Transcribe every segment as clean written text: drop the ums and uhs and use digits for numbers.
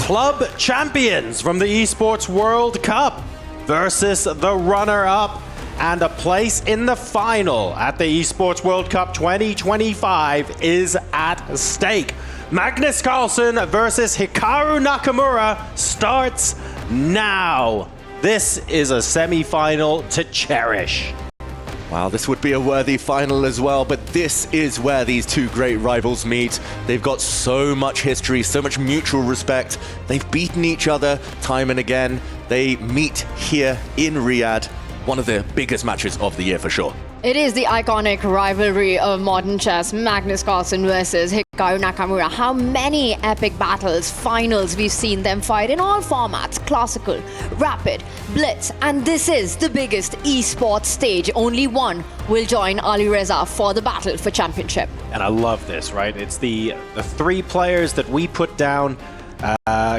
club champions from the Esports World Cup versus the runner-up and a place in the final at the Esports World Cup 2025 is at stake. Magnus Carlsen versus Hikaru Nakamura starts now. This is a semi-final to cherish. Wow, this would be a worthy final as well, but this is where these two great rivals meet. They've got so much history, so much mutual respect. They've beaten each other time and again. They meet here in Riyadh, one of the biggest matches of the year for sure. It is the iconic rivalry of modern chess, Magnus Carlsen versus Hikaru Nakamura. How many epic battles, finals we've seen them fight in all formats, classical, rapid, blitz, and this is the biggest esports stage. Only one will join Ali Reza for the battle for championship. And I love this, right? It's the three players that we put down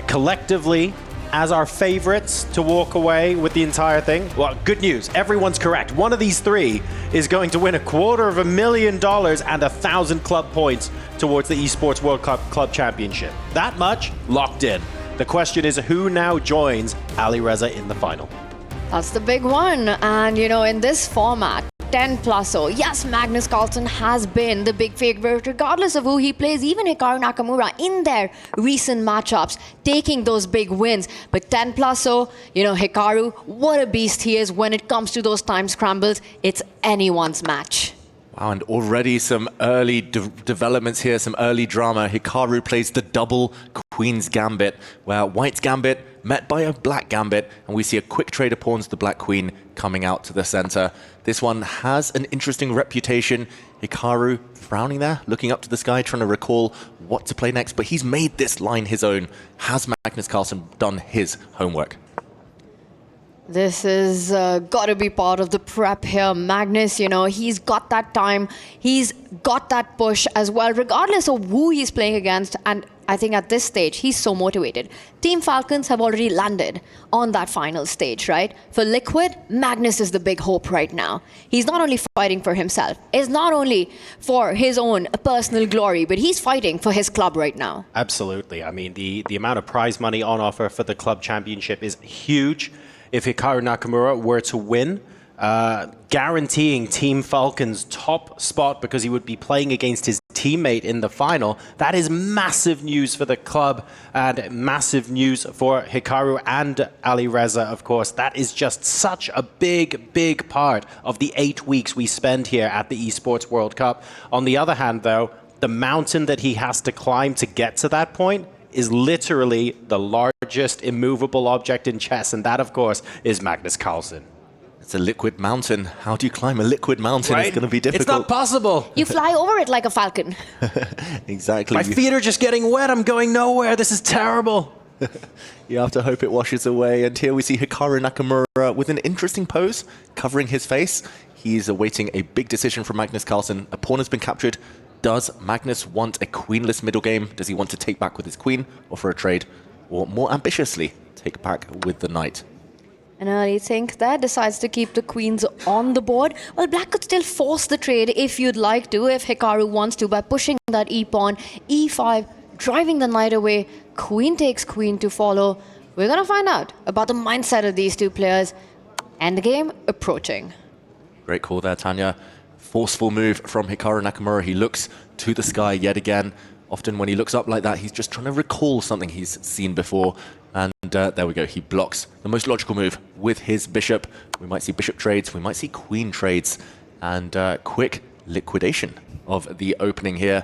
collectively as our favorites to walk away with the entire thing. Well, good news, everyone's correct. One of these three is going to win $250,000 and 1,000 club points towards the Esports World Cup Club Championship. That much locked in. The question is who now joins Ali Reza in the final? That's the big one. And you know, in this format, 10+0. Yes, Magnus Carlsen has been the big favorite regardless of who he plays. Even Hikaru Nakamura in their recent matchups taking those big wins. But 10+0, you know, Hikaru, what a beast he is when it comes to those time scrambles. It's anyone's match. Wow, and already some early developments here, some early drama. Hikaru plays the double Queen's Gambit, where White's Gambit met by a Black Gambit, and we see a quick trade of pawns, the Black Queen coming out to the center. This one has an interesting reputation. Hikaru frowning there, looking up to the sky, trying to recall what to play next, but he's made this line his own. Has Magnus Carlsen done his homework? This is got to be part of the prep here. Magnus, you know, he's got that time. He's got that push as well, regardless of who he's playing against. And I think at this stage, he's so motivated. Team Falcons have already landed on that final stage, right? For Liquid, Magnus is the big hope right now. He's not only fighting for himself. It's not only for his own personal glory, but he's fighting for his club right now. Absolutely. I mean, the amount of prize money on offer for the club championship is huge. If Hikaru Nakamura were to win, guaranteeing Team Falcon's top spot because he would be playing against his teammate in the final. That is massive news for the club and massive news for Hikaru and Ali Reza, of course. That is just such a big, big part of the 8 weeks we spend here at the Esports World Cup. On the other hand, though, the mountain that he has to climb to get to that point is literally the largest immovable object in chess, and that, of course, is Magnus Carlsen. It's a liquid mountain. How do you climb a liquid mountain? Right? It's going to be difficult. It's not possible. You fly over it like a falcon. Exactly. My feet are just getting wet. I'm going nowhere. This is terrible. You have to hope it washes away. And here we see Hikaru Nakamura with an interesting pose, covering his face. He's awaiting a big decision from Magnus Carlsen. A pawn has been captured. Does Magnus want a queenless middle game? Does he want to take back with his queen, or for a trade? Or more ambitiously, take back with the knight? An early think there, decides to keep the queens on the board. Well, Black could still force the trade if you'd like to, if Hikaru wants to, by pushing that e-pawn, e5, driving the knight away. Queen takes queen to follow. We're going to find out about the mindset of these two players. Endgame approaching. Great call there, Tanya. Forceful move from Hikaru Nakamura. He looks to the sky yet again. Often when he looks up like that, he's just trying to recall something he's seen before. And there we go. He blocks the most logical move with his bishop. We might see bishop trades. We might see queen trades. And quick liquidation of the opening here.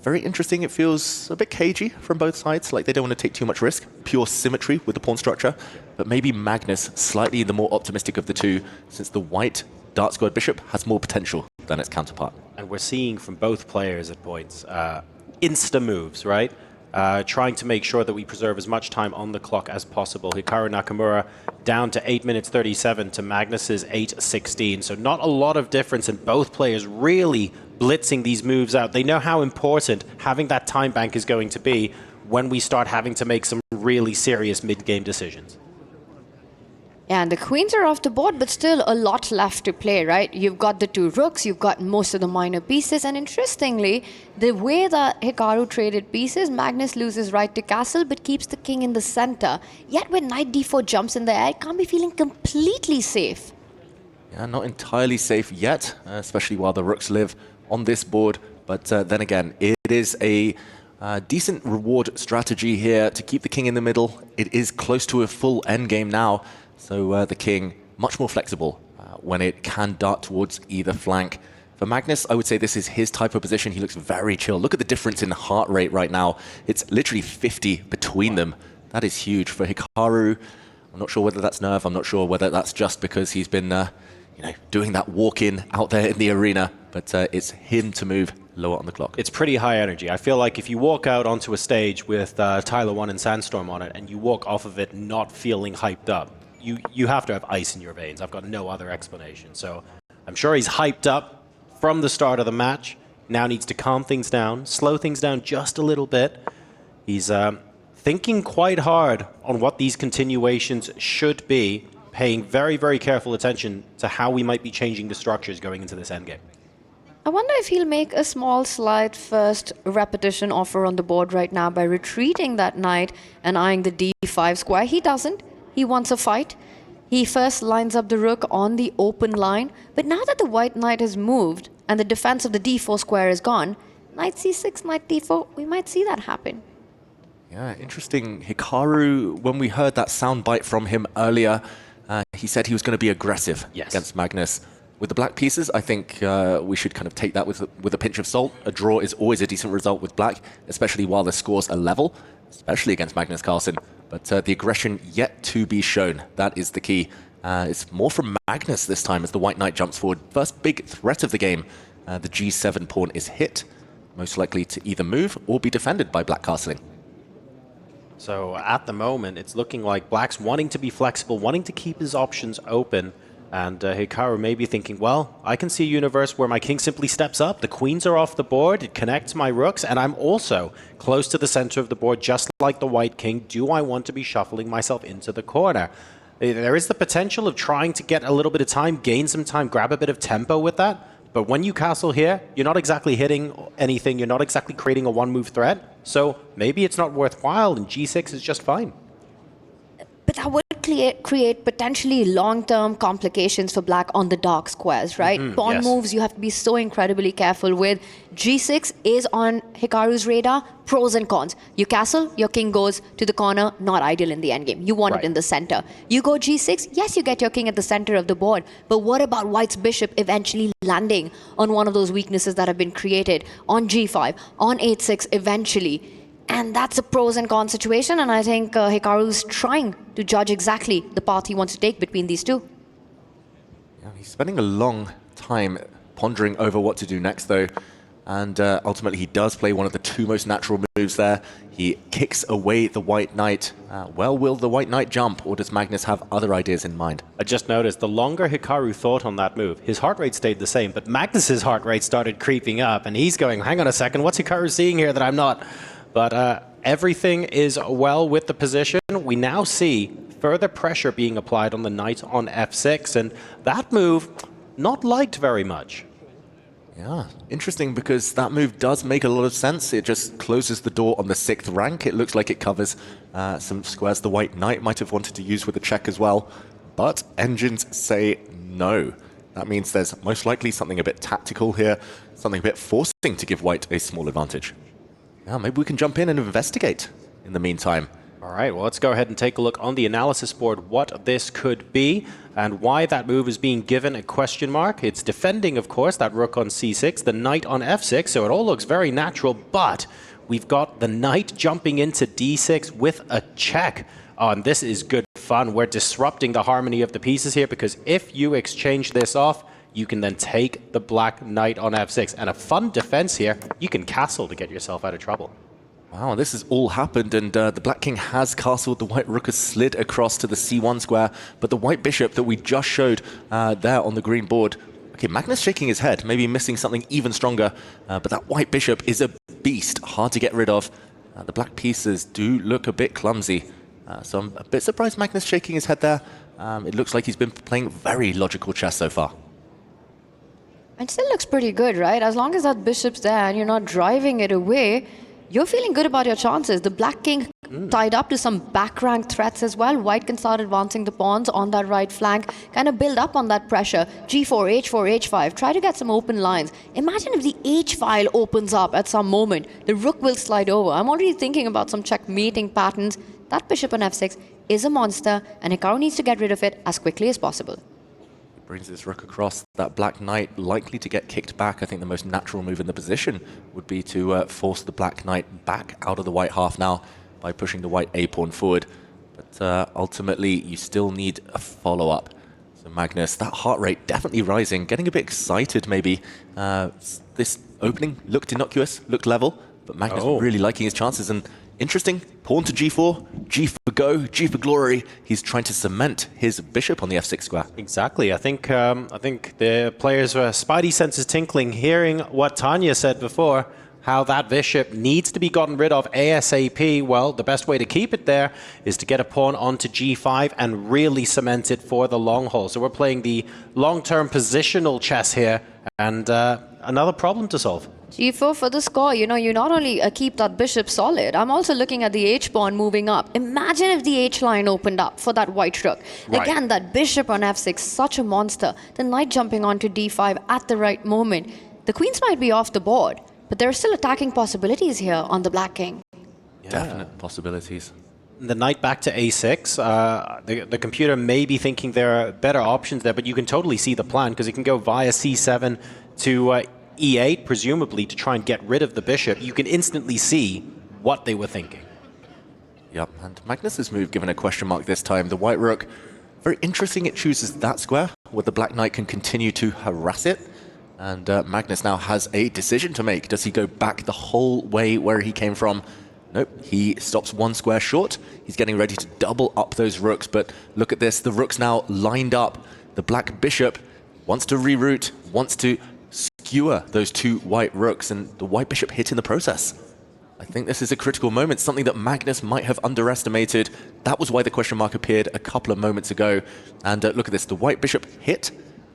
Very interesting. It feels a bit cagey from both sides, like they don't want to take too much risk. Pure symmetry with the pawn structure. But maybe Magnus, slightly the more optimistic of the two, since the white Dart squared bishop has more potential than its counterpart. And we're seeing from both players at points insta moves, right? Trying to make sure that we preserve as much time on the clock as possible. Hikaru Nakamura down to 8 minutes 37 to Magnus's 8:16. So not a lot of difference, and both players really blitzing these moves out. They know how important having that time bank is going to be when we start having to make some really serious mid-game decisions. And the queens are off the board, but still a lot left to play, right? You've got the 2 rooks, you've got most of the minor pieces, and interestingly, the way that Hikaru traded pieces, Magnus loses right to castle, but keeps the king in the center. Yet when knight d4 jumps in the air, it can't be feeling completely safe. Yeah, not entirely safe yet, especially while the rooks live on this board. But then again, it is a decent reward strategy here to keep the king in the middle. It is close to a full endgame now. So the king, much more flexible when it can dart towards either flank. For Magnus, I would say this is his type of position. He looks very chill. Look at the difference in heart rate right now. It's literally 50 between them. That is huge. For Hikaru, I'm not sure whether that's nerve. I'm not sure whether that's just because he's been doing that walk-in out there in the arena. But it's him to move lower on the clock. It's pretty high energy. I feel like if you walk out onto a stage with Tyler 1 and Sandstorm on it, and you walk off of it not feeling hyped up, you have to have ice in your veins. I've got no other explanation. So I'm sure he's hyped up from the start of the match. Now needs to calm things down, slow things down just a little bit. He's thinking quite hard on what these continuations should be, paying very, very careful attention to how we might be changing the structures going into this endgame. I wonder if he'll make a small slight first repetition offer on the board right now by retreating that knight and eyeing the d5 square. He doesn't. He wants a fight. He first lines up the rook on the open line, but now that the white knight has moved and the defense of the d4 square is gone, knight c6, knight d4, we might see that happen. Yeah, interesting. Hikaru, when we heard that soundbite from him earlier, he said he was going to be aggressive against Magnus. With the black pieces, I think we should kind of take that with a pinch of salt. A draw is always a decent result with black, especially while the scores are level, especially against Magnus Carlsen. But the aggression yet to be shown, that is the key. It's more from Magnus this time as the white knight jumps forward. First big threat of the game. The g7 pawn is hit, most likely to either move or be defended by black castling. So at the moment, it's looking like black's wanting to be flexible, wanting to keep his options open. And Hikaru may be thinking, well, I can see a universe where my king simply steps up, the queens are off the board, it connects my rooks, and I'm also close to the center of the board, just like the white king. Do I want to be shuffling myself into the corner? There is the potential of trying to get a little bit of time, gain some time, grab a bit of tempo with that. But when you castle here, you're not exactly hitting anything, you're not exactly creating a one-move threat. So maybe it's not worthwhile, and g6 is just fine. But that would create potentially long-term complications for black on the dark squares, right? Pawn moves you have to be so incredibly careful with. G6 is on Hikaru's radar. Pros and cons. You castle, your king goes to the corner, not ideal in the endgame. You want it in the center. You go G6, yes, you get your king at the center of the board. But what about white's bishop eventually landing on one of those weaknesses that have been created on G5, on H6 eventually? And that's a pros and cons situation, and I think Hikaru's trying to judge exactly the path he wants to take between these two. Yeah, he's spending a long time pondering over what to do next, though. And ultimately, he does play one of the two most natural moves there. He kicks away the white knight. Well, will the white knight jump, or does Magnus have other ideas in mind? I just noticed the longer Hikaru thought on that move, his heart rate stayed the same, but Magnus's heart rate started creeping up, and he's going, hang on a second, what's Hikaru seeing here that I'm not? But everything is well with the position. We now see further pressure being applied on the knight on f6, and that move not liked very much. Yeah, interesting, because that move does make a lot of sense. It just closes the door on the 6th rank. It looks like it covers some squares the white knight might have wanted to use with a check as well. But engines say no. That means there's most likely something a bit tactical here, something a bit forcing to give white a small advantage. Yeah, maybe we can jump in and investigate in the meantime. All right, well, let's go ahead and take a look on the analysis board what this could be and why that move is being given a question mark. It's defending, of course, that rook on c6, the knight on f6, so it all looks very natural, but we've got the knight jumping into d6 with a check. And this is good fun. We're disrupting the harmony of the pieces here, because if you exchange this off, you can then take the black knight on f6. And a fun defense here, you can castle to get yourself out of trouble. Wow, this has all happened, and the black king has castled. The white rook has slid across to the c1 square, but the white bishop that we just showed there on the green board, okay, Magnus shaking his head, maybe missing something even stronger, but that white bishop is a beast, hard to get rid of. The black pieces do look a bit clumsy, so I'm a bit surprised Magnus shaking his head there, It looks like he's been playing very logical chess so far. It still looks pretty good, right? As long as that bishop's there and you're not driving it away, you're feeling good about your chances. The black king tied up to some back rank threats as well. White can start advancing the pawns on that right flank, kind of build up on that pressure. G4, H4, H5, try to get some open lines. Imagine if the H file opens up at some moment. The rook will slide over. I'm already thinking about some checkmating patterns. That bishop on F6 is a monster, and Hikaru needs to get rid of it as quickly as possible. Brings this rook across. That black knight likely to get kicked back. I think the most natural move in the position would be to force the black knight back out of the white half now by pushing the white a-pawn forward. But ultimately, you still need a follow-up. So Magnus, that heart rate definitely rising, getting a bit excited maybe. This opening looked innocuous, looked level, but Magnus really liking his chances. And interesting, pawn to g4, g for go, g for glory. He's trying to cement his bishop on the f6 square. Exactly. I think the players' spidey senses tinkling, hearing what Tanya said before, how that bishop needs to be gotten rid of ASAP. Well, the best way to keep it there is to get a pawn onto g5 and really cement it for the long haul. So we're playing the long-term positional chess here, and another problem to solve. G4 for the score. You know, you not only keep that bishop solid, I'm also looking at the H-pawn moving up. Imagine if the H-line opened up for that white rook. Right. Again, that bishop on F6, such a monster. The knight jumping onto D5 at the right moment. The queens might be off the board, but there are still attacking possibilities here on the black king. Yeah. Definite possibilities. The knight back to a6. The computer may be thinking there are better options there, but you can totally see the plan, because it can go via c7 to e8, presumably, to try and get rid of the bishop. You can instantly see what they were thinking. Yep, and Magnus's move given a question mark this time. The white rook, very interesting, it chooses that square, where the black knight can continue to harass it. And Magnus now has a decision to make. Does he go back the whole way where he came from? Nope, he stops one square short. He's getting ready to double up those rooks, but look at this, the rook's now lined up. The black bishop wants to reroute, wants to skewer those two white rooks, and the white bishop hit in the process. I think this is a critical moment, something that Magnus might have underestimated. That was why the question mark appeared a couple of moments ago. And look at this, the white bishop hit.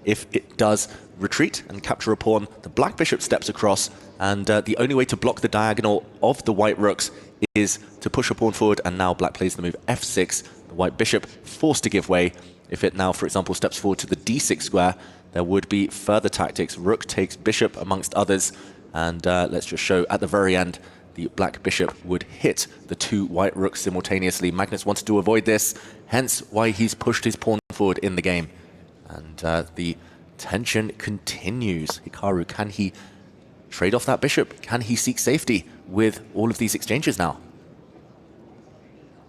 If it does retreat and capture a pawn, the black bishop steps across, and the only way to block the diagonal of the white rooks is to push a pawn forward, and now black plays the move f6. The white bishop forced to give way. If it now, for example, steps forward to the d6 square, there would be further tactics. Rook takes bishop, amongst others, and let's just show at the very end, the black bishop would hit the two white rooks simultaneously. Magnus wanted to avoid this, hence why he's pushed his pawn forward in the game. And the tension continues. Hikaru, can he trade off that bishop? Can he seek safety with all of these exchanges now?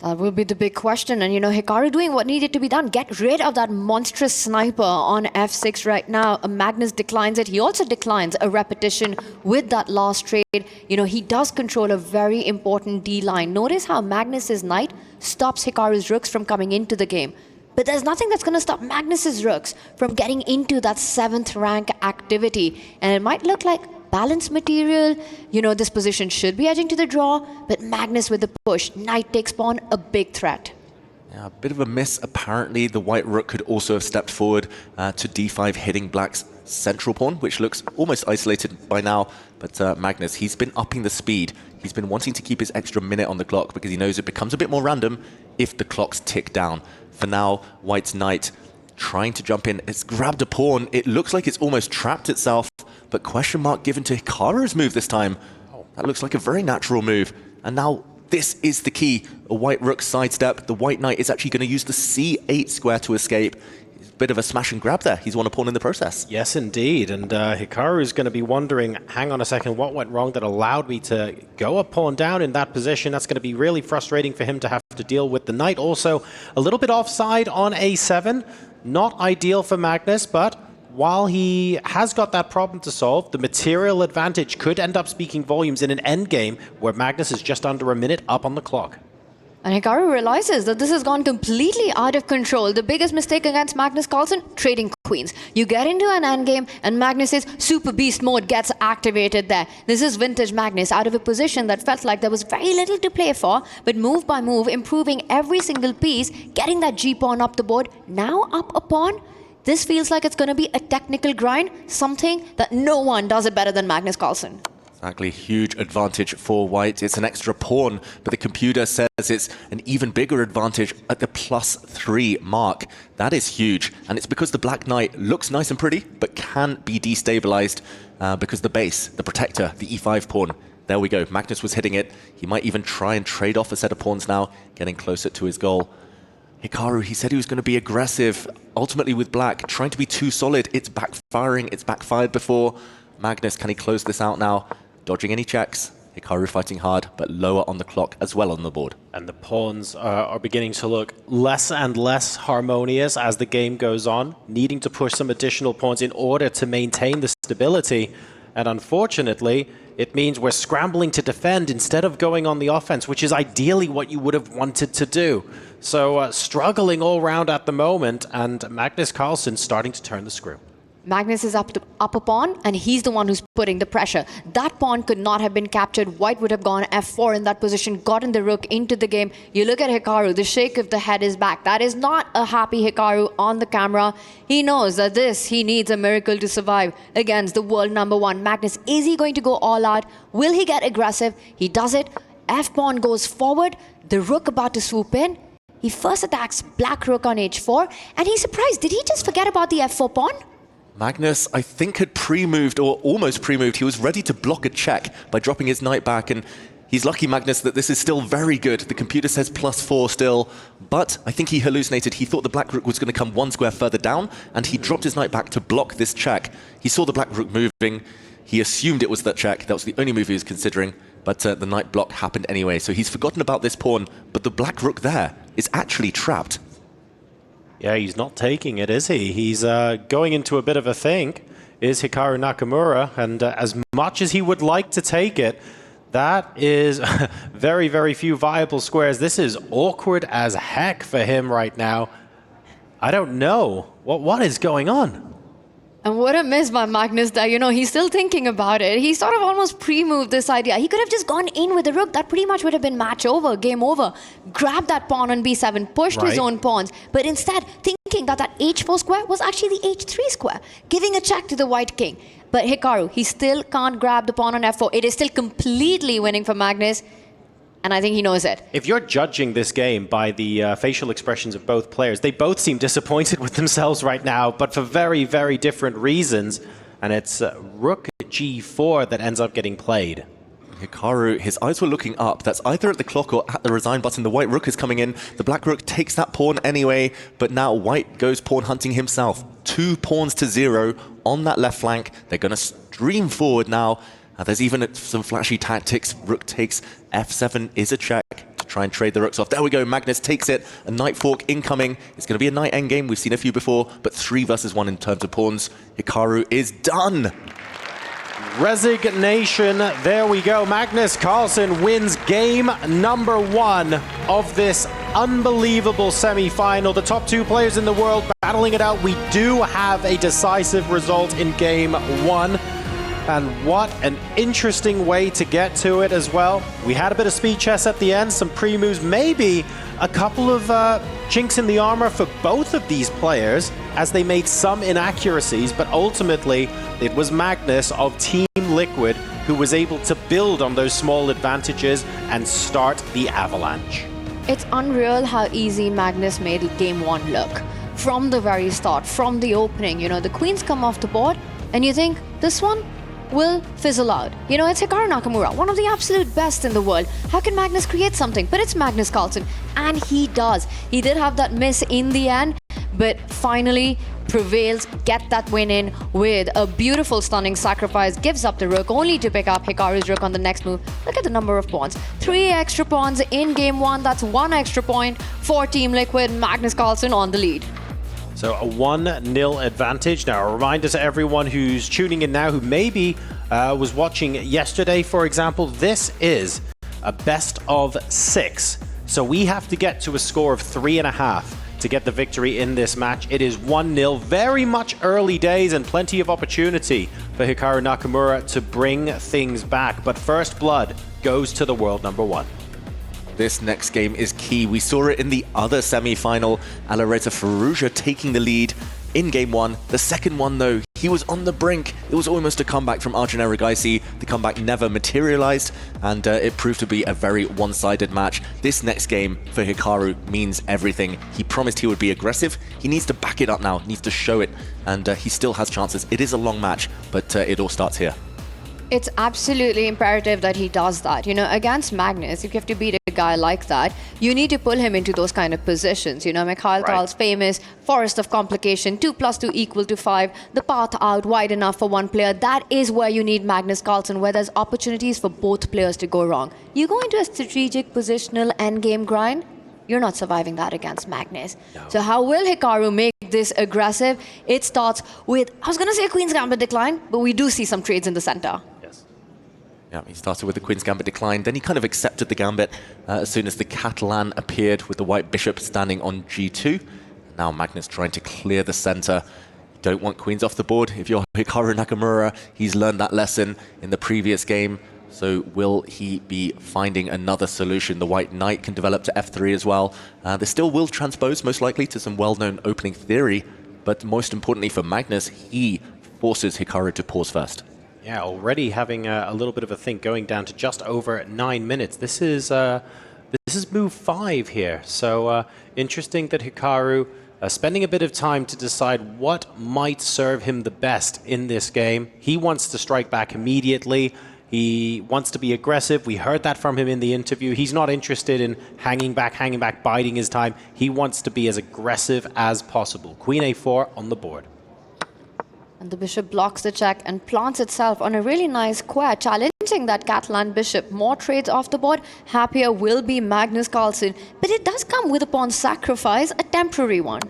That will be the big question. And, you know, Hikaru doing what needed to be done. Get rid of that monstrous sniper on f6 right now. Magnus declines it. He also declines a repetition with that last trade. You know, he does control a very important D-line. Notice how Magnus's knight stops Hikaru's rooks from coming into the game. But there's nothing that's going to stop Magnus's rooks from getting into that 7th rank activity. And it might look like balanced material. You know, this position should be edging to the draw, but Magnus with the push. Knight takes pawn, a big threat. Yeah, a bit of a miss. Apparently, the white rook could also have stepped forward to d5, hitting black's central pawn, which looks almost isolated by now. But Magnus, he's been upping the speed. He's been wanting to keep his extra minute on the clock because he knows it becomes a bit more random if the clocks tick down. For now, white's knight trying to jump in. It's grabbed a pawn. It looks like it's almost trapped itself, but question mark given to Hikaru's move this time. That looks like a very natural move. And now this is the key. A white rook sidestep. The white knight is actually going to use the c8 square to escape. It's a bit of a smash and grab there. He's won a pawn in the process. Yes, indeed. And Hikaru is going to be wondering, hang on a second, what went wrong that allowed me to go a pawn down in that position? That's going to be really frustrating for him to have to deal with. The knight also a little bit offside on a7. Not ideal for Magnus, but while he has got that problem to solve, the material advantage could end up speaking volumes in an endgame where Magnus is just under a minute up on the clock. And Hikaru realizes that this has gone completely out of control. The biggest mistake against Magnus Carlsen, trading queens. You get into an endgame and Magnus's Super Beast mode gets activated there. This is vintage Magnus out of a position that felt like there was very little to play for, but move by move, improving every single piece, getting that G-pawn up the board. Now up a pawn. This feels like it's going to be a technical grind, something that no one does it better than Magnus Carlsen. Exactly, huge advantage for white. It's an extra pawn, but the computer says it's an even bigger advantage at the +3 mark. That is huge, and it's because the black knight looks nice and pretty, but can be destabilized because the base, the protector, the e5 pawn. There we go, Magnus was hitting it. He might even try and trade off a set of pawns now, getting closer to his goal. Hikaru, he said he was going to be aggressive, ultimately with black, trying to be too solid. It's backfiring, it's backfired before. Magnus, can he close this out now? Dodging any checks. Hikaru fighting hard, but lower on the clock as well on the board. And the pawns are beginning to look less and less harmonious as the game goes on, needing to push some additional pawns in order to maintain the stability. And unfortunately, it means we're scrambling to defend instead of going on the offense, which is ideally what you would have wanted to do. So struggling all round at the moment, and Magnus Carlsen starting to turn the screw. Magnus is up a pawn, and he's the one who's putting the pressure. That pawn could not have been captured. White would have gone f4 in that position, gotten the rook into the game. You look at Hikaru, the shake of the head is back. That is not a happy Hikaru on the camera. He knows that he needs a miracle to survive against the world #1. Magnus, is he going to go all out? Will he get aggressive? He does it. F-pawn goes forward. The rook about to swoop in. He first attacks black rook on h4, and he's surprised. Did he just forget about the f4 pawn? Magnus, I think, had pre-moved, or almost pre-moved. He was ready to block a check by dropping his knight back, and he's lucky, Magnus, that this is still very good. The computer says +4 still, but I think he hallucinated. He thought the black rook was going to come one square further down, and he dropped his knight back to block this check. He saw the black rook moving. He assumed it was that check. That was the only move he was considering, but the knight block happened anyway, so he's forgotten about this pawn, but the black rook there is actually trapped. Yeah, he's not taking it, is he? He's going into a bit of a think, is Hikaru Nakamura, and as much as he would like to take it, that is very, very few viable squares. This is awkward as heck for him right now. I don't know. What is going on? And what a miss by Magnus there. You know, he's still thinking about it. He sort of almost pre-moved this idea. He could have just gone in with the rook. That pretty much would have been match over, game over. Grab that pawn on b7, pushed his own pawns. But instead, thinking that h4 square was actually the h3 square, giving a check to the white king. But Hikaru, he still can't grab the pawn on f4. It is still completely winning for Magnus. And I think he knows it. If you're judging this game by the facial expressions of both players, they both seem disappointed with themselves right now, but for very, very different reasons. And it's rook g4 that ends up getting played. Hikaru, his eyes were looking up. That's either at the clock or at the resign button. The white rook is coming in. The black rook takes that pawn anyway, but now white goes pawn hunting himself. 2 pawns to 0 on that left flank. They're going to stream forward now. There's even some flashy tactics. Rook takes f7 is a check to try and trade the rooks off. There we go. Magnus takes it. A knight fork incoming. It's going to be a knight endgame. We've seen a few before, but 3 versus 1 in terms of pawns. Hikaru is done. Resignation. There we go. Magnus Carlsen wins game #1 of this unbelievable semi-final. The top 2 players in the world battling it out. We do have a decisive result in game 1. And what an interesting way to get to it as well. We had a bit of speed chess at the end, some pre-moves, maybe a couple of chinks in the armor for both of these players as they made some inaccuracies, but ultimately it was Magnus of Team Liquid who was able to build on those small advantages and start the avalanche. It's unreal how easy Magnus made game 1 look. From the very start, from the opening, you know, the queens come off the board and you think, this one will fizzle out. You know, it's Hikaru Nakamura, one of the absolute best in the world. How can Magnus create something? But it's Magnus Carlsen, and he does. He did have that miss in the end, but finally prevails, get that win in with a beautiful, stunning sacrifice, gives up the rook, only to pick up Hikaru's rook on the next move. Look at the number of pawns. 3 extra pawns in game 1. That's 1 extra point for Team Liquid. Magnus Carlsen on the lead. So a 1-0 advantage. Now, a reminder to everyone who's tuning in now, who maybe was watching yesterday, for example, this is a best of 6 So we have to get to a score of 3.5 to get the victory in this match. It is 1-0, very much early days and plenty of opportunity for Hikaru Nakamura to bring things back. But first blood goes to the world number 1. This next game is key. We saw it in the other semi-final. Alireza Firouzja taking the lead in game 1. The second one, though, he was on the brink. It was almost a comeback from Arjun Erigaisi. The comeback never materialized, and it proved to be a very one-sided match. This next game for Hikaru means everything. He promised he would be aggressive. He needs to back it up now, needs to show it, and he still has chances. It is a long match, but it all starts here. It's absolutely imperative that he does that. You know, against Magnus, if you have to beat a guy like that, you need to pull him into those kind of positions. You know, Mikhail Tal's famous forest of complication, 2 + 2 = 5, the path out wide enough for one player. That is where you need Magnus Carlsen, where there's opportunities for both players to go wrong. You go into a strategic positional endgame grind, you're not surviving that against Magnus. No. So how will Hikaru make this aggressive? It starts with, I was going to say Queen's Gambit decline, but we do see some trades in the center. Yeah, he started with the Queen's Gambit decline, then he kind of accepted the Gambit as soon as the Catalan appeared with the White Bishop standing on G2. Now Magnus trying to clear the center. You don't want Queens off the board. If you're Hikaru Nakamura, he's learned that lesson in the previous game. So will he be finding another solution? The White Knight can develop to F3 as well. They still will transpose, most likely, to some well-known opening theory. But most importantly for Magnus, he forces Hikaru to pause first. Yeah, already having a little bit of a think, going down to just over 9 minutes. This is move 5 here. So interesting that Hikaru spending a bit of time to decide what might serve him the best in this game. He wants to strike back immediately. He wants to be aggressive. We heard that from him in the interview. He's not interested in hanging back, biding his time. He wants to be as aggressive as possible. Queen A4 on the board. And the bishop blocks the check and plants itself on a really nice square, challenging that Catalan bishop. More trades off the board. Happier will be Magnus Carlsen. But it does come with a pawn sacrifice, a temporary one.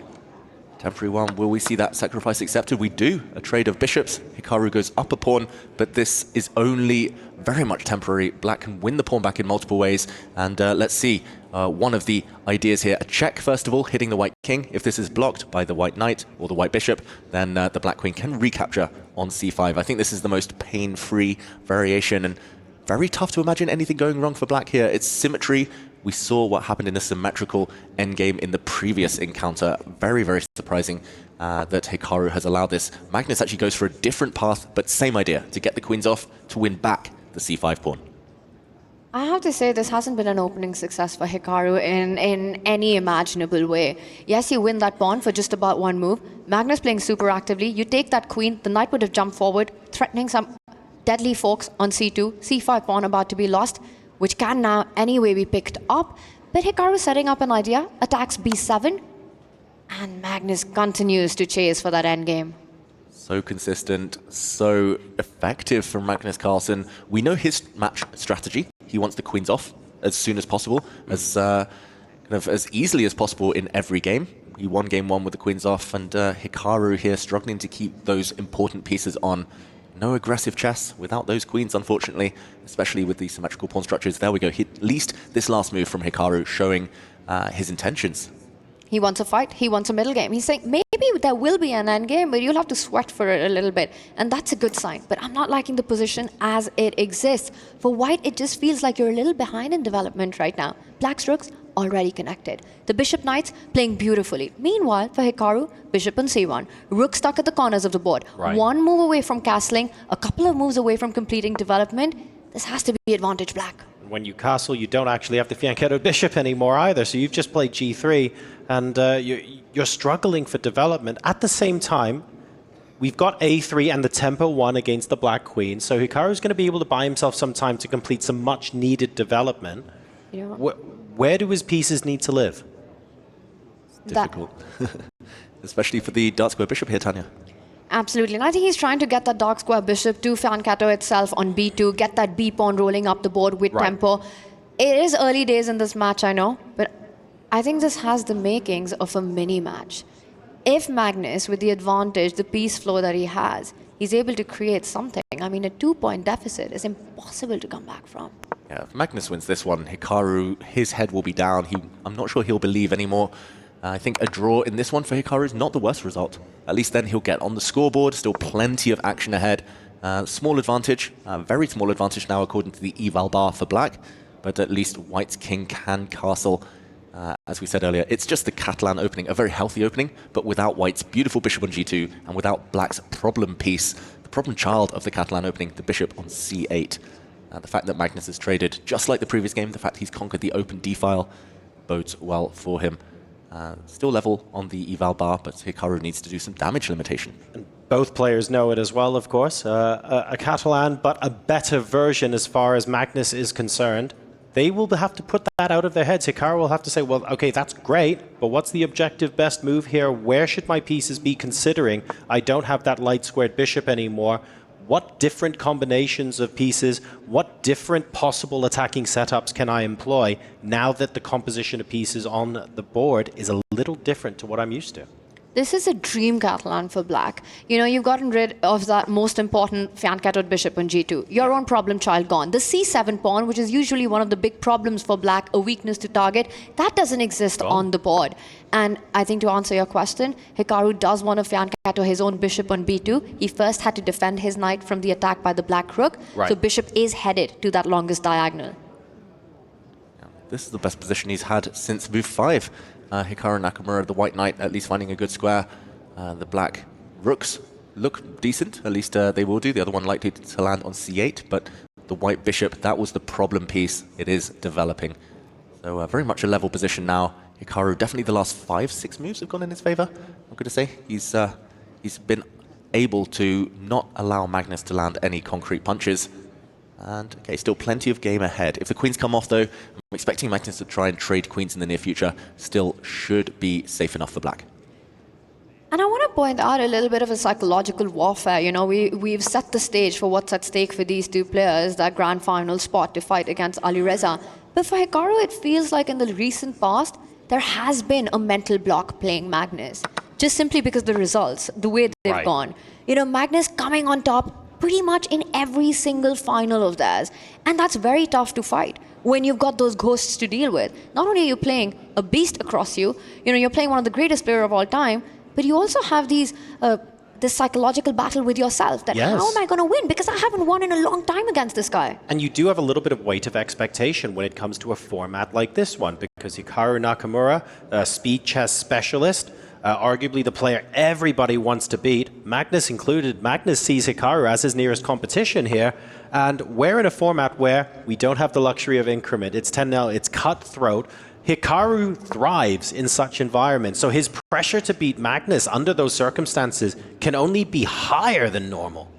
Temporary one. Will we see that sacrifice accepted? We do. A trade of bishops. Hikaru goes up a pawn, but this is only very much temporary. Black can win the pawn back in multiple ways. And let's see. One of the ideas here, a check, first of all, hitting the white king. If this is blocked by the white knight or the white bishop, then the black queen can recapture on c5. I think this is the most pain-free variation, and very tough to imagine anything going wrong for black here. It's symmetry. We saw what happened in a symmetrical endgame in the previous encounter. Very, very surprising that Hikaru has allowed this. Magnus actually goes for a different path, but same idea, to get the queens off, to win back the c5 pawn. I have to say, this hasn't been an opening success for Hikaru in any imaginable way. Yes, you win that pawn for just about one move. Magnus playing super actively. You take that queen, the knight would have jumped forward, threatening some deadly forks on c2. c5 pawn about to be lost, which can now anyway be picked up. But Hikaru setting up an idea, attacks b7, and Magnus continues to chase for that endgame. So consistent, so effective from Magnus Carlsen. We know his match strategy. He wants the queens off as soon as possible, as easily as possible in every game. He won game 1 with the queens off, and Hikaru here struggling to keep those important pieces on. No aggressive chess without those queens, unfortunately, especially with the symmetrical pawn structures. There we go. At least this last move from Hikaru showing his intentions. He wants a fight. He wants a middle game. He's saying, maybe there will be an end game, but you'll have to sweat for it a little bit. And that's a good sign. But I'm not liking the position as it exists. For white, it just feels like you're a little behind in development right now. Black's rooks already connected. The bishop knights playing beautifully. Meanwhile, for Hikaru, bishop on c1. Rook stuck at the corners of the board. Right. One move away from castling, a couple of moves away from completing development. This has to be advantage black. When you castle, you don't actually have the fianchetto bishop anymore either, so you've just played g3, and you're struggling for development. At the same time, we've got a3 and the tempo 1 against the black queen, so Hikaru's going to be able to buy himself some time to complete some much-needed development. Yeah. Where do his pieces need to live? Difficult. Especially for the dark square bishop here, Tanya. Absolutely, and I think he's trying to get that dark square bishop to fianchetto itself on b2, get that b pawn rolling up the board with tempo. It is early days in this match, I know, but I think this has the makings of a mini match. If Magnus, with the advantage, the piece flow that he has, he's able to create something. I mean, a 2-point deficit is impossible to come back from. Yeah, if Magnus wins this one, Hikaru, his head will be down. I'm not sure he'll believe anymore. I think a draw in this one for Hikaru is not the worst result. At least then he'll get on the scoreboard, still plenty of action ahead. Small advantage, very small advantage now according to the eval bar for black, but at least white's king can castle. As we said earlier, it's just the Catalan opening, a very healthy opening, but without white's beautiful bishop on g2 and without black's problem piece, the problem child of the Catalan opening, the bishop on c8. The fact that Magnus has traded just like the previous game, the fact he's conquered the open d-file, bodes well for him. Still level on the eval bar, but Hikaru needs to do some damage limitation. And both players know it as well, of course. A Catalan, but a better version as far as Magnus is concerned. They will have to put that out of their heads. Hikaru will have to say, well, okay, that's great, but what's the objective best move here? Where should my pieces be considering? I don't have that light squared bishop anymore. What different combinations of pieces, what different possible attacking setups can I employ now that the composition of pieces on the board is a little different to what I'm used to? This is a dream Catalan for black. You know, you've gotten rid of that most important fianchettoed bishop on g2. Your own problem child gone. The c7 pawn, which is usually one of the big problems for black, a weakness to target, that doesn't exist on the board. And I think to answer your question, Hikaru does want to fianchetto his own bishop on b2. He first had to defend his knight from the attack by the black rook. Right. So bishop is headed to that longest diagonal. This is the best position he's had since move 5. Hikaru Nakamura, the white knight, at least finding a good square. The black rooks look decent, at least they will do. The other one likely to land on c8, but the white bishop, that was the problem piece. It is developing. So very much a level position now. Hikaru, definitely the last 5-6 moves have gone in his favor, I'm going to say. He's been able to not allow Magnus to land any concrete punches. And okay, still plenty of game ahead. If the queens come off though, I'm expecting Magnus to try and trade queens in the near future. Still should be safe enough for black. And I want to point out a little bit of a psychological warfare. You know, we've set the stage for what's at stake for these two players, that grand final spot to fight against Ali Reza. But for Hikaru, it feels like in the recent past, there has been a mental block playing Magnus. Just simply because the results, the way they've gone. You know, Magnus coming on top pretty much in every single final of theirs. And that's very tough to fight when you've got those ghosts to deal with. Not only are you playing a beast across you, you know, you're playing one of the greatest players of all time, but you also have these this psychological battle with yourself that how am I going to win? Because I haven't won in a long time against this guy. And you do have a little bit of weight of expectation when it comes to a format like this one, because Hikaru Nakamura, a speed chess specialist, arguably the player everybody wants to beat, Magnus included. Magnus sees Hikaru as his nearest competition here, and we're in a format where we don't have the luxury of increment. It's 10-0, it's cutthroat. Hikaru thrives in such environments, so his pressure to beat Magnus under those circumstances can only be higher than normal.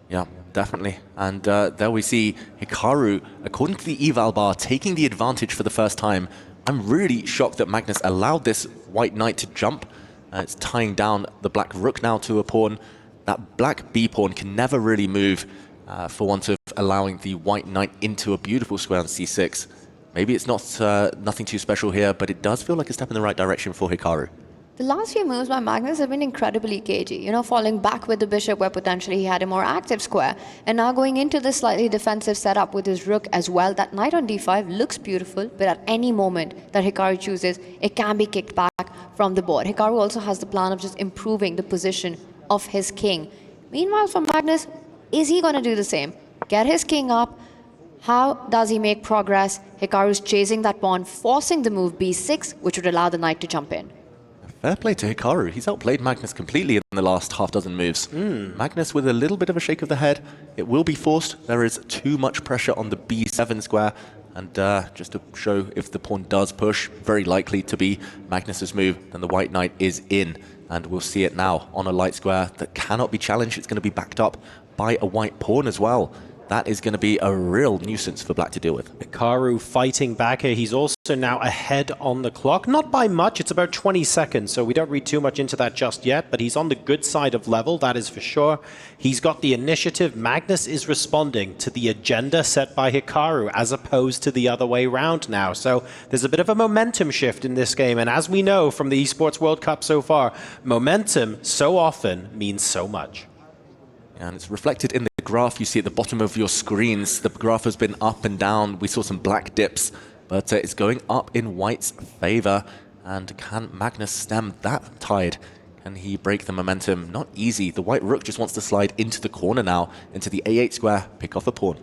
Yeah, definitely. And there we see Hikaru, according to the eval bar, taking the advantage for the first time. I'm really shocked that Magnus allowed this white knight to jump. It's tying down the black rook now to a pawn. That black b pawn can never really move for want of allowing the white knight into a beautiful square on c6. Maybe it's not nothing too special here, but it does feel like a step in the right direction for Hikaru. The last few moves by Magnus have been incredibly cagey, you know, falling back with the bishop where potentially he had a more active square, and now going into this slightly defensive setup with his rook as well. That knight on d5 looks beautiful, but at any moment that Hikaru chooses, it can be kicked back from the board. Hikaru also has the plan of just improving the position of his king. Meanwhile, for Magnus, is he going to do the same? Get his king up. How does he make progress? Hikaru's chasing that pawn, forcing the move b6, which would allow the knight to jump in. Fair play to Hikaru. He's outplayed Magnus completely in the last half dozen moves. Magnus with a little bit of a shake of the head. It will be forced. There is too much pressure on the b7 square. And just to show if the pawn does push, very likely to be Magnus's move, then the white knight is in. And we'll see it now on a light square that cannot be challenged. It's going to be backed up by a white pawn as well. That is going to be a real nuisance for black to deal with. Hikaru fighting back here. He's also now ahead on the clock. Not by much. It's about 20 seconds, so we don't read too much into that just yet, but he's on the good side of level, that is for sure. He's got the initiative. Magnus is responding to the agenda set by Hikaru as opposed to the other way around now. So there's a bit of a momentum shift in this game, and as we know from the Esports World Cup so far, momentum so often means so much. And it's reflected in the the graph you see at the bottom of your screens, the graph has been up and down. We saw some black dips, but it's going up in white's favor. And can Magnus stem that tide? Can he break the momentum? Not easy. The white rook just wants to slide into the corner now, into the A8 square, pick off a pawn.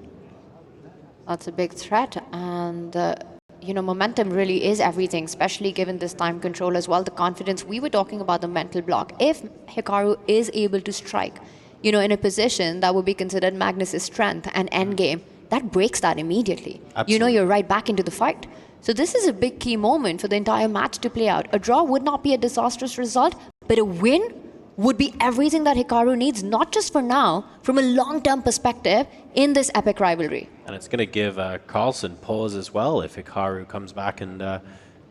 That's a big threat, and you know, momentum really is everything, especially given this time control as well, the confidence. We were talking about the mental block. If Hikaru is able to strike, you know, in a position that would be considered Magnus's strength and endgame, that breaks that immediately. Absolutely. You know, you're right back into the fight. So this is a big key moment for the entire match to play out. A draw would not be a disastrous result, but a win would be everything that Hikaru needs, not just for now, from a long-term perspective in this epic rivalry. And it's going to give Carlsen pause as well if Hikaru comes back and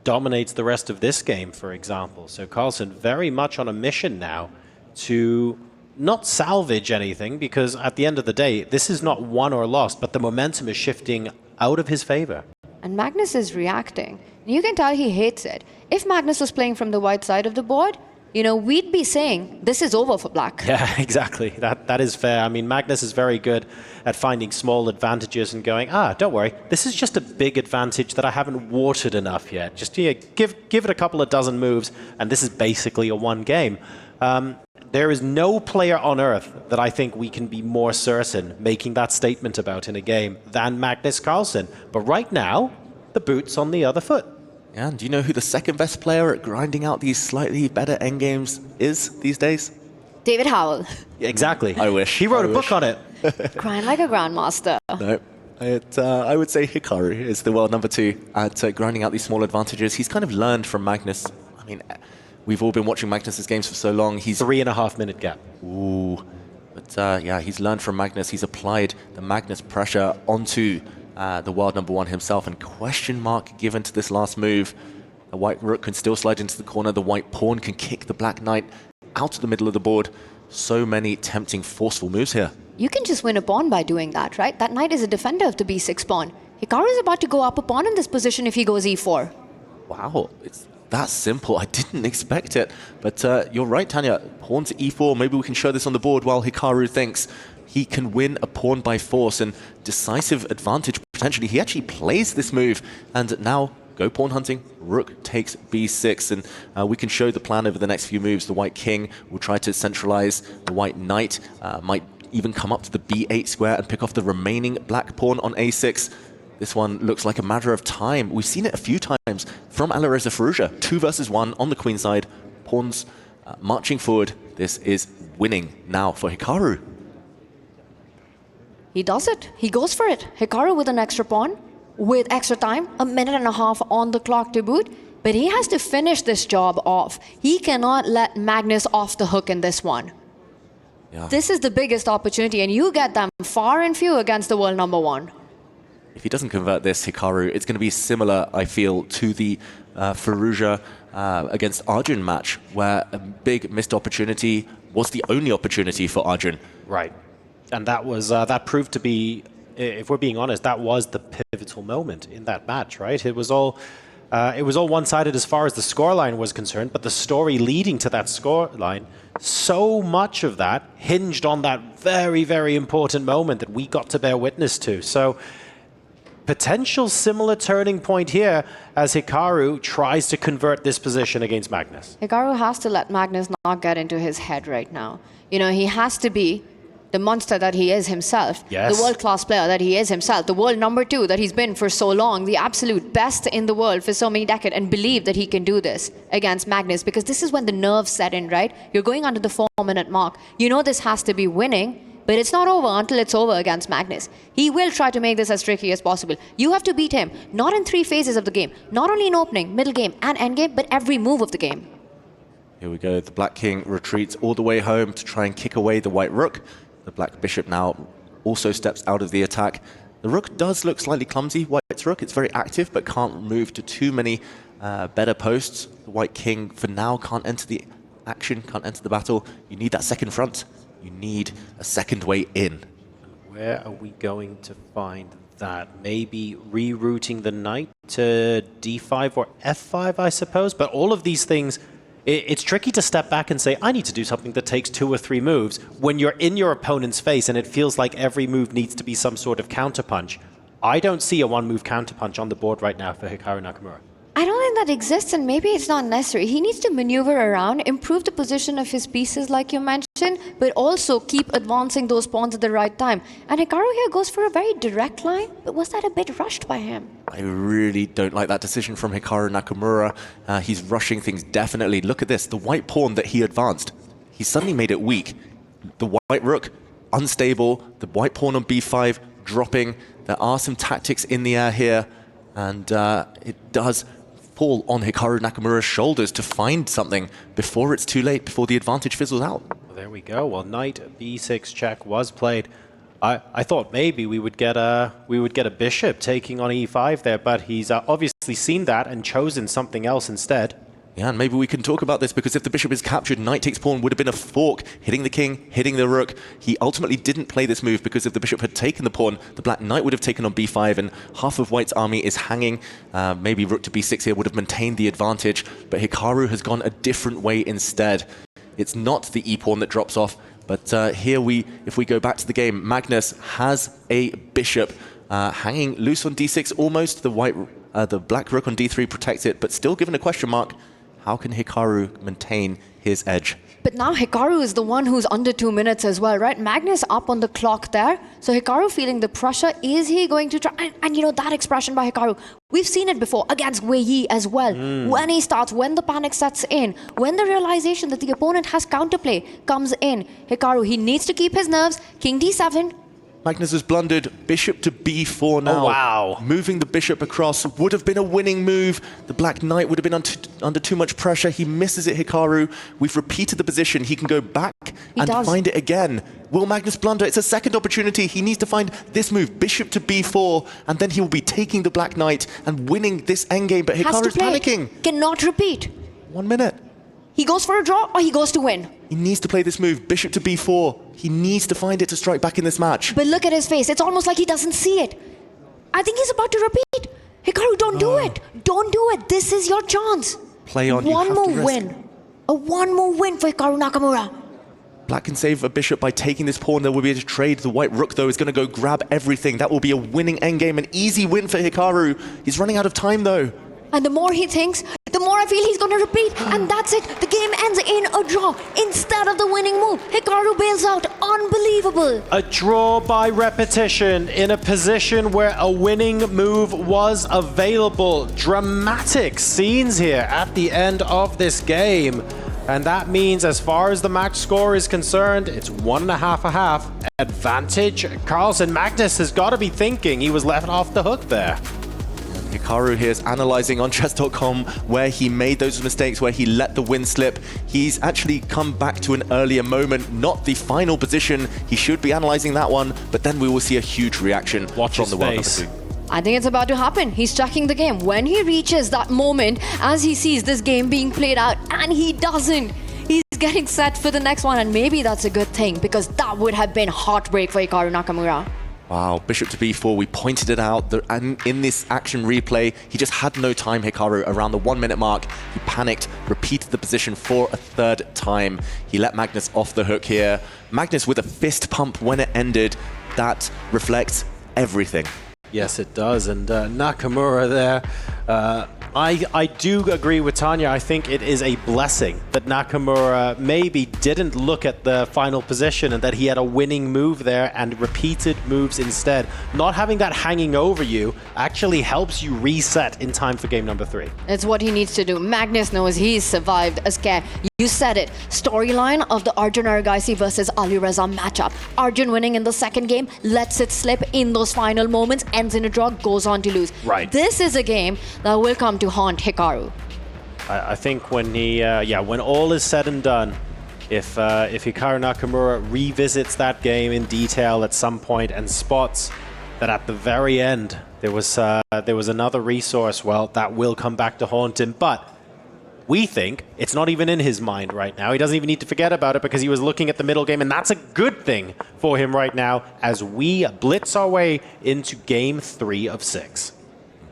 dominates the rest of this game, for example. So Carlsen very much on a mission now to not salvage anything, because at the end of the day, this is not won or lost, but the momentum is shifting out of his favor. And Magnus is reacting. You can tell he hates it. If Magnus was playing from the white side of the board, you know, we'd be saying this is over for black. Yeah, exactly. That is fair. I mean, Magnus is very good at finding small advantages and going, don't worry, this is just a big advantage that I haven't watered enough yet. Just give it a couple of dozen moves, and this is basically a one game. There is no player on earth that I think we can be more certain making that statement about in a game than Magnus Carlsen. But right now, the boot's on the other foot. Yeah, and do you know who the second best player at grinding out these slightly better endgames is these days? David Howell. Yeah, exactly. I wish. He wrote a book on it. Grind like a grandmaster. No. I would say Hikaru is the world number 2 at grinding out these small advantages. He's kind of learned from Magnus. I mean, we've all been watching Magnus's games for so long. He's 3.5 minute gap. Ooh. But yeah, he's learned from Magnus. He's applied the Magnus pressure onto the world number 1 himself, and question mark given to this last move. The white rook can still slide into the corner. The white pawn can kick the black knight out of the middle of the board. So many tempting, forceful moves here. You can just win a pawn by doing that, right? That knight is a defender of the b6 pawn. Hikaru is about to go up a pawn in this position if he goes e4. Wow, it's that simple. I didn't expect it. But you're right, Tanya. Pawn to e4. Maybe we can show this on the board while Hikaru thinks he can win a pawn by force and decisive advantage potentially. He actually plays this move, and now go pawn hunting. Rook takes b6, and we can show the plan over the next few moves. The white king will try to centralize. The white knight might even come up to the b8 square and pick off the remaining black pawn on a6. This one looks like a matter of time. We've seen it a few times from Alireza Firouzja. 2 versus 1 on the queen side. Pawns marching forward. This is winning now for Hikaru. He does it. He goes for it. Hikaru with an extra pawn, with extra time, 1.5 minutes on the clock to boot. But he has to finish this job off. He cannot let Magnus off the hook in this one. Yeah. This is the biggest opportunity, and you get them far and few against the world number 1. If he doesn't convert this, Hikaru, it's going to be similar, I feel, to the Firouzja against Arjun match, where a big missed opportunity was the only opportunity for Arjun. Right. And that was that proved to be, if we're being honest, that was the pivotal moment in that match, right? It was all one-sided as far as the scoreline was concerned, but the story leading to that scoreline, so much of that hinged on that very, very important moment that we got to bear witness to. So potential similar turning point here as Hikaru tries to convert this position against Magnus. Hikaru has to let Magnus not get into his head right now. You know, he has to be the monster that he is himself, yes. The world-class player that he is himself, the world number 2 that he's been for so long, the absolute best in the world for so many decades, and believe that he can do this against Magnus, because this is when the nerves set in, right? You're going under the 4-minute mark. You know this has to be winning, but it's not over until it's over against Magnus. He will try to make this as tricky as possible. You have to beat him, not in 3 phases of the game, not only in opening, middle game, and end game, but every move of the game. Here we go. The black king retreats all the way home to try and kick away the white rook. The black bishop now also steps out of the attack. The rook does look slightly clumsy, white's rook. It's very active, but can't move to too many better posts. The white king, for now, can't enter the action, can't enter the battle. You need that second front. You need a second way in. Where are we going to find that? Maybe rerouting the knight to d5 or f5, I suppose? But all of these things it's tricky to step back and say, I need to do something that takes 2 or 3 moves when you're in your opponent's face and it feels like every move needs to be some sort of counterpunch. I don't see a 1-move counterpunch on the board right now for Hikaru Nakamura. I don't think that exists, and maybe it's not necessary. He needs to maneuver around, improve the position of his pieces like you mentioned, but also keep advancing those pawns at the right time. And Hikaru here goes for a very direct line, but was that a bit rushed by him? I really don't like that decision from Hikaru Nakamura. He's rushing things, definitely. Look at this, the white pawn that he advanced. He suddenly made it weak. The white rook, unstable. The white pawn on b5, dropping. There are some tactics in the air here, and it does fall on Hikaru Nakamura's shoulders to find something before it's too late, before the advantage fizzles out. Well, there we go. Well, knight b6 check was played. I thought maybe we would get a bishop taking on e5 there, but he's obviously seen that and chosen something else instead. Yeah, and maybe we can talk about this, because if the bishop is captured, knight takes pawn would have been a fork, hitting the king, hitting the rook. He ultimately didn't play this move because if the bishop had taken the pawn, the black knight would have taken on b5, and half of white's army is hanging. Maybe rook to b6 here would have maintained the advantage, but Hikaru has gone a different way instead. It's not the e-pawn that drops off, but here if we go back to the game, Magnus has a bishop hanging loose on d6 almost. The black rook on d3 protects it, but still given a question mark. How can Hikaru maintain his edge? But now Hikaru is the one who's under 2 minutes as well, right? Magnus up on the clock there. So Hikaru feeling the pressure. Is he going to try? And you know, that expression by Hikaru, we've seen it before against Wei Yi as well. When he starts, when the panic sets in, when the realization that the opponent has counterplay comes in, Hikaru, he needs to keep his nerves. King d7. Magnus has blundered. Bishop to b4 now. Oh, wow. Moving the bishop across would have been a winning move. The black knight would have been under too much pressure. He misses it, Hikaru. We've repeated the position. He can go back and find it again. Will Magnus blunder? It's a second opportunity. He needs to find this move, bishop to b4, and then he will be taking the black knight and winning this endgame. But Hikaru's panicking. Cannot repeat. 1 minute. He goes for a draw or he goes to win. He needs to play this move, bishop to b4. He needs to find it to strike back in this match. But look at his face. It's almost like he doesn't see it. I think he's about to repeat. Hikaru, don't do it. Don't do it. This is your chance. Play on. One more win. A 1-more win for Hikaru Nakamura. Black can save a bishop by taking this pawn. There will be a trade. The white rook, though, is going to go grab everything. That will be a winning endgame, an easy win for Hikaru. He's running out of time, though. And the more he thinks, the more I feel he's going to repeat. And that's it. The game ends in a draw instead of the winning move. Hikaru bails out. Unbelievable. A draw by repetition in a position where a winning move was available. Dramatic scenes here at the end of this game. And that means, as far as the match score is concerned, it's 1.5-1/2. Advantage Carlsen. Magnus has got to be thinking he was left off the hook there. Hikaru here is analyzing on chess.com where he made those mistakes, where he let the win slip. He's actually come back to an earlier moment, not the final position. He should be analyzing that one, but then we will see a huge reaction from the world number 2. I think it's about to happen. He's checking the game. When he reaches that moment, as he sees this game being played out, and he doesn't, he's getting set for the next one, and maybe that's a good thing, because that would have been heartbreak for Hikaru Nakamura. Wow, bishop to b4, we pointed it out, and in this action replay, he just had no time, Hikaru, around the 1 minute mark. He panicked, repeated the position for a third time. He let Magnus off the hook here. Magnus with a fist pump when it ended. That reflects everything. Yes, it does. And Nakamura there, I do agree with Tanya. I think it is a blessing that Nakamura maybe didn't look at the final position and that he had a winning move there and repeated moves instead. Not having that hanging over you actually helps you reset in time for game number 3. It's what he needs to do. Magnus knows he's survived a scare. You said it. Storyline of the Arjun Aragaisi versus Ali Reza matchup. Arjun winning in the second game, lets it slip in those final moments, ends in a draw, goes on to lose. Right. This is a game that will come to haunt Hikaru. I think when when all is said and done, if Hikaru Nakamura revisits that game in detail at some point and spots that at the very end there was another resource, well, that will come back to haunt him. But we think it's not even in his mind right now. He doesn't even need to forget about it because he was looking at the middle game, and that's a good thing for him right now as we blitz our way into game 3 of 6.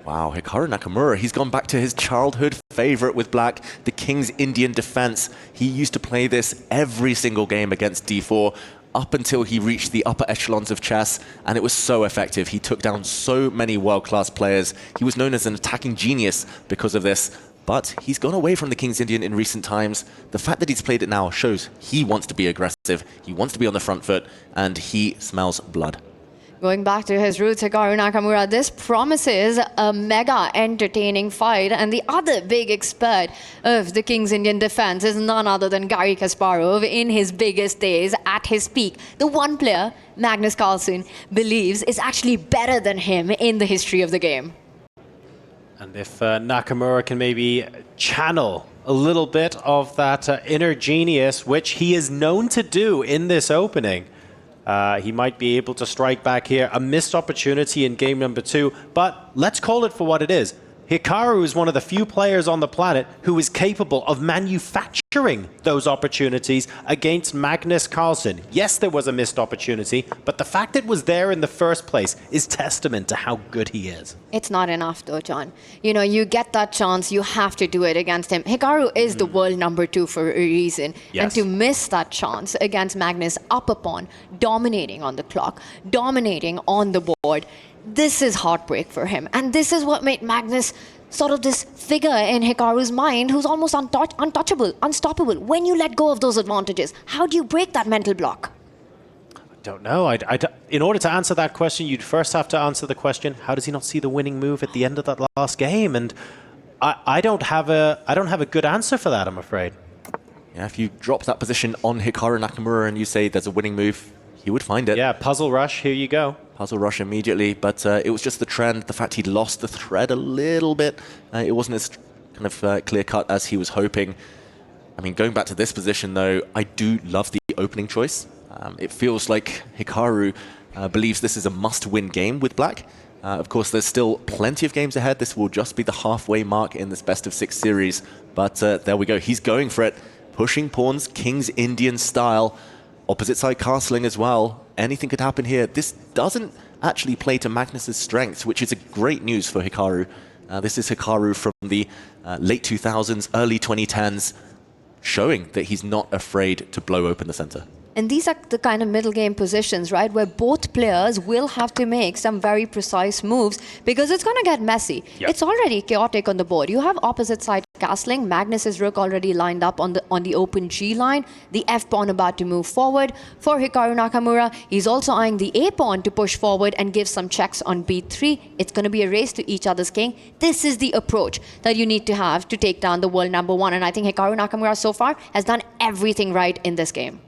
Wow, Hikaru Nakamura, he's gone back to his childhood favorite with black, the King's Indian defense. He used to play this every single game against d4 up until he reached the upper echelons of chess, and it was so effective. He took down so many world-class players. He was known as an attacking genius because of this, but he's gone away from the King's Indian in recent times. The fact that he's played it now shows he wants to be aggressive, he wants to be on the front foot, and he smells blood. Going back to his roots, Hikaru Nakamura, this promises a mega entertaining fight. And the other big expert of the King's Indian defense is none other than Garry Kasparov in his biggest days, at his peak. The one player Magnus Carlsen believes is actually better than him in the history of the game. And if Nakamura can maybe channel a little bit of that inner genius, which he is known to do in this opening, he might be able to strike back here. A missed opportunity in game number 2, but let's call it for what it is. Hikaru is one of the few players on the planet who is capable of manufacturing those opportunities against Magnus Carlsen. Yes, there was a missed opportunity, but the fact it was there in the first place is testament to how good he is. It's not enough though, John. You know, you get that chance, you have to do it against him. Hikaru is the world number 2 for a reason. Yes. And to miss that chance against Magnus up a pawn, dominating on the clock, dominating on the board, this is heartbreak for him. And this is what made Magnus sort of this figure in Hikaru's mind who's almost untouchable, unstoppable. When you let go of those advantages, how do you break that mental block? I don't know. In order to answer that question, you'd first have to answer the question, how does he not see the winning move at the end of that last game? And I don't have a good answer for that, I'm afraid. Yeah, if you drop that position on Hikaru Nakamura and you say there's a winning move, he would find it. Yeah, puzzle rush, here you go. Puzzle rush immediately, but it was just the trend, the fact he'd lost the thread a little bit. It wasn't as kind of clear-cut as he was hoping. I mean, going back to this position, though, I do love the opening choice. It feels like Hikaru believes this is a must-win game with black. Of course, there's still plenty of games ahead. This will just be the halfway mark in this best-of-6 series. But there we go. He's going for it. Pushing pawns, King's Indian style. Opposite side castling as well. Anything could happen here. This doesn't actually play to Magnus's strengths, which is a great news for Hikaru. This is Hikaru from the late 2000s, early 2010s, showing that he's not afraid to blow open the center. And these are the kind of middle game positions, right, where both players will have to make some very precise moves because it's going to get messy. Yep. It's already chaotic on the board. You have opposite side castling. Magnus's rook already lined up on the open G line. The F pawn about to move forward. For Hikaru Nakamura, he's also eyeing the A pawn to push forward and give some checks on B3. It's going to be a race to each other's king. This is the approach that you need to have to take down the world number 1. And I think Hikaru Nakamura so far has done everything right in this game.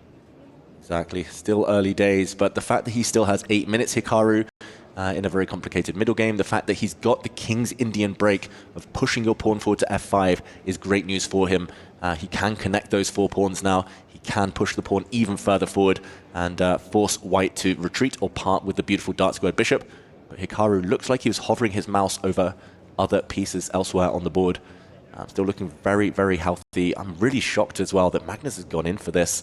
Exactly. Still early days, but the fact that he still has 8 minutes, Hikaru, in a very complicated middle game, the fact that he's got the King's Indian break of pushing your pawn forward to F5 is great news for him. He can connect those 4 pawns now. He can push the pawn even further forward and force white to retreat or part with the beautiful dark-squared bishop. But Hikaru looks like he was hovering his mouse over other pieces elsewhere on the board. Still looking very, very healthy. I'm really shocked as well that Magnus has gone in for this.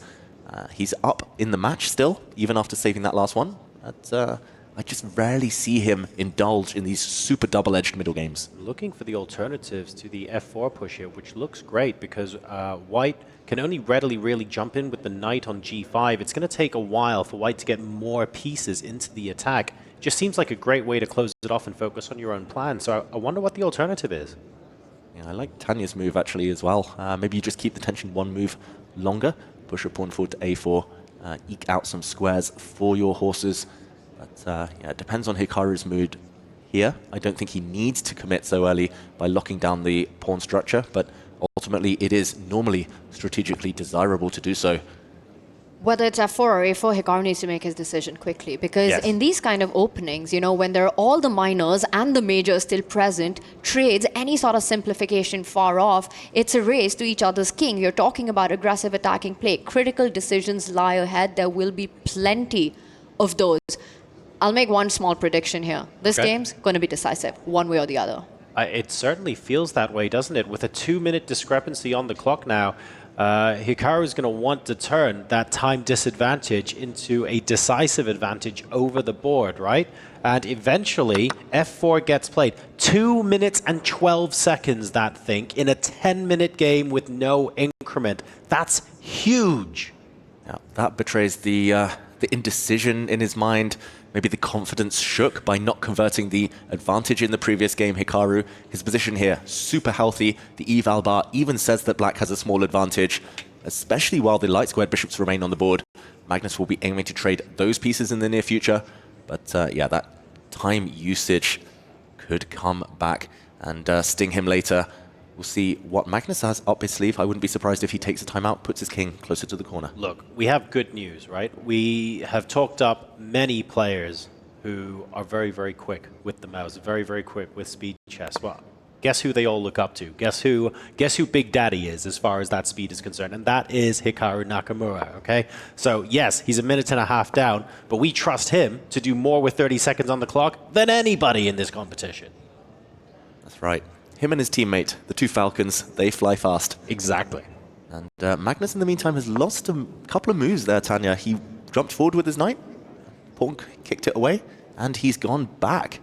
He's up in the match still, even after saving that last one. But, I just rarely see him indulge in these super double-edged middle games. Looking for the alternatives to the F4 push here, which looks great because white can only readily really jump in with the knight on G5. It's going to take a while for white to get more pieces into the attack. Just seems like a great way to close it off and focus on your own plan. So I wonder what the alternative is. Yeah, I like Tanya's move actually as well. Maybe you just keep the tension one move longer. Push your pawn forward to A4, eke out some squares for your horses. But yeah, it depends on Hikaru's mood here. I don't think he needs to commit so early by locking down the pawn structure, but ultimately it is normally strategically desirable to do so. Whether it's F4 or A4, Hikaru needs to make his decision quickly because Yes. in these kind of openings, you know, when there are all the minors and the majors still present, trades, any sort of simplification far off, it's a race to each other's king. You're talking about aggressive attacking play. Critical decisions lie ahead. There will be plenty of those. I'll make one small prediction here. This Okay. game's going to be decisive, one way or the other. It certainly feels that way, doesn't it? With a 2-minute discrepancy on the clock now, Hikaru is going to want to turn that time disadvantage into a decisive advantage over the board, right? And eventually, F4 gets played. 2 minutes and 12 seconds, that thing, in a 10-minute game with no increment. That's huge. Yeah, that betrays the indecision in his mind. Maybe the confidence shook by not converting the advantage in the previous game. Hikaru, his position here, super healthy. The eval bar even says that black has a small advantage, especially while the light squared bishops remain on the board. Magnus will be aiming to trade those pieces in the near future. But yeah, that time usage could come back and sting him later. We'll see what Magnus has up his sleeve. I wouldn't be surprised if he takes a timeout, puts his king closer to the corner. Look, we have good news, right? We have talked up many players who are very, very quick with the mouse, very, very quick with speed chess. Well, guess who they all look up to? Guess who Big Daddy is as far as that speed is concerned? And that is Hikaru Nakamura, okay? So yes, he's a minute and a half down, but we trust him to do more with 30 seconds on the clock than anybody in this competition. That's right. Him and his teammate, the two Falcons, they fly fast. Exactly. And Magnus, in the meantime, has lost a couple of moves there, Tanya. He jumped forward with his knight, pawn kicked it away, and he's gone back.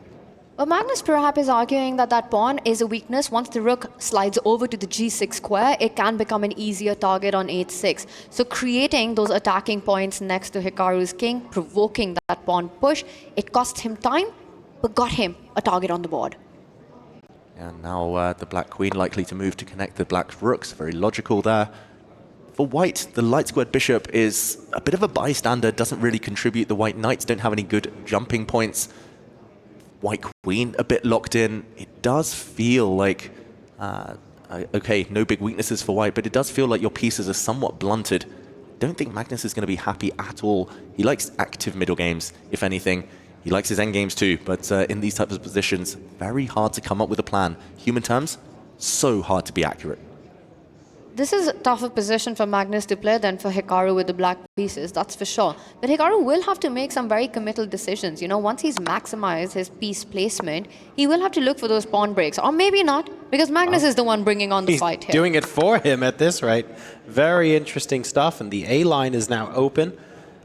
Well, Magnus perhaps is arguing that that pawn is a weakness. Once the rook slides over to the g6 square, it can become an easier target on h6. So creating those attacking points next to Hikaru's king, provoking that pawn push, it cost him time, but got him a target on the board. And now the black queen likely to move to connect the black rooks. Very logical there. For white, the light squared bishop is a bit of a bystander, doesn't really contribute. The white knights don't have any good jumping points. White queen a bit locked in. It does feel like, okay, no big weaknesses for white, but it does feel like your pieces are somewhat blunted. Don't think Magnus is going to be happy at all. He likes active middle games, if anything. He likes his endgames too, but in these types of positions, very hard to come up with a plan. Human terms, so hard to be accurate. This is a tougher position for Magnus to play than for Hikaru with the black pieces, that's for sure. But Hikaru will have to make some very committal decisions. You know, once he's maximized his piece placement, he will have to look for those pawn breaks. Or maybe not, because Magnus is the one bringing on the fight here. He's doing it for him at this rate. Very interesting stuff, and the A line is now open.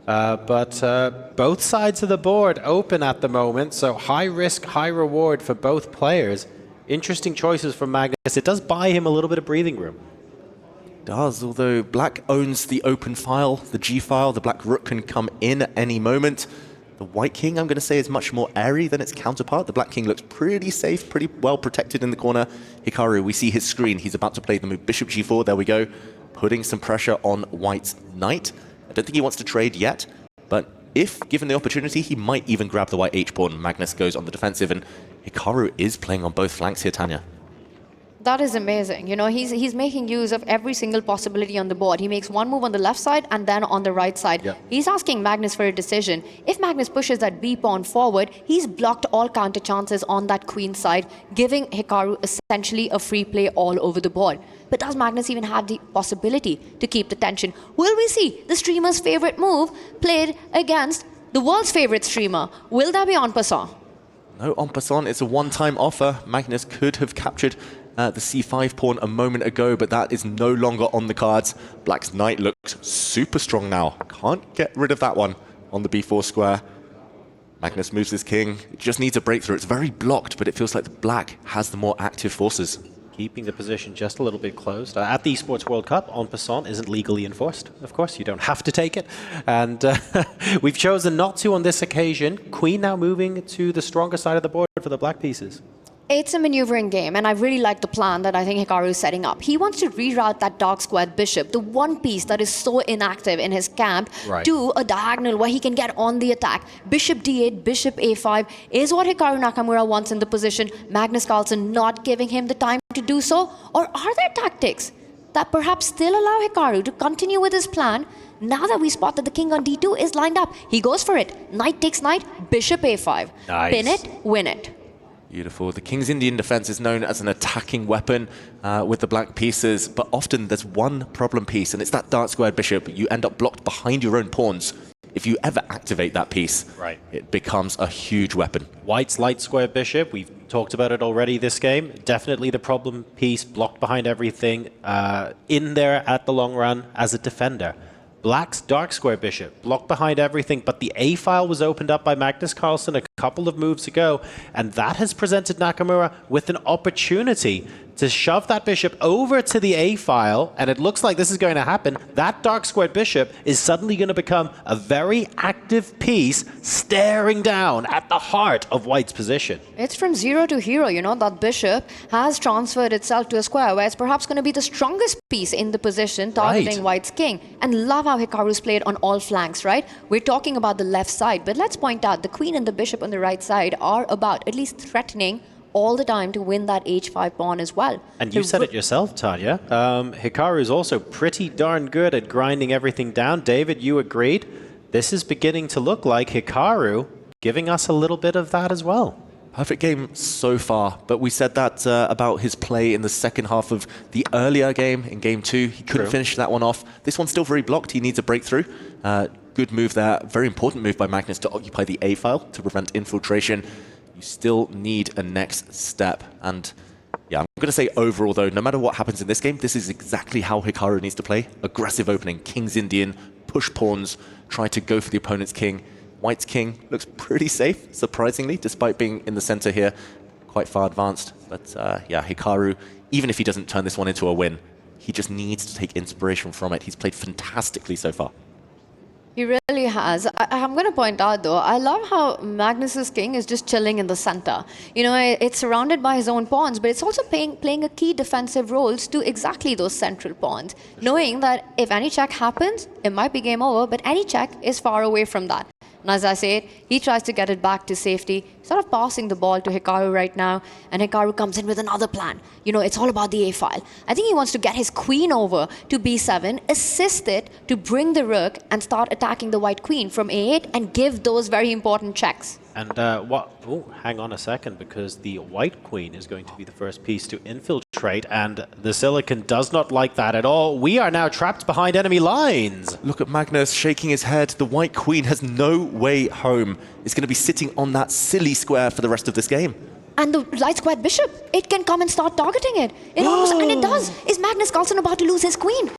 But both sides of the board open at the moment, so high risk, high reward for both players. Interesting choices from Magnus. It does buy him a little bit of breathing room. Does, although black owns the open file, the G file. The black rook can come in at any moment. The white king, I'm going to say, is much more airy than its counterpart. The black king looks pretty safe, pretty well protected in the corner. Hikaru, we see his screen. He's about to play the move bishop g4. There we go. Putting some pressure on white's knight. I don't think he wants to trade yet, but if given the opportunity, he might even grab the white h-pawn. Magnus goes on the defensive, and Hikaru is playing on both flanks here, Tanya. That is amazing. You know, he's making use of every single possibility on the board. He makes one move on the left side and then on the right side. Yep. He's asking Magnus for a decision. If Magnus pushes that b pawn forward, he's blocked all counter chances on that queen side, giving Hikaru essentially a free play all over the board. But does Magnus even have the possibility to keep the tension? Will we see the streamer's favorite move played against the world's favorite streamer? Will that be en passant? No, en passant. It's a one-time offer. Magnus could have captured the c5 pawn a moment ago, but that is no longer on the cards. Black's knight looks super strong now. Can't get rid of that one on the b4 square. Magnus moves his king. It just needs a breakthrough. It's very blocked, but it feels like the black has the more active forces. Keeping the position just a little bit closed. At the Esports World Cup, en passant isn't legally enforced. Of course, you don't have to take it. And we've chosen not to on this occasion. Queen now moving to the stronger side of the board for the black pieces. It's a maneuvering game, and I really like the plan that I think Hikaru is setting up. He wants to reroute that dark squared bishop, the one piece that is so inactive in his camp, to a diagonal where he can get on the attack. Bishop d8, bishop a5 is what Hikaru Nakamura wants in the position. Magnus Carlsen not giving him the time to do so? Or are there tactics that perhaps still allow Hikaru to continue with his plan? Now that we spot that the king on d2 is lined up, he goes for it. Knight takes knight, bishop a5. Nice. Pin it, win it. Beautiful. The King's Indian defense is known as an attacking weapon with the black pieces, but often there's one problem piece, and it's that dark squared bishop. You end up blocked behind your own pawns. If you ever activate that piece, it becomes a huge weapon. White's light square bishop, we've talked about it already this game. Definitely the problem piece, blocked behind everything, in there at the long run as a defender. Black's dark square bishop, blocked behind everything, but the A file was opened up by Magnus Carlsen a couple of moves ago, and that has presented Nakamura with an opportunity to shove that bishop over to the A file, and it looks like this is going to happen. That dark squared bishop is suddenly going to become a very active piece staring down at the heart of White's position. It's from zero to hero, you know, that bishop has transferred itself to a square where it's perhaps going to be the strongest piece in the position targeting White's king. And love how Hikaru's played on all flanks, right? We're talking about the left side, but let's point out the queen and the bishop on the right side are about at least threatening all the time to win that h5 pawn as well. And you said it yourself, Tanya. Hikaru is also pretty darn good at grinding everything down. David, you agreed. This is beginning to look like Hikaru giving us a little bit of that as well. Perfect game so far, but we said that about his play in the second half of the earlier game, in game 2. He couldn't finish that one off. This one's still very blocked. He needs a breakthrough. Good move there. Very important move by Magnus to occupy the A file to prevent infiltration. You still need a next step. And yeah, I'm going to say overall, though, no matter what happens in this game, this is exactly how Hikaru needs to play. Aggressive opening, King's Indian, push pawns, try to go for the opponent's king. White's king looks pretty safe, surprisingly, despite being in the center here, quite far advanced. But yeah, Hikaru, even if he doesn't turn this one into a win, he just needs to take inspiration from it. He's played fantastically so far. He really has. I'm going to point out, though, I love how Magnus's king is just chilling in the center. You know, it's surrounded by his own pawns, but it's also playing a key defensive roles to exactly those central pawns, knowing that if any check happens, it might be game over, but any check is far away from that. And as I said, he tries to get it back to safety, sort of passing the ball to Hikaru right now, and Hikaru comes in with another plan. You know, it's all about the A file. I think he wants to get his queen over to B7, assist it to bring the rook and start attacking the white queen from A8 and give those very important checks. And hang on a second, because the white queen is going to be the first piece to infiltrate, and the Silicon does not like that at all. We are now trapped behind enemy lines. Look at Magnus shaking his head. The white queen has no way home. It's going to be sitting on that silly square for the rest of this game. And the light squared bishop, it can come and start targeting it. It almost, and it does. Is Magnus Carlsen about to lose his queen?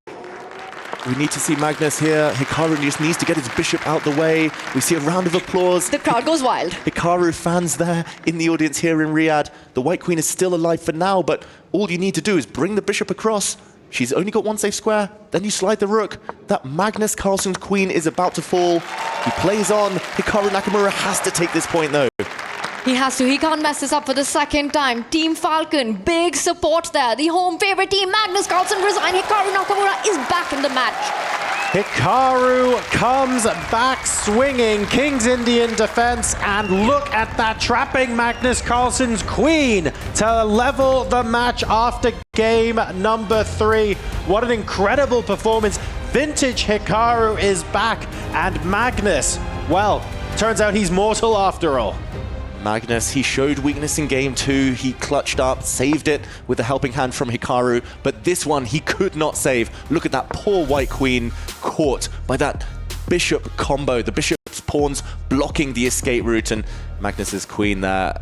We need to see Magnus here. Hikaru just needs to get his bishop out the way. We see a round of applause. The crowd goes wild. Hikaru fans there in the audience here in Riyadh. The white queen is still alive for now, but all you need to do is bring the bishop across. She's only got one safe square. Then you slide the rook. That Magnus Carlsen's queen is about to fall. He plays on. Hikaru Nakamura has to take this point, though. He has to. He can't mess this up for the second time. Team Falcon, big support there. The home favorite team, Magnus Carlsen resigned. Hikaru Nakamura is back in the match. Hikaru comes back swinging. King's Indian defense, and look at that, trapping Magnus Carlsen's queen to level the match after game number 3. What an incredible performance. Vintage Hikaru is back, and Magnus, well, turns out he's mortal after all. Magnus, he showed weakness in game 2. He clutched up, saved it with a helping hand from Hikaru, but this one he could not save. Look at that poor white queen caught by that bishop combo. The bishop's pawns blocking the escape route, and Magnus's queen there.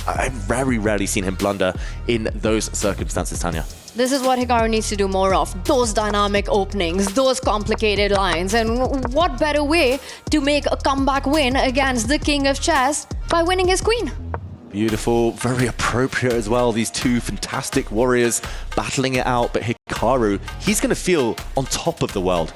I've very rarely seen him blunder in those circumstances, Tanya. This is what Hikaru needs to do more of. Those dynamic openings, those complicated lines. And what better way to make a comeback win against the king of chess by winning his queen? Beautiful, very appropriate as well. These two fantastic warriors battling it out. But Hikaru, he's going to feel on top of the world.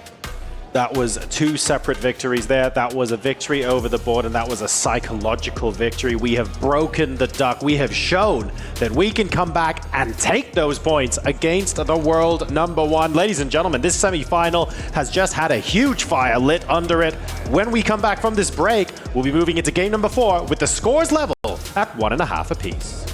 That was 2 separate victories there. That was a victory over the board, and that was a psychological victory. We have broken the duck. We have shown that we can come back and take those points against the world #1. Ladies and gentlemen, this semi-final has just had a huge fire lit under it. When we come back from this break, we'll be moving into game number 4 with the scores level at 1.5 apiece.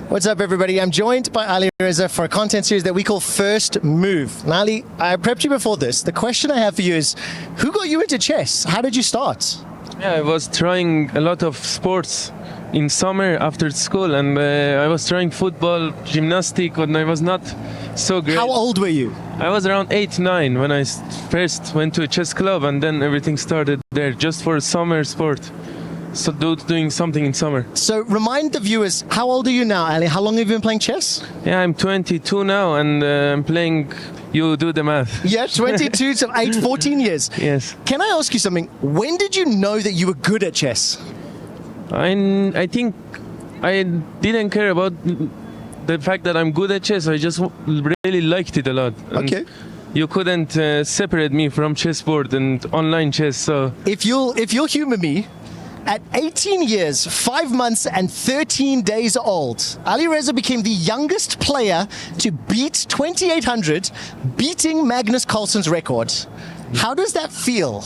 What's up, everybody? I'm joined by Ali Reza for a content series that we call First Move. Now, Ali, I prepped you before this. The question I have for you is, who got you into chess? How did you start? Yeah, I was trying a lot of sports in summer after school, and I was trying football, gymnastics, but I was not so great. How old were you? I was around 8, 9 when I first went to a chess club, and then everything started there just for summer sport. So doing something in summer. So remind the viewers, how old are you now, Ali? How long have you been playing chess? Yeah, I'm 22 now, and I'm playing, you do the math. Yeah, 22 to 8, 14 years. Yes. Can I ask you something? When did you know that you were good at chess? I think I didn't care about the fact that I'm good at chess. I just really liked it a lot. And okay. You couldn't separate me from chessboard and online chess. So if you'll humor me, at 18 years, 5 months and 13 days old, Ali Reza became the youngest player to beat 2800, beating Magnus Carlsen's record. How does that feel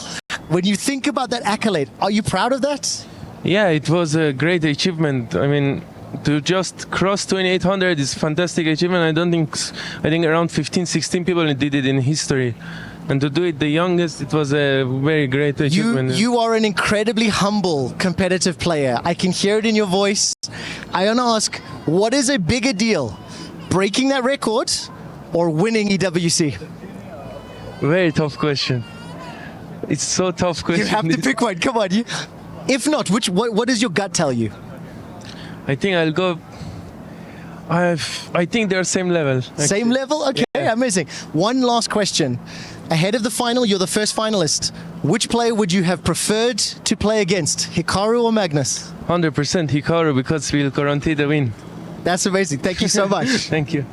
when you think about that accolade? Are you proud of that? Yeah, it was a great achievement. I mean, to just cross 2800 is a fantastic achievement. I think around 15, 16 people did it in history. And to do it the youngest, it was a very great achievement. You are an incredibly humble, competitive player. I can hear it in your voice. I want to ask, what is a bigger deal? Breaking that record or winning EWC? Very tough question. It's so tough question. You have to pick one. Come on. If not, what does your gut tell you? I think I'll go... I think they're same level. Actually. Same level? Okay, yeah. Amazing. One last question. Ahead of the final, you're the first finalist. Which player would you have preferred to play against, Hikaru or Magnus? 100% Hikaru, because we'll guarantee the win. That's amazing. Thank you so much. Thank you.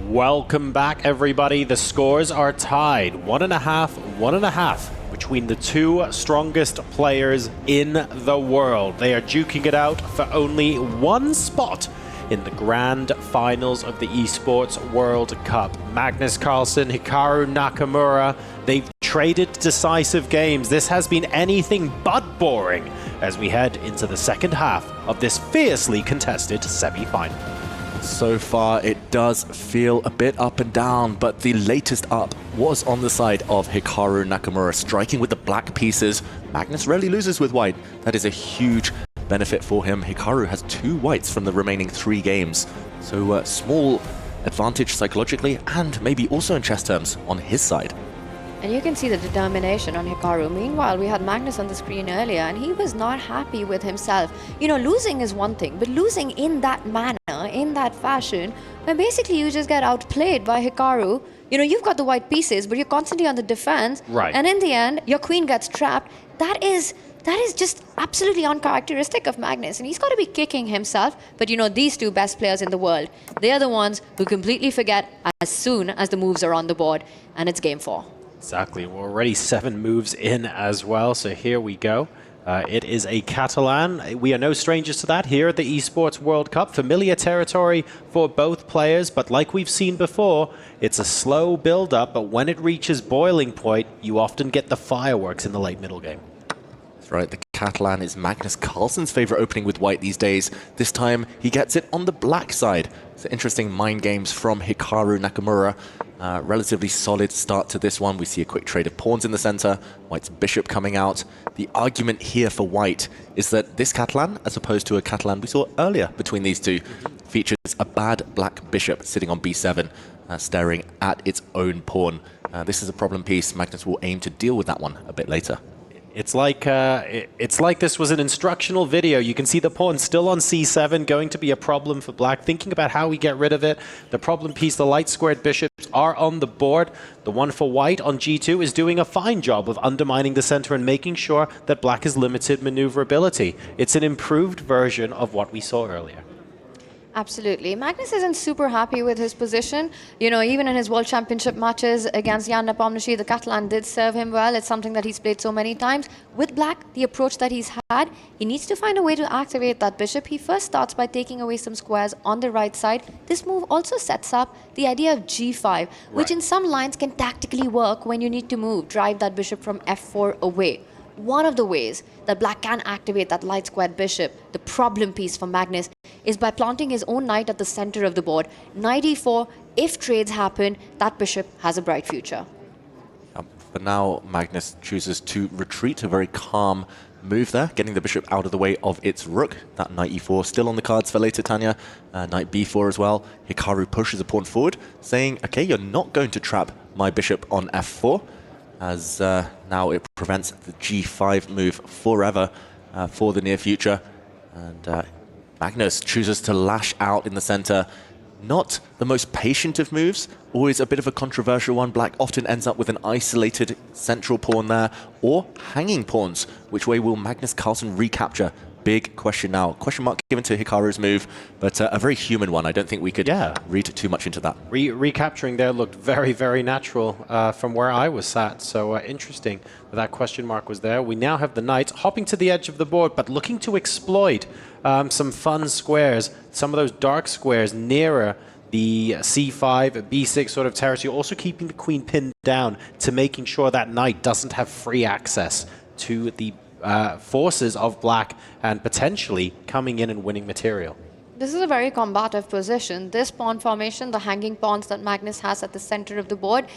Welcome back, everybody. The scores are tied 1.5, 1.5 between the two strongest players in the world. They are duking it out for only one spot in the grand finals of the Esports World Cup. Magnus Carlsen, Hikaru Nakamura, they've traded decisive games. This has been anything but boring as we head into the second half of this fiercely contested semi-final. So far, it does feel a bit up and down, but the latest up was on the side of Hikaru Nakamura, striking with the black pieces. Magnus rarely loses with white. That is a huge benefit for him. Hikaru has 2 whites from the remaining 3 games. So small advantage psychologically and maybe also in chess terms on his side. And you can see the determination on Hikaru. Meanwhile, we had Magnus on the screen earlier, and he was not happy with himself. You know, losing is one thing, but losing in that manner, in that fashion, where basically you just get outplayed by Hikaru. You know, you've got the white pieces, but you're constantly on the defense. Right. And in the end, your queen gets trapped. That is just absolutely uncharacteristic of Magnus, and he's got to be kicking himself. But you know, these 2 best players in the world, they are the ones who completely forget as soon as the moves are on the board, and it's game 4. Exactly. We're already 7 moves in as well, so here we go. It is a Catalan. We are no strangers to that here at the Esports World Cup. Familiar territory for both players, but like we've seen before, it's a slow build-up, but when it reaches boiling point, you often get the fireworks in the late middle game. That's right, the Catalan is Magnus Carlsen's favorite opening with white these days. This time, he gets it on the black side. So interesting mind games from Hikaru Nakamura. Relatively solid start to this one. We see a quick trade of pawns in the center. White's bishop coming out. The argument here for white is that this Catalan, as opposed to a Catalan we saw earlier between these 2, features a bad black bishop sitting on b7, staring at its own pawn. This is a problem piece. Magnus will aim to deal with that one a bit later. It's like this was an instructional video. You can see the pawn still on c7, going to be a problem for black. Thinking about how we get rid of it. The problem piece, the light squared bishops are on the board. The one for white on g2 is doing a fine job of undermining the center and making sure that black has limited maneuverability. It's an improved version of what we saw earlier. Absolutely. Magnus isn't super happy with his position. You know, even in his World Championship matches against Jan-Krzysztof, the Catalan did serve him well. It's something that he's played so many times. With black, the approach that he's had, he needs to find a way to activate that bishop. He first starts by taking away some squares on the right side. This move also sets up the idea of g5, which in some lines can tactically work when you need to drive that bishop from f4 away. One of the ways that black can activate that light squared bishop, the problem piece for Magnus, is by planting his own knight at the center of the board. Knight e4, if trades happen, that bishop has a bright future. But now Magnus chooses to retreat, a very calm move there, getting the bishop out of the way of its rook. That knight e4 still on the cards for later, Tanya. Knight b4 as well. Hikaru pushes a pawn forward, saying, okay, you're not going to trap my bishop on f4. As now it prevents the g5 move forever for the near future. And Magnus chooses to lash out in the center. Not the most patient of moves, always a bit of a controversial one. Black often ends up with an isolated central pawn there, or hanging pawns. Which way will Magnus Carlsen recapture? Big question now. Question mark given to Hikaru's move, but a very human one. I don't think we could read too much into that. Recapturing there looked very, very natural from where I was sat. So interesting that question mark was there. We now have the knight hopping to the edge of the board, but looking to exploit some fun squares, some of those dark squares nearer the c5, b6 sort of territory, also keeping the queen pinned down to making sure that knight doesn't have free access to the forces of black and potentially coming in and winning material. This is a very combative position. This pawn formation, the hanging pawns that Magnus has at the center of the board,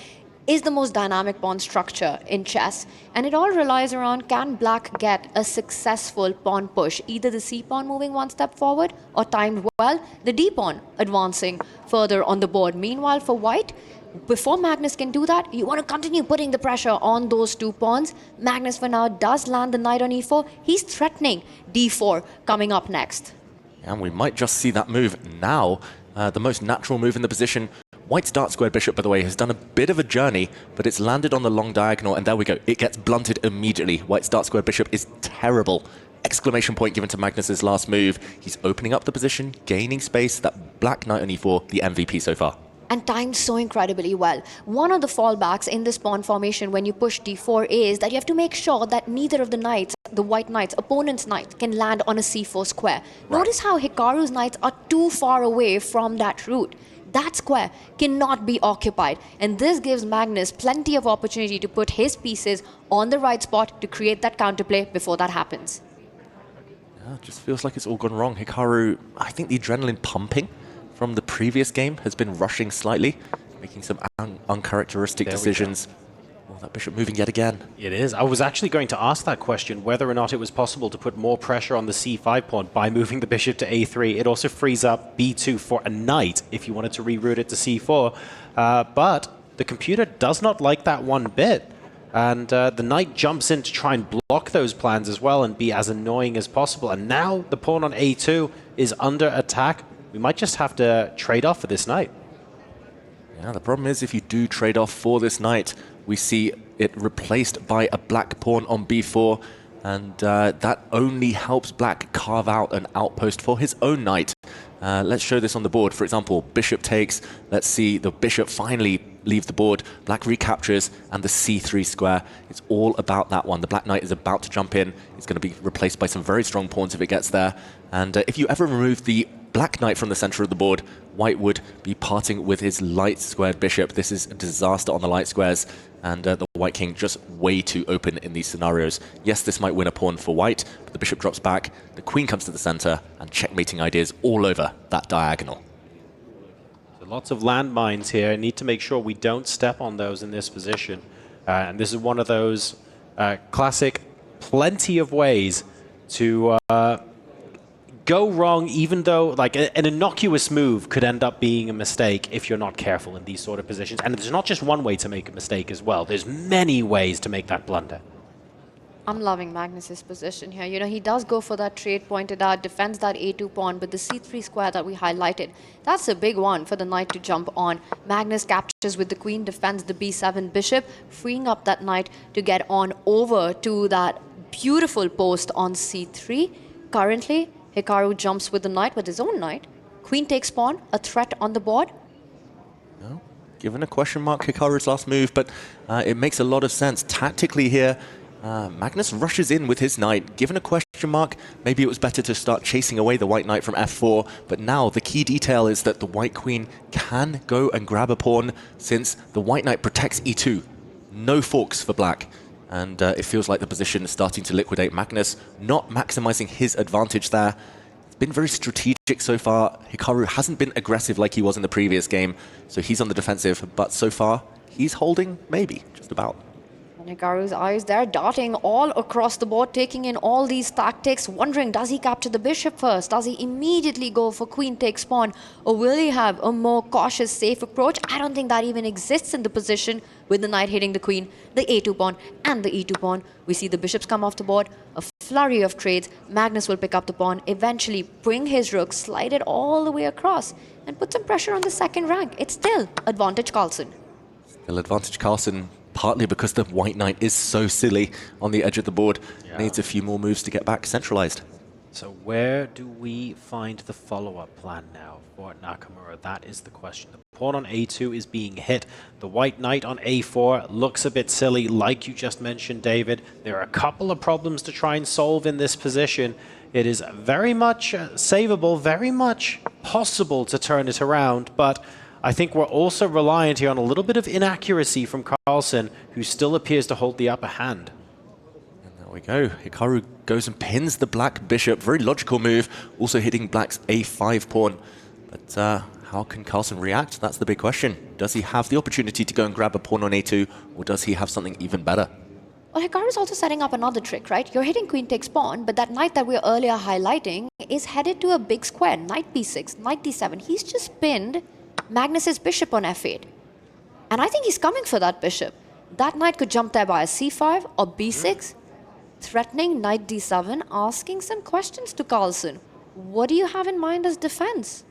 is the most dynamic pawn structure in chess. And it all relies around, can black get a successful pawn push? Either the c pawn moving one step forward, or timed well, the d pawn advancing further on the board. Meanwhile, for white, before Magnus can do that, you want to continue putting the pressure on those 2 pawns. Magnus for now does land the knight on e4. He's threatening d4 coming up next. And we might just see that move now. The most natural move in the position. White's dark squared bishop, by the way, has done a bit of a journey, but it's landed on the long diagonal, and there we go. It gets blunted immediately. White's dark squared bishop is terrible. Exclamation point given to Magnus's last move. He's opening up the position, gaining space. That black knight on e4, the MVP so far. And timed so incredibly well. One of the fallbacks in this pawn formation when you push d4 is that you have to make sure that neither of the knights, the white knights, opponent's knights, can land on a c4 square. Notice how Hikaru's knights are too far away from that route. That square cannot be occupied, and this gives Magnus plenty of opportunity to put his pieces on the right spot to create that counterplay before that happens. Yeah, it just feels like it's all gone wrong. Hikaru, I think the adrenaline pumping from previous game has been rushing slightly, making some uncharacteristic decisions. Well, that bishop moving yet again. It is. I was actually going to ask that question, whether or not it was possible to put more pressure on the c5 pawn by moving the bishop to a3. It also frees up b2 for a knight if you wanted to reroute it to c4. But the computer does not like that one bit. And the knight jumps in to try and block those plans as well and be as annoying as possible. And now the pawn on a2 is under attack. We might just have to trade off for this knight. Yeah, the problem is if you do trade off for this knight, we see it replaced by a black pawn on b4. And that only helps black carve out an outpost for his own knight. Let's show this on the board. For example, bishop takes. Let's see the bishop finally leave the board. Black recaptures, and the c3 square. It's all about that one. The black knight is about to jump in. It's going to be replaced by some very strong pawns if it gets there. And if you ever remove the black knight from the center of the board, white would be parting with his light squared bishop. This is a disaster on the light squares, and the white king just way too open in these scenarios. Yes, this might win a pawn for white, but the bishop drops back, the queen comes to the center, and checkmating ideas all over that diagonal. Lots of landmines here. Need to make sure we don't step on those in this position. And this is one of those classic plenty of ways to go wrong, even though like an innocuous move could end up being a mistake if you're not careful in these sort of positions. And there's not just one way to make a mistake as well. There's many ways to make that blunder. I'm loving Magnus's position here. You know, he does go for that trade pointed out, defends that a2 pawn, but the c3 square that we highlighted, that's a big one for the knight to jump on. Magnus captures with the queen, defends the b7 bishop, freeing up that knight to get on over to that beautiful post on c3. Currently, Hikaru jumps with the knight, with his own knight. Queen takes pawn, a threat on the board. No, given a question mark, Hikaru's last move, but it makes a lot of sense. Tactically here, Magnus rushes in with his knight. Given a question mark, maybe it was better to start chasing away the white knight from f4, but now the key detail is that the white queen can go and grab a pawn since the white knight protects e2. No forks for black. And it feels like the position is starting to liquidate. Magnus not maximizing his advantage there. It's been very strategic so far. Hikaru hasn't been aggressive like he was in the previous game, so he's on the defensive, but so far he's holding, maybe, just about. Hikaru's eyes there darting all across the board, taking in all these tactics, wondering, does he capture the bishop first? Does he immediately go for queen takes pawn? Or will he have a more cautious, safe approach? I don't think that even exists in the position with the knight hitting the queen, the a2 pawn and the e2 pawn. We see the bishops come off the board, a flurry of trades. Magnus will pick up the pawn, eventually bring his rook, slide it all the way across and put some pressure on the second rank. It's still advantage Carlsen. Still advantage Carlsen. Partly because the white knight is so silly on the edge of the board. Yeah. Needs a few more moves to get back centralized. So where do we find the follow-up plan now for Nakamura? That is the question. The pawn on a2 is being hit. The white knight on a4 looks a bit silly, like you just mentioned, David. There are a couple of problems to try and solve in this position. It is very much savable, very much possible to turn it around, but I think we're also reliant here on a little bit of inaccuracy from Carlsen, who still appears to hold the upper hand. And there we go. Hikaru goes and pins the black bishop. Very logical move. Also hitting black's a5 pawn. But how can Carlsen react? That's the big question. Does he have the opportunity to go and grab a pawn on a2, or does he have something even better? Well, Hikaru's also setting up another trick, right? You're hitting queen takes pawn, but that knight that we were earlier highlighting is headed to a big square. Knight b6, knight d7. He's just pinned Magnus's bishop on f8. And I think he's coming for that bishop. That knight could jump there by a c5 or b6, threatening knight d7, asking some questions to Carlsen. What do you have in mind as defense?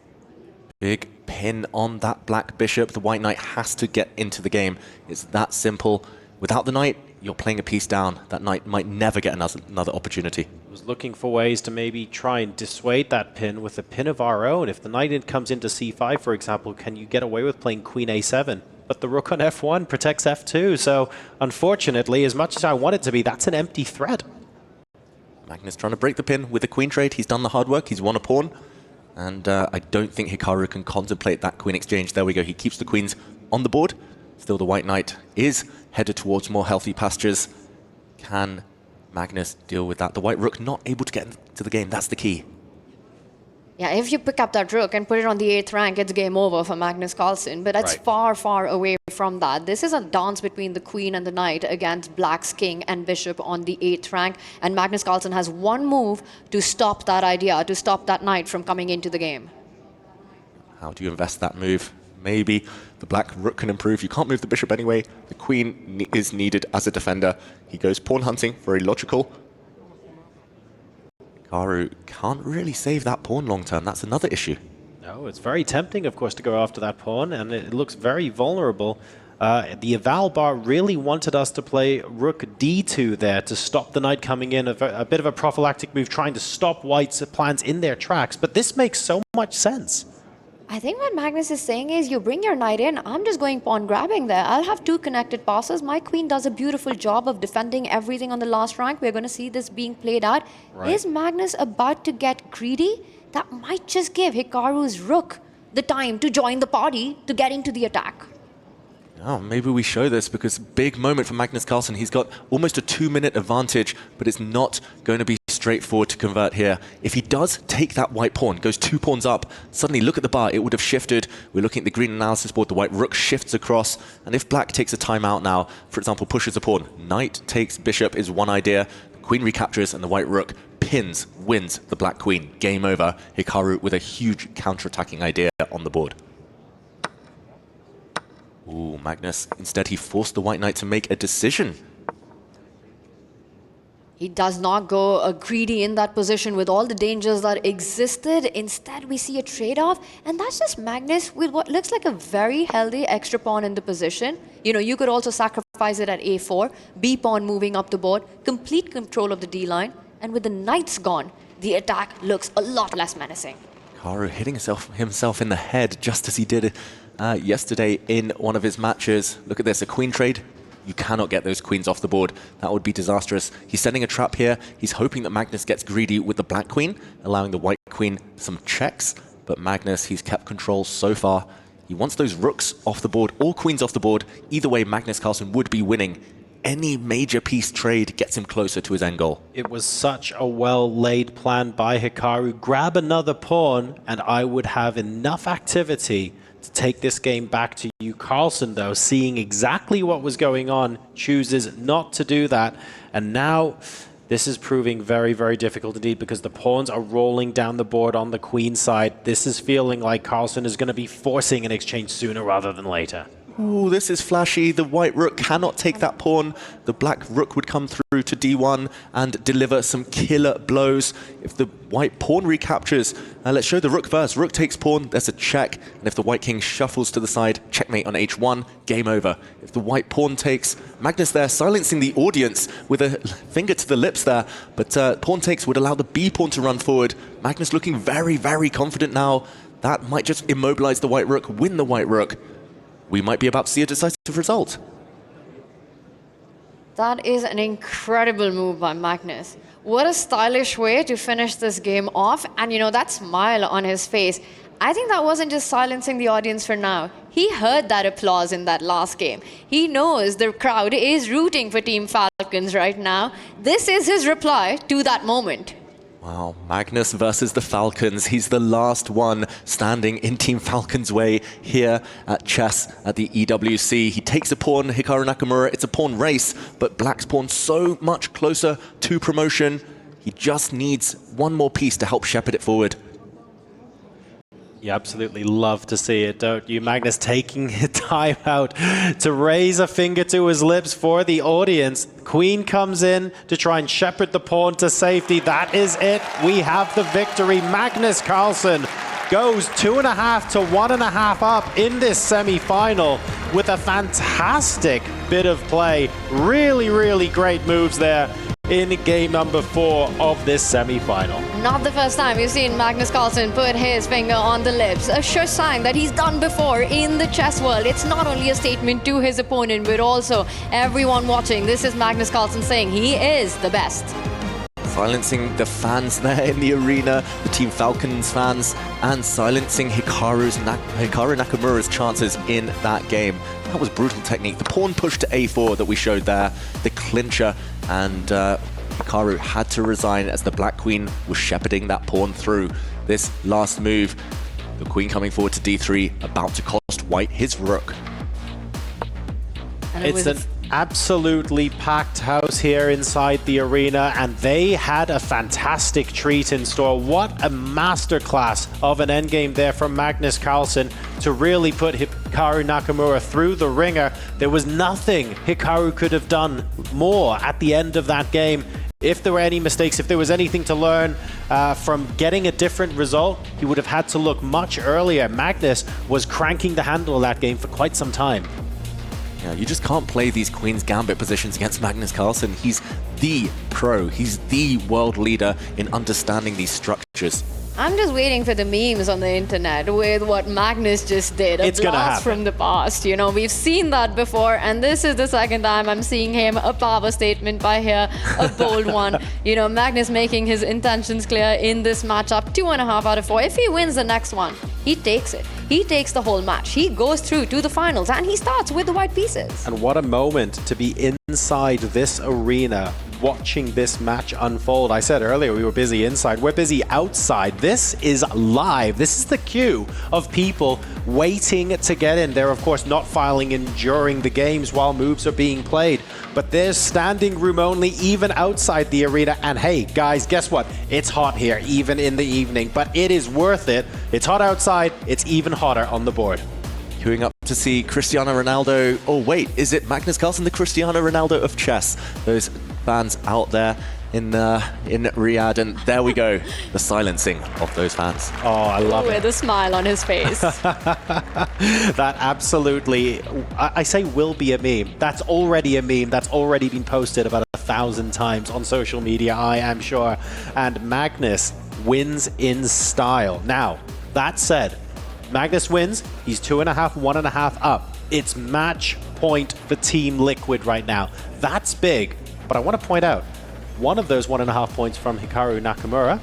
Big pin on that black bishop. The white knight has to get into the game. It's that simple. Without the knight, you're playing a piece down. That knight might never get another opportunity. Was looking for ways to maybe try and dissuade that pin with a pin of our own. If the knight comes into c5, for example, can you get away with playing queen a7? But the rook on f1 protects f2, so unfortunately, as much as I want it to be, that's an empty threat. Magnus trying to break the pin with the queen trade. He's done the hard work. He's won a pawn. And I don't think Hikaru can contemplate that queen exchange. There we go. He keeps the queens on the board. Still, the white knight is headed towards more healthy pastures. Can Magnus deal with that? The white rook not able to get into the game. That's the key. Yeah, if you pick up that rook and put it on the 8th rank, it's game over for Magnus Carlsen. But that's Right. far, far away from that. This is a dance between the queen and the knight against black's king and bishop on the 8th rank. And Magnus Carlsen has one move to stop that idea, to stop that knight from coming into the game. How do you invest that move? Maybe the black rook can improve. You can't move the bishop anyway. The queen is needed as a defender. He goes pawn hunting, very logical. Hikaru can't really save that pawn long term. That's another issue. No, it's very tempting, of course, to go after that pawn, and it looks very vulnerable. The eval bar really wanted us to play rook d2 there to stop the knight coming in, a bit of a prophylactic move, trying to stop white's plans in their tracks. But this makes so much sense. I think what Magnus is saying is, you bring your knight in, I'm just going pawn grabbing there. I'll have 2 connected passes. My queen does a beautiful job of defending everything on the last rank. We're going to see this being played out. Right. Is Magnus about to get greedy? That might just give Hikaru's rook the time to join the party to get into the attack. Oh, maybe we show this because big moment for Magnus Carlsen. He's got almost a 2-minute advantage, but it's not going to be straightforward to convert here. If he does take that white pawn, goes 2 pawns up, suddenly look at the bar, it would have shifted. We're looking at the green analysis board, the white rook shifts across, and if black takes a timeout now, for example, pushes a pawn, knight takes bishop is one idea, the queen recaptures, and the white rook pins, wins the black queen. Game over. Hikaru with a huge counter-attacking idea on the board. Ooh, Magnus, instead he forced the white knight to make a decision. He does not go greedy in that position with all the dangers that existed. Instead, we see a trade-off, and that's just Magnus with what looks like a very healthy extra pawn in the position. You know, you could also sacrifice it at a4, b pawn moving up the board, complete control of the d-line, and with the knights gone, the attack looks a lot less menacing. Hikaru hitting himself in the head just as he did yesterday in one of his matches. Look at this, a queen trade. You cannot get those queens off the board. That would be disastrous. He's setting a trap here. He's hoping that Magnus gets greedy with the black queen, allowing the white queen some checks. But Magnus, he's kept control so far. He wants those rooks off the board, or queens off the board. Either way, Magnus Carlsen would be winning. Any major piece trade gets him closer to his end goal. It was such a well-laid plan by Hikaru. Grab another pawn, and I would have enough activity to take this game back to you. Carlsen, though, seeing exactly what was going on, chooses not to do that. And now this is proving very, very difficult indeed because the pawns are rolling down the board on the queen side. This is feeling like Carlsen is going to be forcing an exchange sooner rather than later. Ooh, this is flashy. The white rook cannot take that pawn. The black rook would come through to d1 and deliver some killer blows. If the white pawn recaptures, let's show the rook first. Rook takes pawn, there's a check. And if the white king shuffles to the side, checkmate on h1, game over. If the white pawn takes, Magnus there silencing the audience with a finger to the lips there. But pawn takes would allow the b pawn to run forward. Magnus looking very, very confident now. That might just immobilize the white rook, win the white rook. We might be about to see a decisive result. That is an incredible move by Magnus. What a stylish way to finish this game off. And you know, that smile on his face, I think that wasn't just silencing the audience for now. He heard that applause in that last game. He knows the crowd is rooting for Team Falcons right now. This is his reply to that moment. Wow, Magnus versus the Falcons. He's the last one standing in Team Falcons' way here at chess at the EWC. He takes a pawn, Hikaru Nakamura. It's a pawn race, but Black's pawn so much closer to promotion. He just needs one more piece to help shepherd it forward. You absolutely love to see it, don't you? Magnus taking time out to raise a finger to his lips for the audience. Queen comes in to try and shepherd the pawn to safety. That is it. We have the victory. Magnus Carlsen goes 2.5 to 1.5 up in this semi-final with a fantastic bit of play. Really, really great moves there in game number 4 of this semi-final. Not the first time we've seen Magnus Carlsen put his finger on the lips. A sure sign that he's done before in the chess world. It's not only a statement to his opponent, but also everyone watching. This is Magnus Carlsen saying he is the best. Silencing the fans there in the arena, the Team Falcons fans, and silencing Hikaru Nakamura's chances in that game. That was brutal technique. The pawn push to a4 that we showed there, the clincher, and Hikaru had to resign as the Black Queen was shepherding that pawn through. this last move. The queen coming forward to d3, about to cost white his rook. And It's an absolutely packed house here inside the arena, and they had a fantastic treat in store. What a masterclass of an endgame there from Magnus Carlsen to really put Hikaru Nakamura through the ringer. There was nothing Hikaru could have done more at the end of that game. If there were any mistakes, if there was anything to learn from getting a different result, he would have had to look much earlier. Magnus was cranking the handle of that game for quite some time. Yeah, you just can't play these Queen's Gambit positions against Magnus Carlsen. He's the pro. He's the world leader in understanding these structures. I'm just waiting for the memes on the internet with what Magnus just did. It's gonna blast happen. from the past. You know, we've seen that before, and this is the second time I'm seeing him. A power statement by here, a bold one. You know, Magnus making his intentions clear in this matchup. 2.5 out of 4. If he wins the next one, he takes it. He takes the whole match. He goes through to the finals, and he starts with the white pieces. And what a moment to be inside this arena watching this match unfold. I said earlier we were busy inside, we're busy outside. This is live. This is the queue of people waiting to get in. They're of course not filing in during the games while moves are being played, but there's standing room only even outside the arena. And hey guys, guess what? It's hot here even in the evening, but it is worth it. It's hot outside, it's even hotter on the board. Queuing up to see Cristiano Ronaldo. Oh wait, is it Magnus Carlsen, the Cristiano Ronaldo of chess? Those fans out there in Riyadh, and there we go, the silencing of those fans. Oh, I love it. With a smile on his face. That absolutely, I say will be a meme. That's already a meme. That's already been posted about 1,000 times on social media, I am sure. And Magnus wins in style. Now, that said, Magnus wins. He's 2.5, 1.5 up. It's match point for Team Liquid right now. That's big. But I want to point out, one of those 1.5 points from Hikaru Nakamura,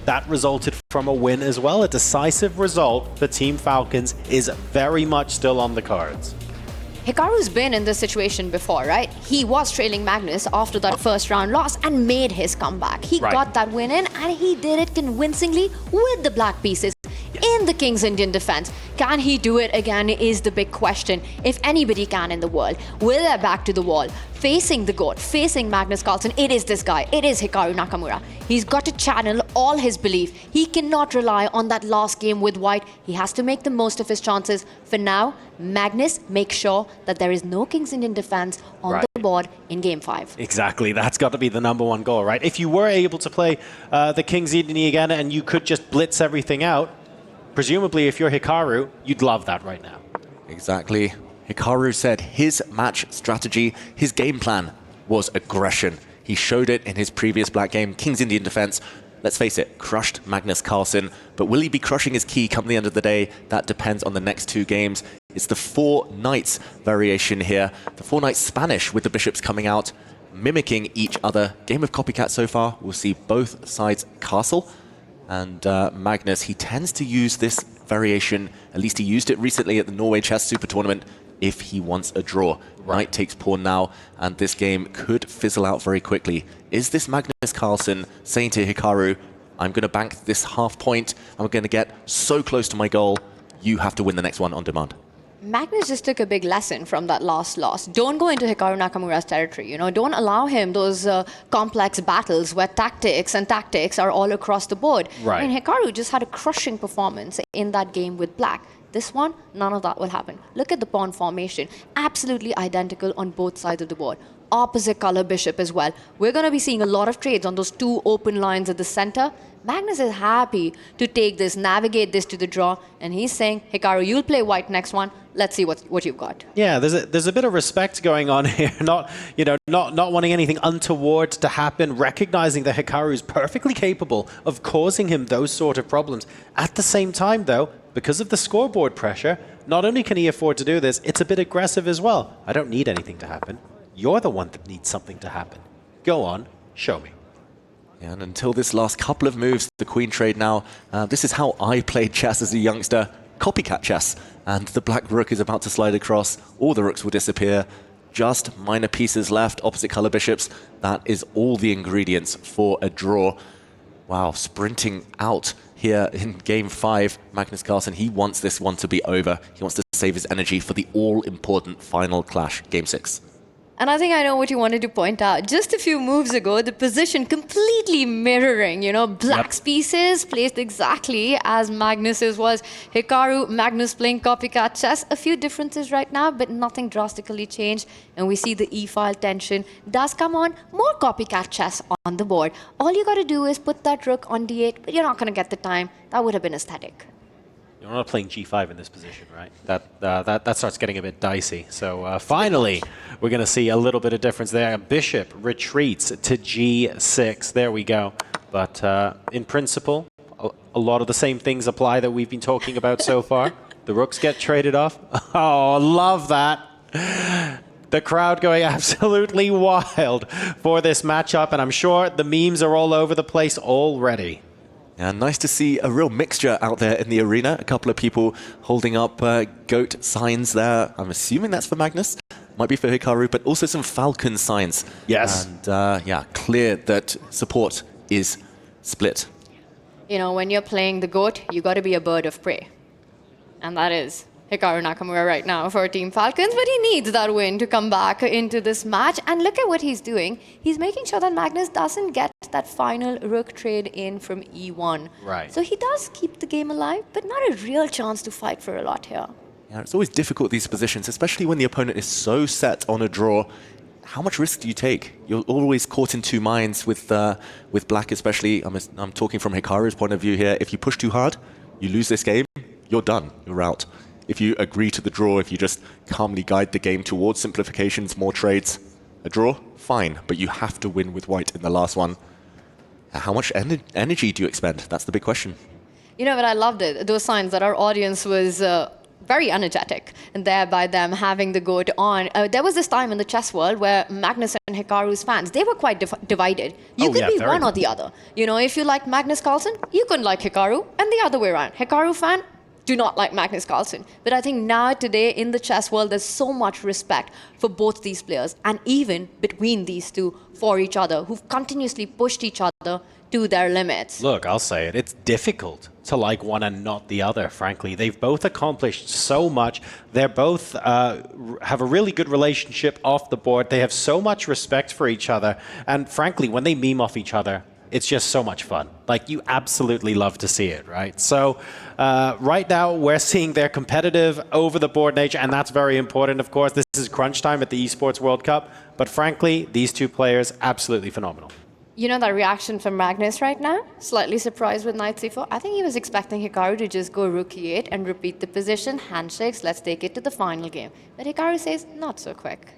that resulted from a win as well. A decisive result for Team Falcons is very much still on the cards. Hikaru's been in this situation before, right? He was trailing Magnus after that first round loss and made his comeback. He got that win in, and he did it convincingly with the black pieces in the King's Indian defense. Can he do it again is the big question. If anybody can in the world, with their back to the wall, facing the GOAT, facing Magnus Carlsen, it is this guy. It is Hikaru Nakamura. He's got to channel all his belief. He cannot rely on that last game with white. He has to make the most of his chances. For now, Magnus makes sure that there is no King's Indian defense on the board in Game 5. Exactly. That's got to be the number one goal, right? If you were able to play the King's Indian again and you could just blitz everything out, presumably if you're Hikaru, you'd love that right now. Exactly. Hikaru said his match strategy, his game plan was aggression. He showed it in his previous black game, King's Indian defense. Let's face it, crushed Magnus Carlsen. But will he be crushing his key come the end of the day? That depends on the next two games. It's the 4 knights variation here. The 4 knights Spanish with the bishops coming out, mimicking each other. Game of copycat so far. We'll see both sides castle. And Magnus, he tends to use this variation, at least he used it recently at the Norway Chess Super Tournament, if he wants a draw. Knight takes pawn now, and this game could fizzle out very quickly. Is this Magnus Carlsen saying to Hikaru, I'm going to bank this half point, I'm going to get so close to my goal, you have to win the next one on demand? Magnus just took a big lesson from that last loss. Don't go into Hikaru Nakamura's territory, you know. Don't allow him those complex battles where tactics and tactics are all across the board. Right. I mean, Hikaru just had a crushing performance in that game with black. This one, none of that will happen. Look at the pawn formation. Absolutely identical on both sides of the board. Opposite color bishop as well. We're going to be seeing a lot of trades on those 2 open lines at the center. Magnus is happy to take this, navigate this to the draw, and he's saying, Hikaru, you'll play white next one. Let's see what you've got. Yeah, there's a bit of respect going on here. Not wanting anything untoward to happen, recognizing that Hikaru is perfectly capable of causing him those sort of problems. At the same time, though, because of the scoreboard pressure, not only can he afford to do this, it's a bit aggressive as well. I don't need anything to happen. You're the one that needs something to happen. Go on, show me. Yeah, and until this last couple of moves, the queen trade now, this is how I played chess as a youngster, copycat chess. And the black rook is about to slide across, all the rooks will disappear, just minor pieces left, opposite color bishops. That is all the ingredients for a draw. Wow, sprinting out here in Game 5, Magnus Carlsen, he wants this one to be over. He wants to save his energy for the all-important final clash, Game 6. And I think I know what you wanted to point out. Just a few moves ago, the position completely mirroring, Black's pieces placed exactly as Magnus's was. Hikaru, Magnus playing copycat chess. A few differences right now, but nothing drastically changed. And we see the E-file tension does come on. More copycat chess on the board. All you got to do is put that rook on D8, but you're not going to get the time. That would have been aesthetic. You're not playing G5 in this position, right? That starts getting a bit dicey. So finally, we're going to see a little bit of difference there. Bishop retreats to G6. There we go. But in principle, a lot of the same things apply that we've been talking about so far. The rooks get traded off. Oh, love that. The crowd going absolutely wild for this matchup. And I'm sure the memes are all over the place already. Yeah, nice to see a real mixture out there in the arena. A couple of people holding up goat signs there. I'm assuming that's for Magnus. Might be for Hikaru, but also some falcon signs. Yes. And yeah, clear that support is split. When you're playing the goat, you got to be a bird of prey. And that is Hikaru Nakamura right now for Team Falcons, but he needs that win to come back into this match. And look at what he's doing. He's making sure that Magnus doesn't get that final rook trade in from E1. Right. So he does keep the game alive, but not a real chance to fight for a lot here. Yeah, it's always difficult, these positions, especially when the opponent is so set on a draw. How much risk do you take? You're always caught in two minds with Black, especially. I'm talking from Hikaru's point of view here. If you push too hard, you lose this game, you're done, you're out. If you agree to the draw, if you just calmly guide the game towards simplifications, more trades, a draw, fine. But you have to win with white in the last one. How much energy do you expend? That's the big question. But I loved it. Those signs that our audience was very energetic, and thereby them having the goat on. There was this time in the chess world where Magnus and Hikaru's fans, they were quite divided. You could be one or the other. If you liked Magnus Carlsen, you couldn't like Hikaru, and the other way around. Hikaru fan, do not like Magnus Carlsen. But I think now, today, in the chess world, there's so much respect for both these players, and even between these two for each other, who've continuously pushed each other to their limits. Look, I'll say it. It's difficult to like one and not the other, frankly. They've both accomplished so much. They're both have a really good relationship off the board. They have so much respect for each other. And frankly, when they meme off each other, it's just so much fun. Like, you absolutely love to see it, right? So right now, we're seeing their competitive over-the-board nature, and that's very important, of course. This is crunch time at the Esports World Cup. But frankly, these two players, absolutely phenomenal. That reaction from Magnus right now? Slightly surprised with knight c4. I think he was expecting Hikaru to just go rook e8 and repeat the position. Handshakes, let's take it to the final game. But Hikaru says, not so quick.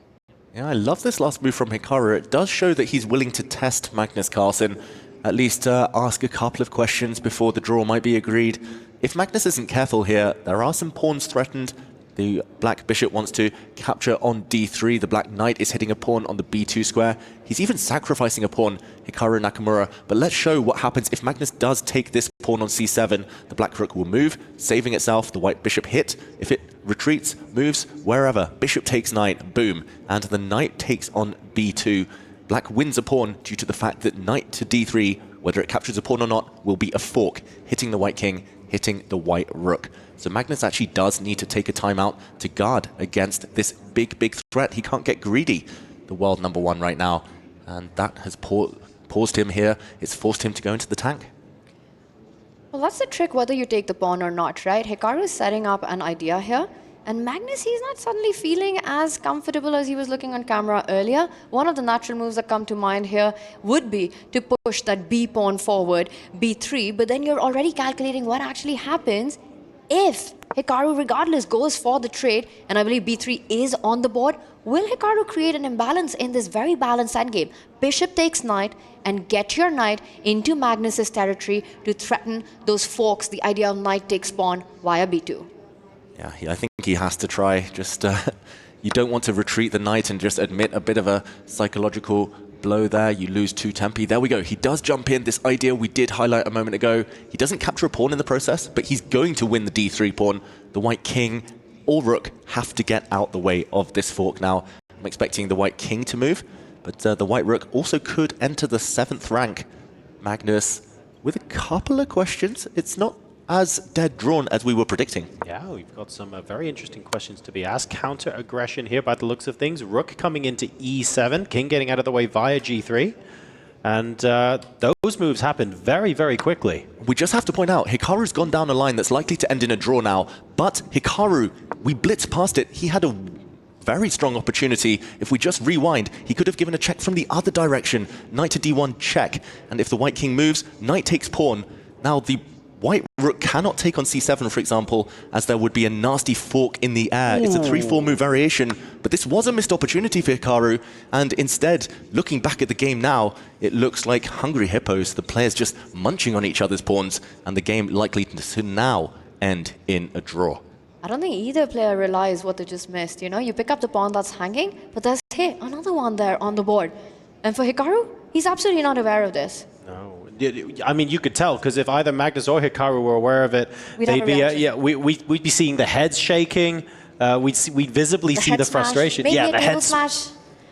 Yeah, I love this last move from Hikaru. It does show that he's willing to test Magnus Carlsen, at least ask a couple of questions before the draw might be agreed. If Magnus isn't careful here, there are some pawns threatened. The black bishop wants to capture on d3. The black knight is hitting a pawn on the b2 square. He's even sacrificing a pawn, Hikaru Nakamura. But let's show what happens if Magnus does take this pawn on c7. The black rook will move, saving itself. The white bishop hit. If it retreats, moves wherever. Bishop takes knight, boom. And the knight takes on b2. Black wins a pawn due to the fact that knight to d3, whether it captures a pawn or not, will be a fork, hitting the white king, hitting the white rook. So Magnus actually does need to take a timeout to guard against this big, big threat. He can't get greedy, the world #1 right now. And that has paused him here. It's forced him to go into the tank. Well, that's the trick, whether you take the pawn or not, right? Hikaru is setting up an idea here. And Magnus, he's not suddenly feeling as comfortable as he was looking on camera earlier. One of the natural moves that come to mind here would be to push that B pawn forward, B3, but then you're already calculating what actually happens if Hikaru, regardless, goes for the trade, and I believe B3 is on the board. Will Hikaru create an imbalance in this very balanced endgame? Bishop takes knight, and get your knight into Magnus's territory to threaten those forks, the idea of knight takes pawn via B2. Yeah, I think he has to try. Just you don't want to retreat the knight and just admit a bit of a psychological blow there. You lose 2 tempi. There we go. He does jump in. This idea we did highlight a moment ago. He doesn't capture a pawn in the process, but he's going to win the d3 pawn. The white king or rook have to get out the way of this fork now. I'm expecting the white king to move, but the white rook also could enter the 7th rank. Magnus with a couple of questions. It's not as dead drawn as we were predicting. Yeah, we've got some very interesting questions to be asked. Counter aggression here by the looks of things. Rook coming into e7, king getting out of the way via g3. And those moves happened very, very quickly. We just have to point out, Hikaru's gone down a line that's likely to end in a draw now. But Hikaru, we blitzed past it. He had a very strong opportunity. If we just rewind, he could have given a check from the other direction. Knight to d1 check. And if the white king moves, knight takes pawn. Now the white rook cannot take on c7, for example, as there would be a nasty fork in the air. Ooh. It's a 3-4 move variation, but this was a missed opportunity for Hikaru, and instead, looking back at the game now, it looks like hungry hippos, the players just munching on each other's pawns, and the game likely to now end in a draw. I don't think either player realized what they just missed. You know, you pick up the pawn that's hanging, but there's, hey, another one there on the board. And for Hikaru, he's absolutely not aware of this. No. I mean, you could tell, because if either Magnus or Hikaru were aware of it, they'd be, we'd be seeing the heads shaking. We'd visibly see the frustration. Maybe the head smash.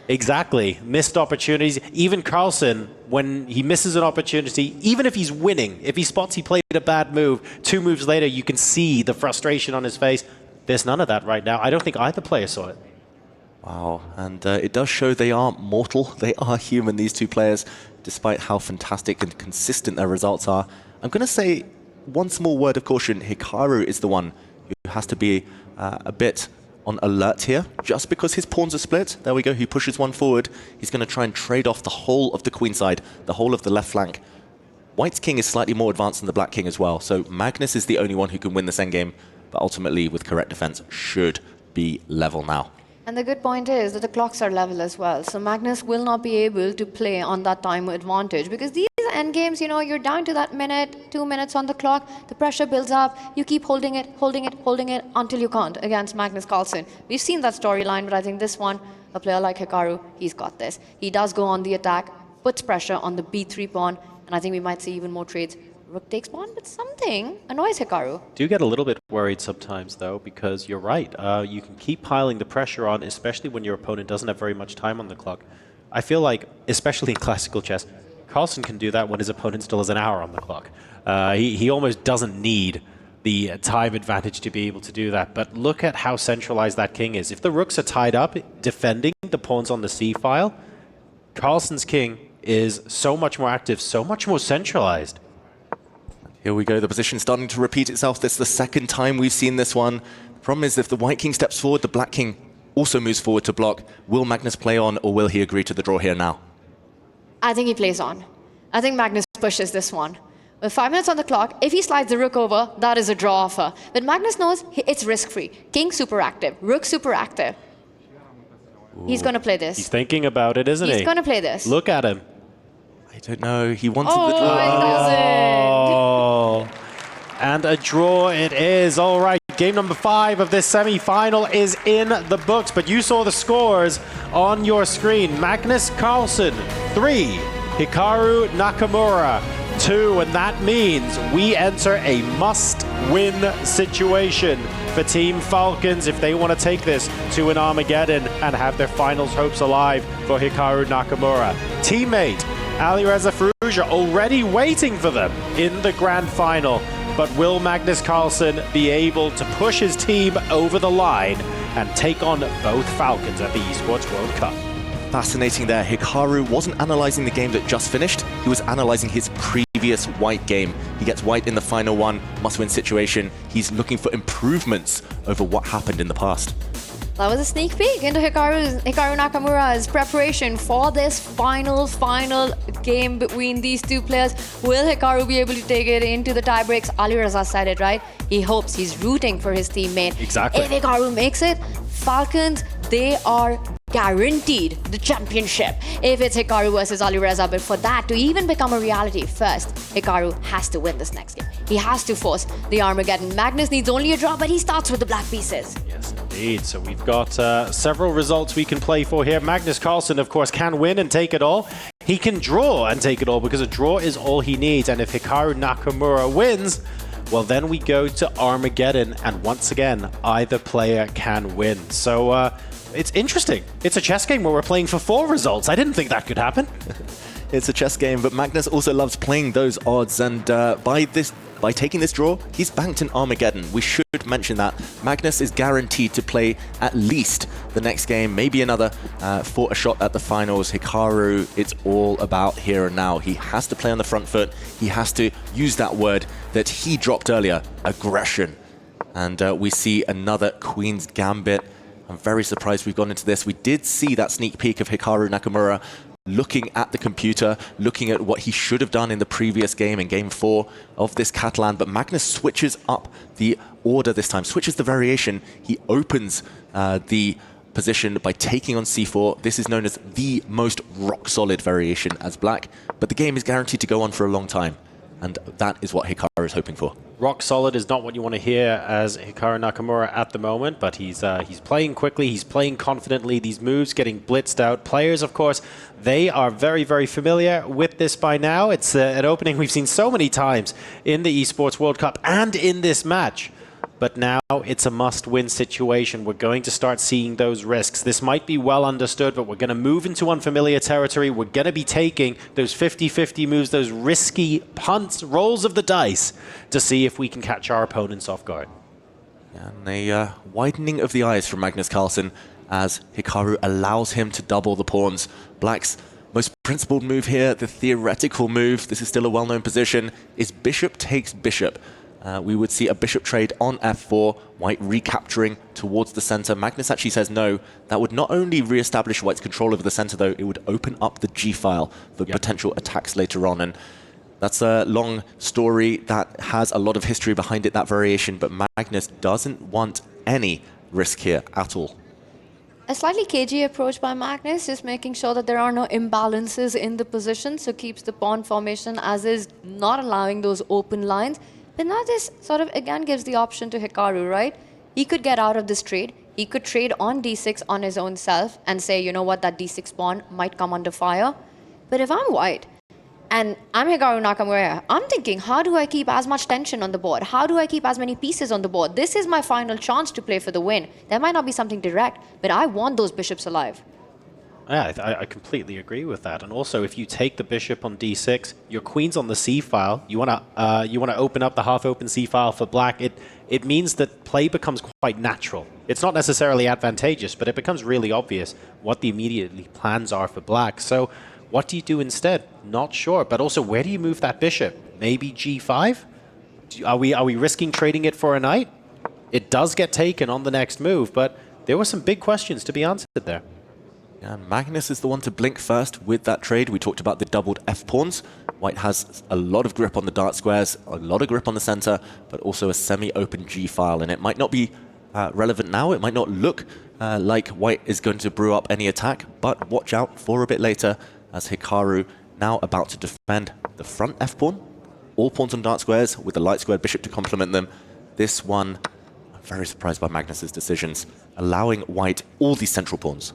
Exactly. Missed opportunities. Even Carlsen, when he misses an opportunity, even if he's winning, if he spots he played a bad move, 2 moves later, you can see the frustration on his face. There's none of that right now. I don't think either player saw it. Wow, and it does show they are mortal. They are human, these two players, despite how fantastic and consistent their results are. I'm going to say one small word of caution. Hikaru is the one who has to be a bit on alert here, just because his pawns are split. There we go, he pushes one forward. He's going to try and trade off the whole of the queen side, the whole of the left flank. White's king is slightly more advanced than the black king as well, so Magnus is the only one who can win this endgame, but ultimately, with correct defense, should be level now. And the good point is that the clocks are level as well. So Magnus will not be able to play on that time advantage, because these endgames, you know, you're down to that minute, 2 minutes on the clock, the pressure builds up, you keep holding it until you can't against Magnus Carlsen. We've seen that storyline, but I think this one, a player like Hikaru, he's got this. He does go on the attack, puts pressure on the b3 pawn, and I think we might see even more trades. Rook takes pawn, but something annoys Hikaru. Do get a little bit worried sometimes, though, because you're right. You can keep piling the pressure on, especially when your opponent doesn't have very much time on the clock. I feel like, especially in classical chess, Carlsen can do that when his opponent still has an hour on the clock. He almost doesn't need the time advantage to be able to do that. But look at how centralized that king is. If the rooks are tied up, defending the pawns on the c-file, Carlsen's king is so much more active, so much more centralized. Here we go, the position starting to repeat itself. This is the second time we've seen this one. The problem is if the white king steps forward, the black king also moves forward to block. Will Magnus play on, or will he agree to the draw here now? I think he plays on. I think Magnus pushes this one. With 5 minutes on the clock, if he slides the rook over, that is a draw offer. But Magnus knows it's risk-free. King super active, rook super active. Ooh. He's going to play this. He's thinking about it, isn't he? He's going to play this. Look at him. I don't know. He wanted the draw. Oh, and a draw it is. All right, game number 5 of this semi-final is in the books, but you saw the scores on your screen. Magnus Carlsen, 3. Hikaru Nakamura, 2. And that means we enter a must-win situation for Team Falcons if they want to take this to an Armageddon and have their finals hopes alive for Hikaru Nakamura. Teammate Alireza Firouzja already waiting for them in the grand final. But will Magnus Carlsen be able to push his team over the line and take on both Falcons at the Esports World Cup? Fascinating there. Hikaru wasn't analyzing the game that just finished. He was analyzing his previous white game. He gets white in the final one, must-win situation. He's looking for improvements over what happened in the past. That was a sneak peek into Hikaru Nakamura's preparation for this final game between these two players. Will Hikaru be able to take it into the tie breaks? Alireza said it, right? He hopes, he's rooting for his teammate. Exactly. If Hikaru makes it, Falcons, they are guaranteed the championship if it's Hikaru versus Alireza. But for that to even become a reality, first, Hikaru has to win this next game. He has to force the Armageddon. Magnus needs only a draw, but he starts with the black pieces. Yes, indeed. So we've got several results we can play for here. Magnus Carlsen, of course, can win and take it all. He can draw and take it all, because a draw is all he needs. And if Hikaru Nakamura wins, well, then we go to Armageddon. And once again, either player can win. So it's interesting. It's a chess game where we're playing for 4 results. I didn't think that could happen. It's a chess game, but Magnus also loves playing those odds, and by taking this draw, he's banked an Armageddon. We should mention that. Magnus is guaranteed to play at least the next game, maybe another, for a shot at the finals. Hikaru, it's all about here and now. He has to play on the front foot. He has to use that word that he dropped earlier, aggression. And we see another Queen's Gambit. I'm very surprised we've gone into this. We did see that sneak peek of Hikaru Nakamura looking at the computer, looking at what he should have done in the previous game, in game 4 of this Catalan, but Magnus switches up the order this time, switches the variation. He opens the position by taking on c4. This is known as the most rock-solid variation as black, but the game is guaranteed to go on for a long time, and that is what Hikaru is hoping for. Rock solid is not what you want to hear as Hikaru Nakamura at the moment, but he's playing quickly, he's playing confidently, these moves getting blitzed out. Players, of course, they are very, very familiar with this by now. It's an opening we've seen so many times in the Esports World Cup and in this match. But now it's a must-win situation. We're going to start seeing those risks. This might be well understood, but we're going to move into unfamiliar territory. We're going to be taking those 50-50 moves, those risky punts, rolls of the dice, to see if we can catch our opponents off guard. And a widening of the eyes from Magnus Carlsen as Hikaru allows him to double the pawns. Black's most principled move here, the theoretical move, this is still a well-known position, is bishop takes bishop. We would see a bishop trade on f4, white recapturing towards the center. Magnus actually says no. That would not only re-establish white's control over the center, though, it would open up the g file for potential attacks later on. And that's a long story that has a lot of history behind it, that variation, but Magnus doesn't want any risk here at all. A slightly cagey approach by Magnus, just making sure that there are no imbalances in the position, so keeps the pawn formation as is, not allowing those open lines. But now this sort of again gives the option to Hikaru, right? He could get out of this trade. He could trade on d6 on his own self and say, you know what, that d6 pawn might come under fire. But if I'm white and I'm Hikaru Nakamura, I'm thinking, how do I keep as much tension on the board? How do I keep as many pieces on the board? This is my final chance to play for the win. There might not be something direct, but I want those bishops alive. Yeah, I completely agree with that. And also, if you take the bishop on d6, your queen's on the c file. You want to open up the half-open c file for black. It means that play becomes quite natural. It's not necessarily advantageous, but it becomes really obvious what the immediate plans are for black. So, what do you do instead? Not sure. But also, where do you move that bishop? Maybe g5? Are we risking trading it for a knight? It does get taken on the next move, but there were some big questions to be answered there. And Magnus is the one to blink first with that trade. We talked about the doubled f-pawns. White has a lot of grip on the dark squares, a lot of grip on the center, but also a semi-open g-file. And it might not be relevant now. It might not look like White is going to brew up any attack, but watch out for a bit later as Hikaru now about to defend the front f-pawn. All pawns on dark squares with the light squared bishop to complement them. This one, I'm very surprised by Magnus's decisions, allowing White all these central pawns.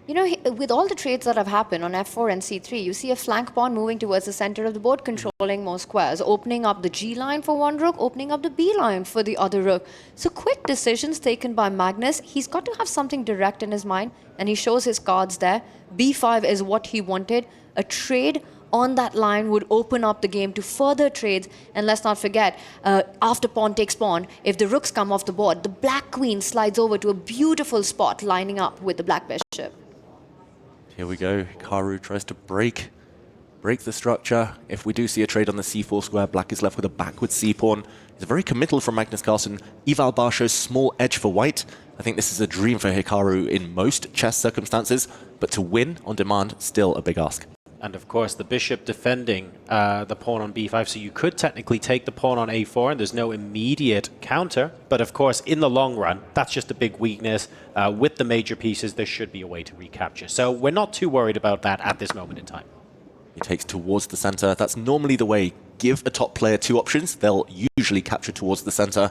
You know, with all the trades that have happened on f4 and c3, you see a flank pawn moving towards the center of the board, controlling more squares, opening up the g line for one rook, opening up the b line for the other rook. So quick decisions taken by Magnus. He's got to have something direct in his mind, and he shows his cards there. b5 is what he wanted. A trade on that line would open up the game to further trades. And let's not forget, after pawn takes pawn, if the rooks come off the board, the black queen slides over to a beautiful spot lining up with the black bishop. Here we go. Hikaru tries to break the structure. If we do see a trade on the c4 square, black is left with a backward c-pawn. It's very committal from Magnus Carlsen. Eval bar shows small edge for white. I think this is a dream for Hikaru in most chess circumstances, but to win on demand, still a big ask. And of course, the bishop defending the pawn on b5, so you could technically take the pawn on a4, and there's no immediate counter. But of course, in the long run, that's just a big weakness. With the major pieces, there should be a way to recapture. So we're not too worried about that at this moment in time. He takes towards the center. That's normally the way. Give a top player two options. They'll usually capture towards the center.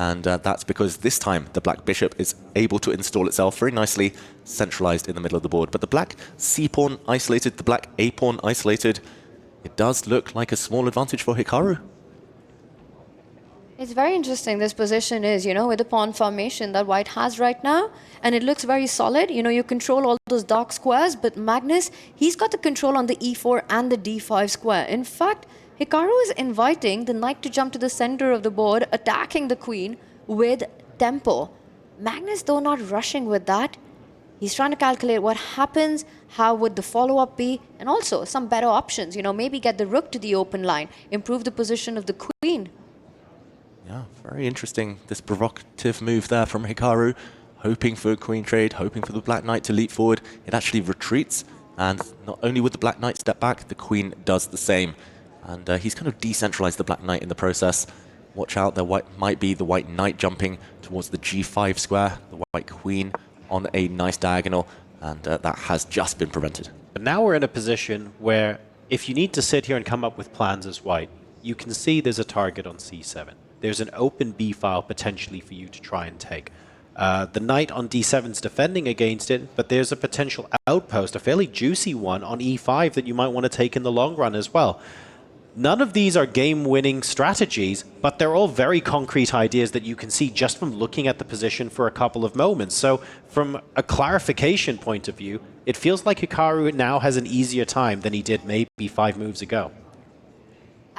And that's because this time the black bishop is able to install itself very nicely, centralized in the middle of the board. But the black c-pawn isolated, the black a-pawn isolated. It does look like a small advantage for Hikaru. It's very interesting, this position is, with the pawn formation that white has right now, and it looks very solid. You control all those dark squares, but Magnus, he's got the control on the e4 and the d5 square. In fact, Hikaru is inviting the knight to jump to the center of the board, attacking the queen with tempo. Magnus, though, not rushing with that. He's trying to calculate what happens, how would the follow-up be, and also some better options. Maybe get the rook to the open line, improve the position of the queen. Yeah, very interesting, this provocative move there from Hikaru, hoping for a queen trade, hoping for the black knight to leap forward. It actually retreats, and not only would the black knight step back, the queen does the same. And he's kind of decentralized the black knight in the process. Watch out, there might be the white knight jumping towards the g5 square, the white queen on a nice diagonal, and that has just been prevented. But now we're in a position where if you need to sit here and come up with plans as white, you can see there's a target on c7. There's an open b file potentially for you to try and take. The knight on d7 is defending against it, but there's a potential outpost, a fairly juicy one on e5 that you might want to take in the long run as well. None of these are game-winning strategies, but they're all very concrete ideas that you can see just from looking at the position for a couple of moments. So from a clarification point of view, it feels like Hikaru now has an easier time than he did maybe 5 moves ago.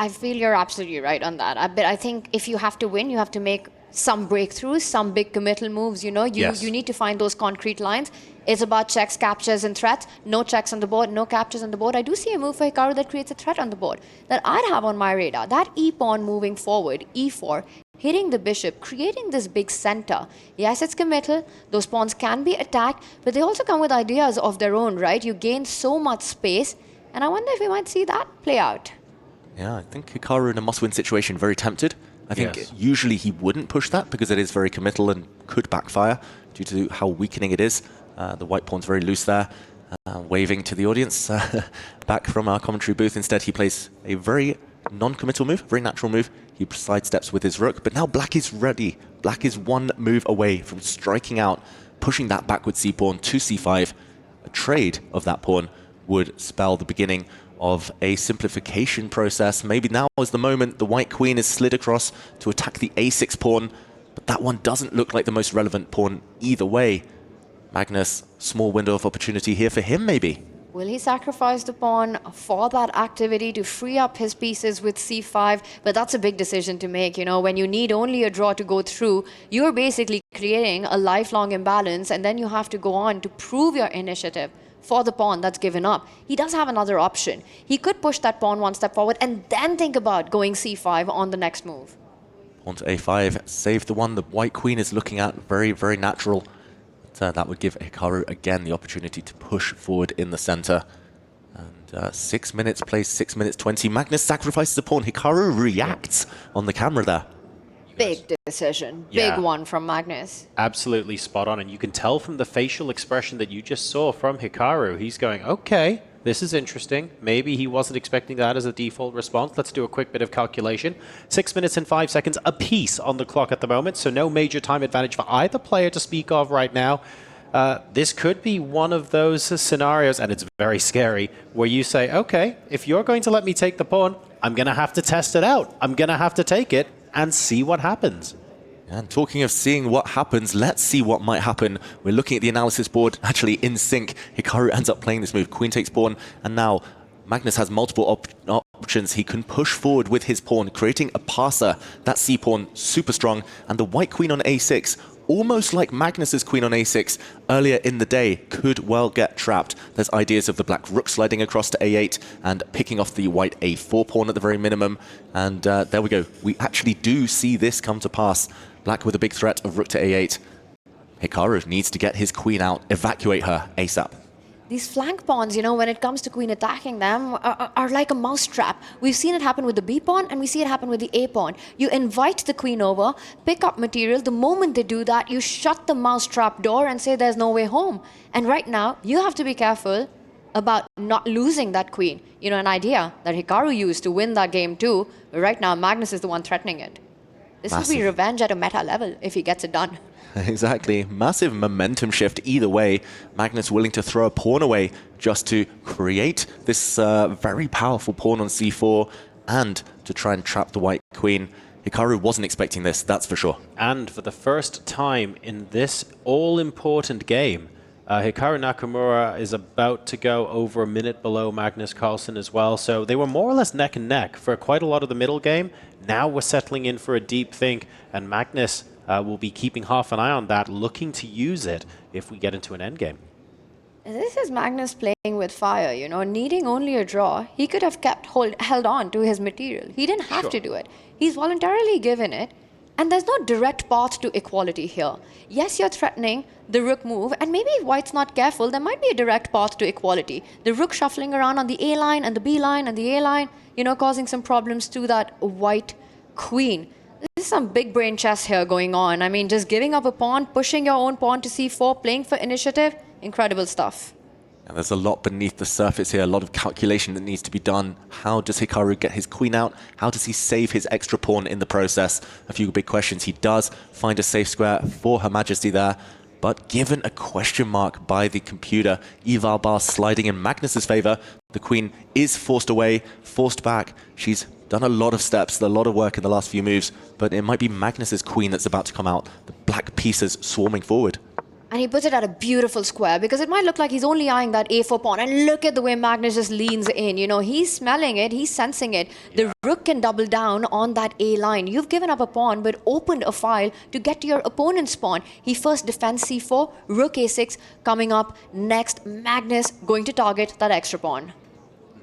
I feel you're absolutely right on that. But I think if you have to win, you have to make some breakthroughs, some big committal moves. You need to find those concrete lines. It's about checks, captures, and threats. No checks on the board, no captures on the board. I do see a move for Hikaru that creates a threat on the board that I'd have on my radar. That e-pawn moving forward, e4, hitting the bishop, creating this big center. Yes, it's committal. Those pawns can be attacked, but they also come with ideas of their own, right? You gain so much space, and I wonder if we might see that play out. Yeah, I think Hikaru in a must-win situation, very tempted. I think usually he wouldn't push that because it is very committal and could backfire due to how weakening it is. The white pawn's very loose there, waving to the audience back from our commentary booth. Instead, he plays a very non-committal move, very natural move. He sidesteps with his rook, but now black is ready. Black is one move away from striking out, pushing that backward c-pawn to c5. A trade of that pawn would spell the beginning of a simplification process. Maybe now is the moment. The white queen is slid across to attack the a6 pawn, but that one doesn't look like the most relevant pawn either way. Magnus, small window of opportunity here for him maybe. Will he sacrifice the pawn for that activity to free up his pieces with c5? But that's a big decision to make. When you need only a draw to go through, you're basically creating a lifelong imbalance, and then you have to go on to prove your initiative for the pawn that's given up. He does have another option. He could push that pawn one step forward and then think about going c5 on the next move. Pawn to a5, save the one the white queen is looking at. Very, very natural. But, that would give Hikaru again the opportunity to push forward in the center. And 6 minutes plays 6 minutes 20. Magnus sacrifices a pawn. Hikaru reacts on the camera there. Big decision. Big one from Magnus. Absolutely spot on. And you can tell from the facial expression that you just saw from Hikaru, he's going, okay, this is interesting. Maybe he wasn't expecting that as a default response. Let's do a quick bit of calculation. 6 minutes and 5 seconds apiece on the clock at the moment, so no major time advantage for either player to speak of right now. This could be one of those scenarios, and it's very scary, where you say, okay, if you're going to let me take the pawn, I'm going to have to test it out. I'm going to have to take it and see what happens. And talking of seeing what happens, let's see what might happen. We're looking at the analysis board, actually in sync. Hikaru ends up playing this move, queen takes pawn, and now Magnus has multiple options. He can push forward with his pawn, creating a passer. That c-pawn, super strong, and the white queen on a6, almost like Magnus's queen on a6 earlier in the day, could well get trapped. There's ideas of the black rook sliding across to a8 and picking off the white a4 pawn at the very minimum. And there we go. We actually do see this come to pass. Black with a big threat of rook to a8. Hikaru needs to get his queen out, evacuate her ASAP. These flank pawns, when it comes to queen attacking them, are like a mousetrap. We've seen it happen with the B pawn, and we see it happen with the A pawn. You invite the queen over, pick up material. The moment they do that, you shut the mousetrap door and say there's no way home. And right now, you have to be careful about not losing that queen. An idea that Hikaru used to win that game too. But right now, Magnus is the one threatening it. This will be revenge at a meta level if he gets it done. Exactly. Massive momentum shift either way. Magnus willing to throw a pawn away just to create this very powerful pawn on c4 and to try and trap the white queen. Hikaru wasn't expecting this, that's for sure. And for the first time in this all-important game, Hikaru Nakamura is about to go over a minute below Magnus Carlsen as well. So they were more or less neck and neck for quite a lot of the middle game. Now we're settling in for a deep think, and Magnus will be keeping half an eye on that, looking to use it if we get into an endgame. This is Magnus playing with fire, you know, needing only a draw. He could have held on to his material. He didn't have to do it. He's voluntarily given it. And there's no direct path to equality here. Yes, you're threatening the rook move, and maybe if white's not careful, there might be a direct path to equality. The rook shuffling around on the A line and the B line and the A line, you know, causing some problems to that white queen. There's some big brain chess here going on. I mean, just giving up a pawn, pushing your own pawn to C4, playing for initiative, incredible stuff. And there's a lot beneath the surface here, a lot of calculation that needs to be done. How does Hikaru get his queen out? How does he save his extra pawn in the process? A few big questions. He does find a safe square for Her Majesty there, but given a question mark by the computer, eval bar sliding in Magnus's favor, the queen is forced away, forced back. She's done a lot of steps, a lot of work in the last few moves, but it might be Magnus's queen that's about to come out. The black pieces swarming forward. And he puts it at a beautiful square because it might look like he's only eyeing that A4 pawn. And look at the way Magnus just leans in. You know, he's smelling it. He's sensing it. The rook can double down on that A line. You've given up a pawn but opened a file to get to your opponent's pawn. He first defends C4, rook A6 coming up next. Magnus going to target that extra pawn.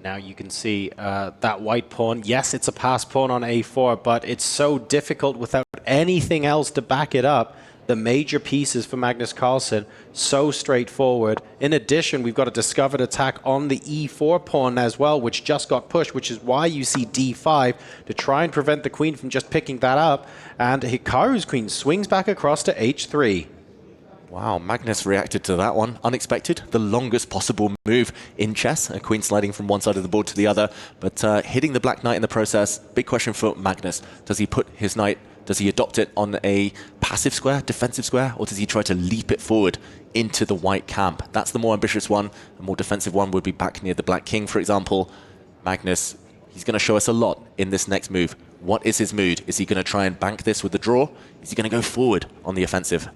Now you can see that white pawn. Yes, it's a pass pawn on A4, but it's so difficult without anything else to back it up. The major pieces for Magnus Carlsen, so straightforward. In addition, we've got a discovered attack on the E4 pawn as well, which just got pushed, which is why you see D5 to try and prevent the queen from just picking that up. And Hikaru's queen swings back across to H3. Wow, Magnus reacted to that one. Unexpected, the longest possible move in chess. A queen sliding from one side of the board to the other, but hitting the black knight in the process. Big question for Magnus. Does he put his knight, does he adopt it on a passive square, defensive square, or does he try to leap it forward into the white camp? That's the more ambitious one. The more defensive one would be back near the black king, for example. Magnus, he's going to show us a lot in this next move. What is his mood? Is he going to try and bank this with the draw? Is he going to go forward on the offensive?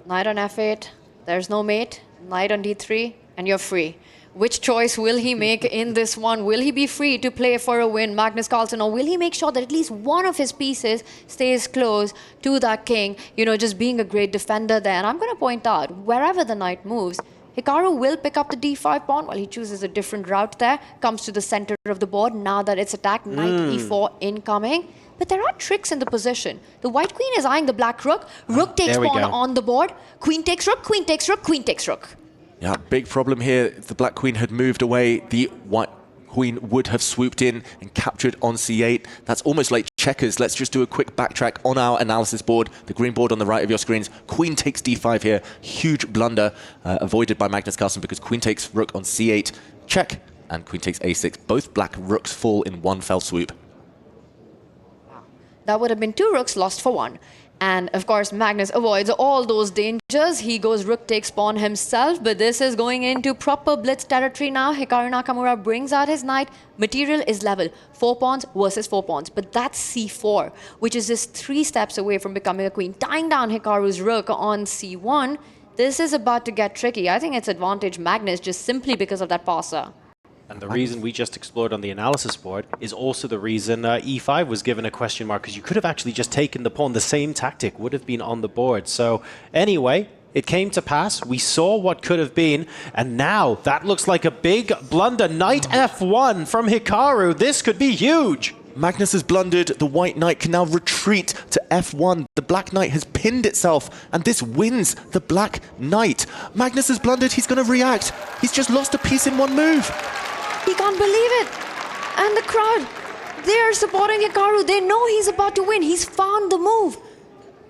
Knight on F8, there's no mate. Knight on D3, and you're free. Which choice will he make in this one? Will he be free to play for a win, Magnus Carlsen, or will he make sure that at least one of his pieces stays close to that king, you know, just being a great defender there? And I'm going to point out, wherever the knight moves, Hikaru will pick up the D5 pawn while he chooses a different route there, comes to the center of the board. Now that it's attacked, knight E4 incoming. But there are tricks in the position. The white queen is eyeing the black rook. Rook takes pawn on the board. Queen takes rook, queen takes rook, queen takes rook. Yeah, big problem here. If the black queen had moved away, the white queen would have swooped in and captured on C8. That's almost like checkers. Let's just do a quick backtrack on our analysis board. The green board on the right of your screens. Queen takes D5 here. Huge blunder avoided by Magnus Carlsen because queen takes rook on C8. Check. And queen takes A6. Both black rooks fall in one fell swoop. That would have been 2 rooks lost for 1. And of course, Magnus avoids all those dangers. He goes rook takes pawn himself, but this is going into proper blitz territory now. Hikaru Nakamura brings out his knight. Material is level. 4 pawns versus 4 pawns. But that's C4, which is just 3 steps away from becoming a queen. Tying down Hikaru's rook on C1. This is about to get tricky. I think it's advantage Magnus just simply because of that passer. And the reason we just explored on the analysis board is also the reason E5 was given a question mark, because you could have actually just taken the pawn. The same tactic would have been on the board. So anyway, it came to pass. We saw what could have been. And now that looks like a big blunder. Knight F1 from Hikaru. This could be huge. Magnus has blundered. The white knight can now retreat to F1. The black knight has pinned itself, and this wins the black knight. Magnus has blundered. He's going to react. He's just lost a piece in one move. He can't believe it. And the crowd, they're supporting Hikaru. They know he's about to win. He's found the move.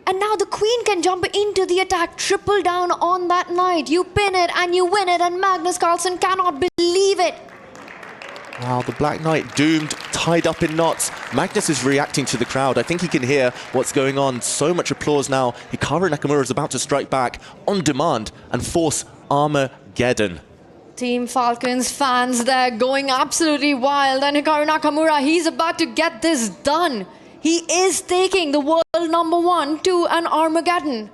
And now the queen can jump into the attack, triple down on that knight. You pin it and you win it, and Magnus Carlsen cannot believe it. Wow, the black knight doomed, tied up in knots. Magnus is reacting to the crowd. I think he can hear what's going on. So much applause now. Hikaru Nakamura is about to strike back on demand and force Armageddon. Team Falcons fans, they're going absolutely wild. And Hikaru Nakamura, he's about to get this done. He is taking the world #1 to an Armageddon.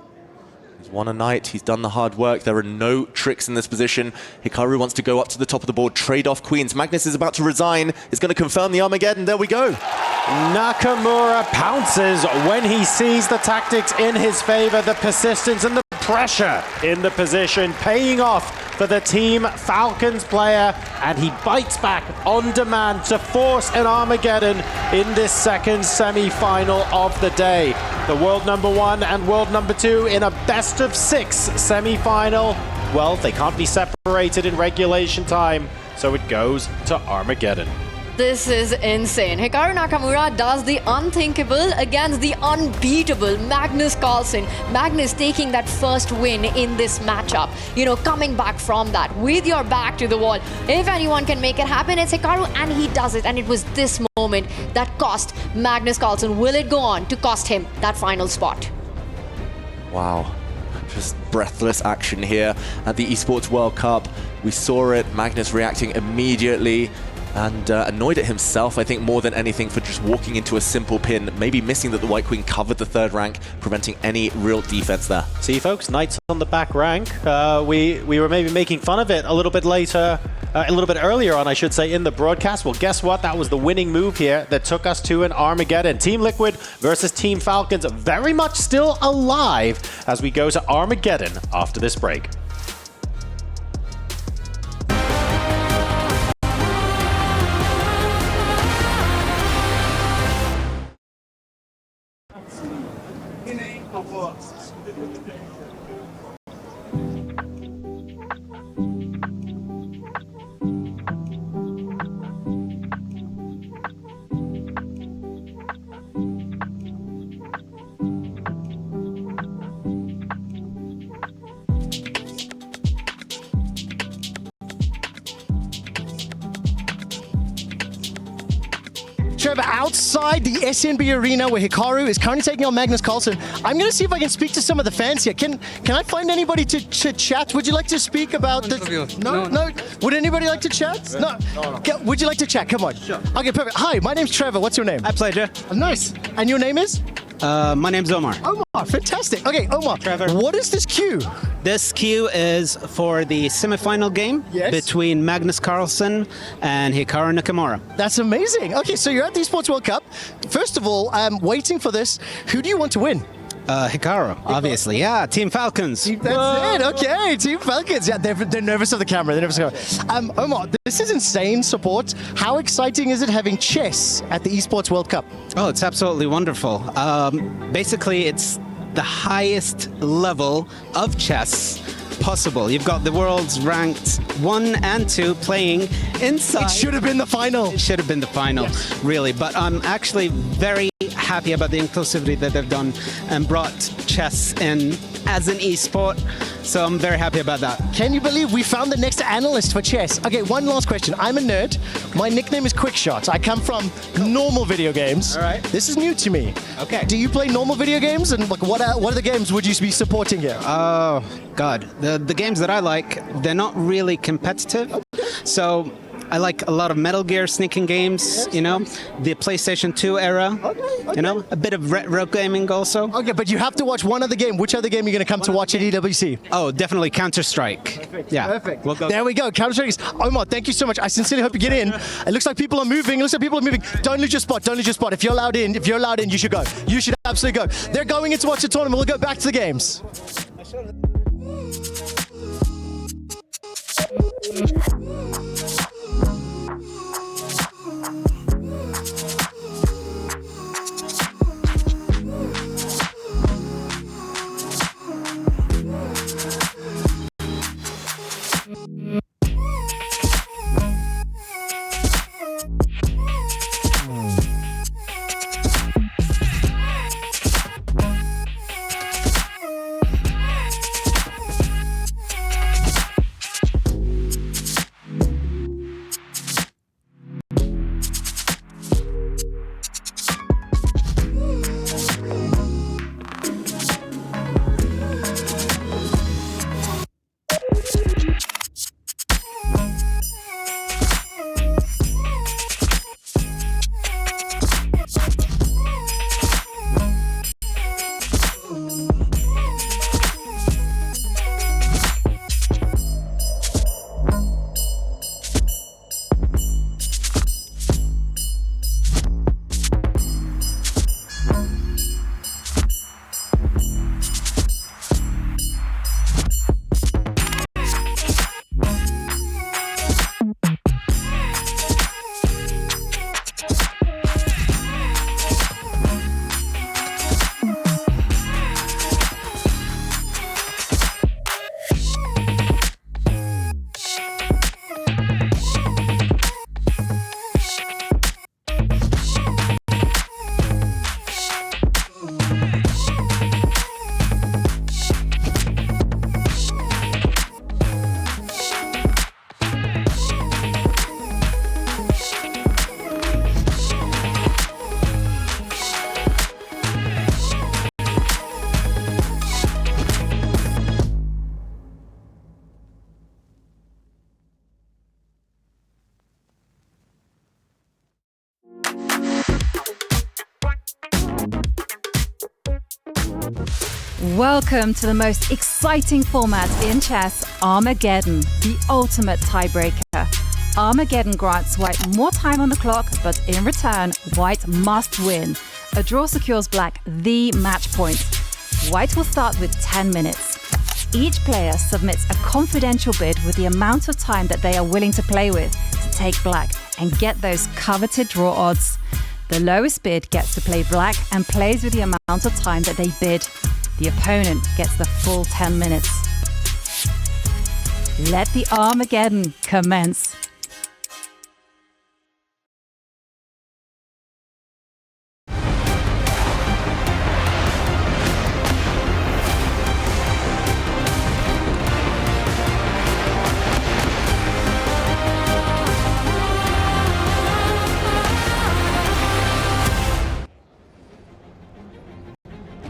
He's won a night, he's done the hard work. There are no tricks in this position. Hikaru wants to go up to the top of the board, trade off queens. Magnus is about to resign. He's going to confirm the Armageddon. There we go. Nakamura pounces when he sees the tactics in his favor, the persistence and the pressure in the position, paying off for the Team Falcons player, and he bites back on demand to force an Armageddon in this second semi-final of the day. The world #1 and world #2 in a best-of-6 semi-final. Well, they can't be separated in regulation time, so it goes to Armageddon. This is insane. Hikaru Nakamura does the unthinkable against the unbeatable Magnus Carlsen. Magnus taking that first win in this matchup. You know, coming back from that with your back to the wall. If anyone can make it happen, it's Hikaru, and he does it. And it was this moment that cost Magnus Carlsen. Will it go on to cost him that final spot? Wow. Just breathless action here at the Esports World Cup. We saw it, Magnus reacting immediately. And annoyed at himself, I think, more than anything for just walking into a simple pin, maybe missing that the White Queen covered the third rank, preventing any real defense there. See, folks, Knights on the back rank. We were maybe making fun of it a little bit later, a little bit earlier on, I should say, in the broadcast. Well, guess what? That was the winning move here that took us to an Armageddon. Team Liquid versus Team Falcons, very much still alive as we go to Armageddon after this break. Trevor, outside the SNB arena where Hikaru is currently taking on Magnus Carlsen, I'm going to see if I can speak to some of the fans here. Can I find anybody to chat? Would you like to speak about the... No? Would anybody like to chat? No. Would you like to chat? Come on. Sure. Okay, perfect. Hi, my name's Trevor. What's your name? My pleasure. Nice. And your name is? My name's Omar. Omar, fantastic. Okay, Omar, Trevor. What is this queue? This queue is for the semifinal game between Magnus Carlsen and Hikaru Nakamura. That's amazing. Okay, so you're at the Esports World Cup. First of all, I'm waiting for this. Who do you want to win? Hikaru, obviously. Yeah, Team Falcons. That's it. Okay, Team Falcons. Yeah, they're nervous of the camera. They're nervous of the camera. Omar, this is insane support. How exciting is it having chess at the Esports World Cup? Oh, it's absolutely wonderful. Basically, it's the highest level of chess possible. You've got the world's ranked 1 and 2 playing inside. It should have been the final. It should have been the final, really. But I'm actually very happy about the inclusivity that they've done and brought chess in as an esport. So I'm very happy about that. Can you believe we found the next analyst for chess? Okay, one last question. I'm a nerd. My nickname is Quickshot. I come from normal video games. All right. This is new to me. Okay. Do you play normal video games? And like, what are the games would you be supporting here? Oh, God. The games that I like, they're not really competitive. So I like a lot of Metal Gear sneaking games, you know, the PlayStation 2 era, you know, a bit of retro gaming also. Okay, but you have to watch one other game. Which other game are you going to come to watch at EWC? Oh, definitely Counter-Strike. Yeah. Perfect. We'll go. There we go. Counter-Strike. Omar, thank you so much. I sincerely hope you get in. It looks like people are moving. Don't lose your spot. Don't lose your spot. If you're allowed in, you should go. You should absolutely go. They're going in to watch the tournament. We'll go back to the games. Welcome to the most exciting format in chess, Armageddon, the ultimate tiebreaker. Armageddon grants White more time on the clock, but in return, White must win. A draw secures Black the match point. White will start with 10 minutes. Each player submits a confidential bid with the amount of time that they are willing to play with to take Black and get those coveted draw odds. The lowest bid gets to play Black and plays with the amount of time that they bid. The opponent gets the full 10 minutes. Let the Armageddon commence.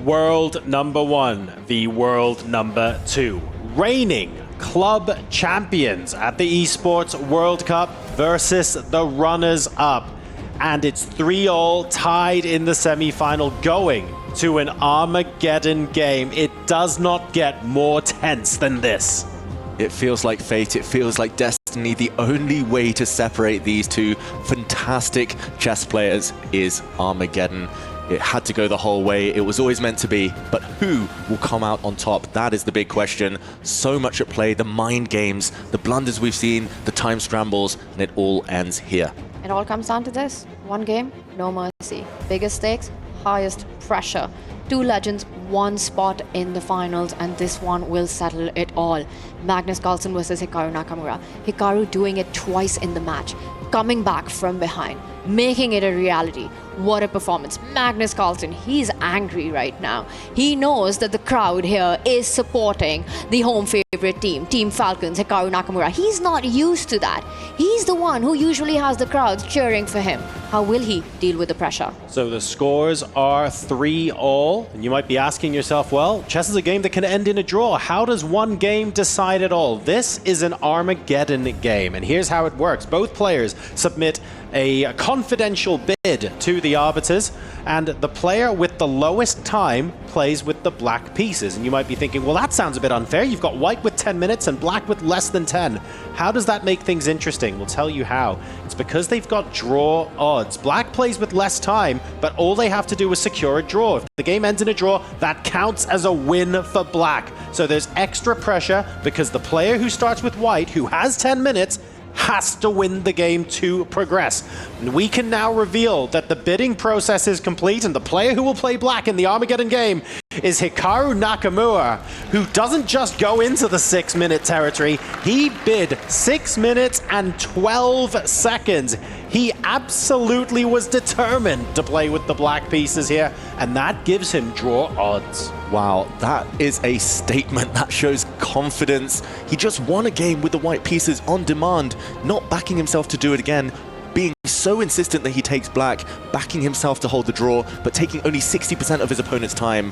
World number 1, the world number 2. Reigning club champions at the Esports World Cup versus the runners-up. And it's 3-all tied in the semi-final, going to an Armageddon game. It does not get more tense than this. It feels like fate, it feels like destiny. The only way to separate these two fantastic chess players is Armageddon. It had to go the whole way. It was always meant to be. But who will come out on top? That is the big question. So much at play. The mind games, the blunders we've seen, the time scrambles, and it all ends here. It all comes down to this. One game, no mercy. Biggest stakes, highest pressure. Two legends, one spot in the finals, and this one will settle it all. Magnus Carlsen versus Hikaru Nakamura. Hikaru doing it twice in the match, coming back from behind, making it a reality. What a performance. Magnus Carlsen, he's angry right now. He knows that the crowd here is supporting the home favorite team, Team Falcons, Hikaru Nakamura. He's not used to that. He's the one who usually has the crowds cheering for him. How will he deal with the pressure? So the scores are 3-all, and you might be asking yourself, well, chess is a game that can end in a draw. How does one game decide it all? This is an Armageddon game, and here's how it works. Both players submit a confidential bid to the arbiters, and the player with the lowest time plays with the black pieces. And you might be thinking, well, that sounds a bit unfair. You've got white with 10 minutes and black with less than 10. How does that make things interesting? We'll tell you how. It's because they've got draw odds. Black plays with less time, but all they have to do is secure a draw. If the game ends in a draw, that counts as a win for black. So there's extra pressure because the player who starts with white, who has 10 minutes, has to win the game to progress. And we can now reveal that the bidding process is complete, and the player who will play black in the Armageddon game is Hikaru Nakamura, who doesn't just go into the 6-minute territory. He bid 6 minutes and 12 seconds. He absolutely was determined to play with the black pieces here, and that gives him draw odds. Wow, that is a statement. That shows confidence. He just won a game with the white pieces on demand, not backing himself to do it again, being so insistent that he takes black, backing himself to hold the draw, but taking only 60% of his opponent's time.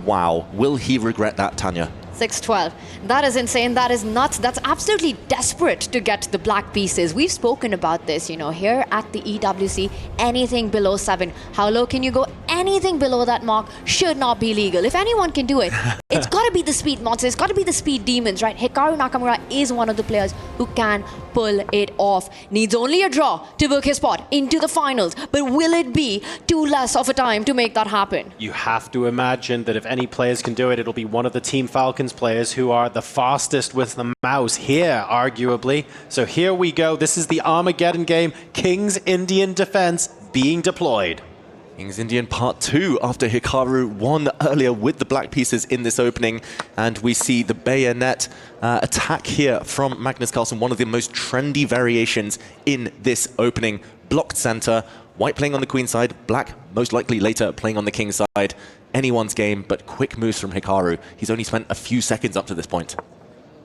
Wow, will he regret that, Tanya? 6-12. That is insane. That is nuts. That's absolutely desperate to get the black pieces. We've spoken about this, you know, here at the EWC. Anything below 7. How low can you go? Anything below that mark should not be legal. If anyone can do it, it's got to be the speed monsters. It's got to be the speed demons, right? Hikaru Nakamura is one of the players who can pull it off. Needs only a draw to book his spot into the finals. But will it be too less of a time to make that happen? You have to imagine that if any players can do it, it'll be one of the Team Falcons players who are the fastest with the mouse here, arguably. So here we go. This is the Armageddon game. King's Indian defense being deployed. King's Indian Part 2 after Hikaru won earlier with the black pieces in this opening. And we see the bayonet attack here from Magnus Carlsen, one of the most trendy variations in this opening. Blocked center, white playing on the queen side, black most likely later playing on the king side. Anyone's game, but quick moves from Hikaru. He's only spent a few seconds up to this point.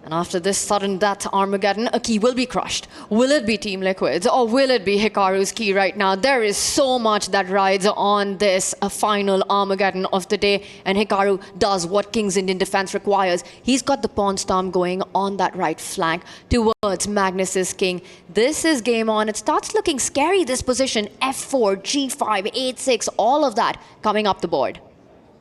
And after this sudden death Armageddon, a key will be crushed. Will it be Team Liquid's or will it be Hikaru's key right now? There is so much that rides on this final Armageddon of the day, and Hikaru does what King's Indian defense requires. He's got the pawn storm going on that right flank towards Magnus's king. This is game on. It starts looking scary, this position. F4, G5, 8-6, all of that coming up the board.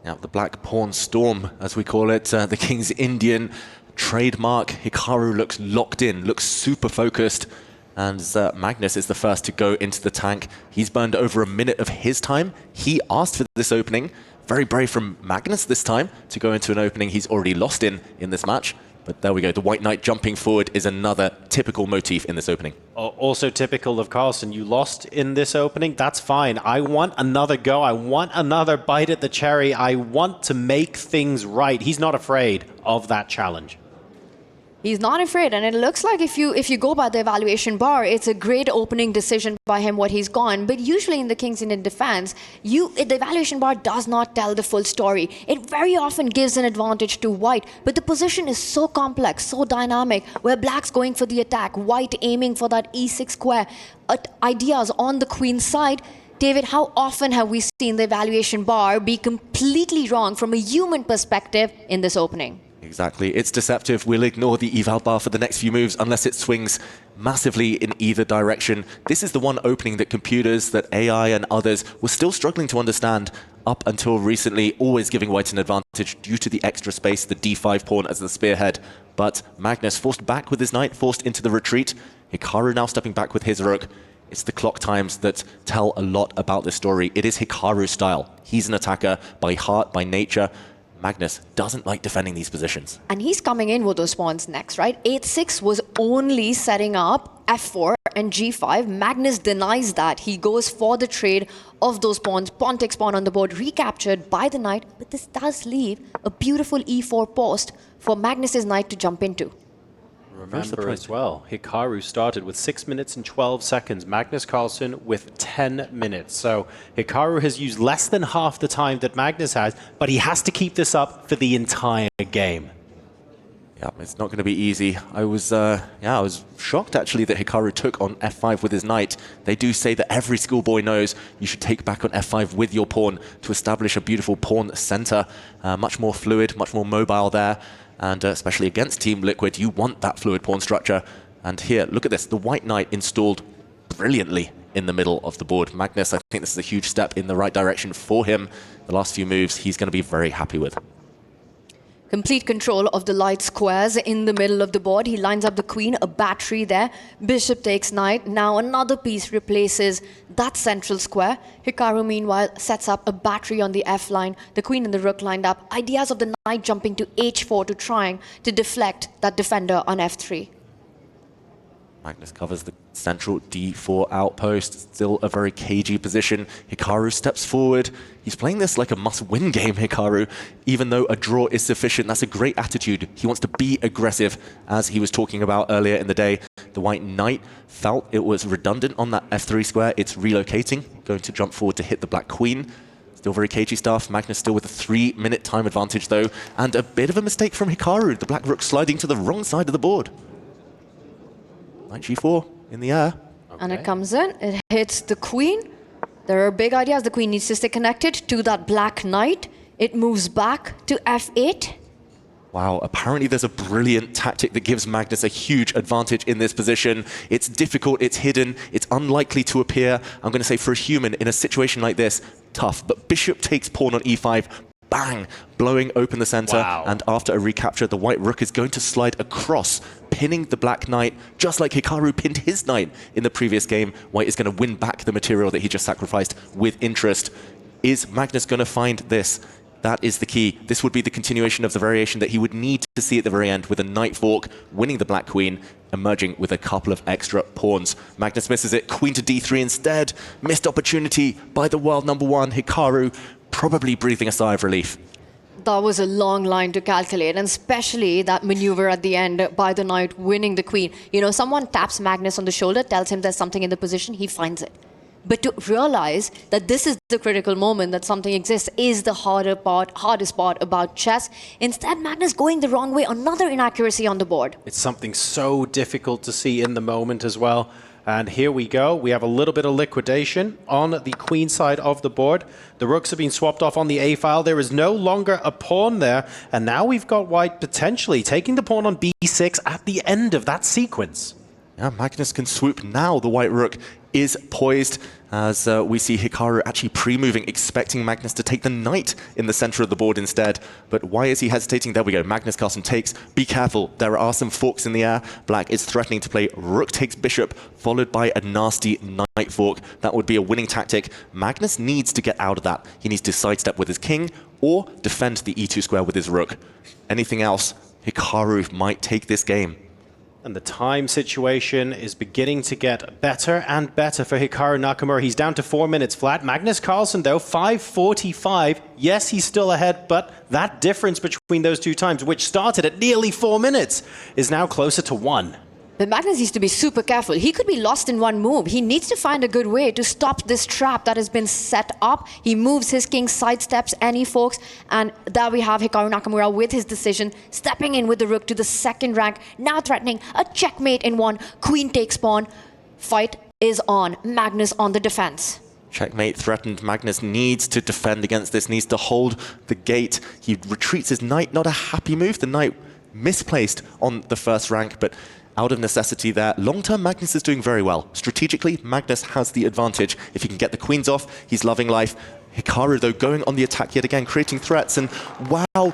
Yeah, the Black Pawn Storm, as we call it, the King's Indian trademark. Hikaru looks locked in, looks super focused. And Magnus is the first to go into the tank. He's burned over a minute of his time. He asked for this opening. Very brave from Magnus this time to go into an opening he's already lost in this match. But there we go. The White Knight jumping forward is another typical motif in this opening. Also typical of Carlsen. You lost in this opening. That's fine. I want another go. I want another bite at the cherry. I want to make things right. He's not afraid of that challenge. He's not afraid, and it looks like if you go by the evaluation bar, it's a great opening decision by him what he's gone. But usually in the King's Indian defense, the evaluation bar does not tell the full story. It very often gives an advantage to White, but the position is so complex, so dynamic, where Black's going for the attack, White aiming for that E6 square, ideas on the Queen's side. David, how often have we seen the evaluation bar be completely wrong from a human perspective in this opening? Exactly. It's deceptive. We'll ignore the eval bar for the next few moves unless it swings massively in either direction. This is the one opening that computers, that AI and others were still struggling to understand up until recently, always giving White an advantage due to the extra space, the D5 pawn as the spearhead. But Magnus forced back with his knight, forced into the retreat. Hikaru now stepping back with his rook. It's the clock times that tell a lot about this story. It is Hikaru's style. He's an attacker by heart, by nature. Magnus doesn't like defending these positions. And he's coming in with those pawns next, right? 8-6 was only setting up F4 and G5. Magnus denies that. He goes for the trade of those pawns. Pawn takes pawn on the board, recaptured by the knight. But this does leave a beautiful E4 post for Magnus's knight to jump into. Remember as well, Hikaru started with 6 minutes and 12 seconds. Magnus Carlsen with 10 minutes. So Hikaru has used less than half the time that Magnus has, but he has to keep this up for the entire game. Yeah, it's not going to be easy. I was shocked actually that Hikaru took on F5 with his knight. They do say that every schoolboy knows you should take back on F5 with your pawn to establish a beautiful pawn center. Much more fluid, much more mobile there. And especially against Team Liquid, you want that fluid pawn structure. And here, look at this. The White Knight installed brilliantly in the middle of the board. Magnus, I think this is a huge step in the right direction for him. The last few moves, he's going to be very happy with. Complete control of the light squares in the middle of the board. He lines up the queen, a battery there. Bishop takes knight. Now another piece replaces that central square. Hikaru, meanwhile, sets up a battery on the F line. The queen and the rook lined up. Ideas of the knight jumping to H4 to trying to deflect that defender on F3. Magnus covers the central D4 outpost. Still a very cagey position. Hikaru steps forward. He's playing this like a must-win game, Hikaru. Even though a draw is sufficient, that's a great attitude. He wants to be aggressive, as he was talking about earlier in the day. The White Knight felt it was redundant on that F3 square. It's relocating, going to jump forward to hit the Black Queen. Still very cagey stuff. Magnus still with a 3-minute time advantage, though. And a bit of a mistake from Hikaru. The Black Rook sliding to the wrong side of the board. Knight G4 in the air. Okay. And it comes in, it hits the queen. There are big ideas. The queen needs to stay connected to that Black Knight. It moves back to F8. Wow, apparently there's a brilliant tactic that gives Magnus a huge advantage in this position. It's difficult, it's hidden, it's unlikely to appear. I'm going to say for a human in a situation like this, tough. But bishop takes pawn on E5. Bang! Blowing open the center. Wow. And after a recapture, the White Rook is going to slide across, pinning the Black Knight, just like Hikaru pinned his knight in the previous game. White is going to win back the material that he just sacrificed with interest. Is Magnus going to find this? That is the key. This would be the continuation of the variation that he would need to see at the very end, with a knight fork, winning the Black Queen, emerging with a couple of extra pawns. Magnus misses it. Queen to D3 instead. Missed opportunity by the world number one, Hikaru, probably breathing a sigh of relief. That was a long line to calculate, and especially that maneuver at the end by the knight winning the queen. You know, someone taps Magnus on the shoulder, tells him there's something in the position, he finds it. But to realize that this is the critical moment, that something exists, is the hardest part about chess. Instead, Magnus going the wrong way, another inaccuracy on the board. It's something so difficult to see in the moment as well. And here we go. We have a little bit of liquidation on the queen side of the board. The rooks have been swapped off on the A file. There is no longer a pawn there. And now we've got White potentially taking the pawn on B6 at the end of that sequence. Yeah, Magnus can swoop now. The white rook is poised as we see Hikaru actually pre-moving, expecting Magnus to take the knight in the center of the board instead. But why is he hesitating? There we go. Magnus Carlsen takes. Be careful. There are some forks in the air. Black is threatening to play rook takes bishop, followed by a nasty knight fork. That would be a winning tactic. Magnus needs to get out of that. He needs to sidestep with his king or defend the e2 square with his rook. Anything else, Hikaru might take this game. And the time situation is beginning to get better and better for Hikaru Nakamura. He's down to 4 minutes flat. Magnus Carlsen, though, 5:45. Yes, he's still ahead, but that difference between those two times, which started at nearly 4 minutes, is now closer to 1. But Magnus needs to be super careful. He could be lost in one move. He needs to find a good way to stop this trap that has been set up. He moves his king, sidesteps any forks, and there we have Hikaru Nakamura with his decision, stepping in with the rook to the second rank, now threatening a checkmate in one. Queen takes pawn. Fight is on. Magnus on the defense. Checkmate threatened. Magnus needs to defend against this, needs to hold the gate. He retreats his knight. Not a happy move. The knight misplaced on the first rank, but out of necessity there. Long-term, Magnus is doing very well. Strategically, Magnus has the advantage. If he can get the queens off, he's loving life. Hikaru, though, going on the attack yet again, creating threats, and wow,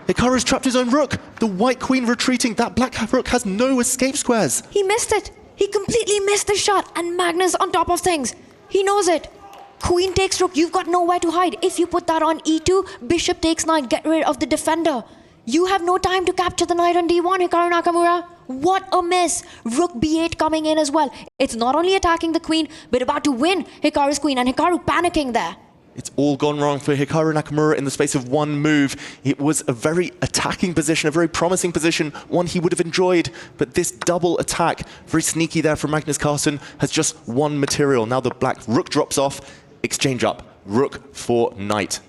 Hikaru's trapped his own rook. The white queen retreating. That black rook has no escape squares. He missed it. He completely missed the shot, and Magnus on top of things. He knows it. Queen takes rook. You've got nowhere to hide. If you put that on e2, bishop takes knight. Get rid of the defender. You have no time to capture the knight on d1, Hikaru Nakamura. What a miss. Rook b8 coming in as well. It's not only attacking the queen, but about to win Hikaru's queen, and Hikaru panicking there. It's all gone wrong for Hikaru Nakamura in the space of one move. It was a very attacking position, a very promising position, one he would have enjoyed. But this double attack, very sneaky there from Magnus Carlsen, has just one material. Now the black rook drops off, exchange up, rook for knight.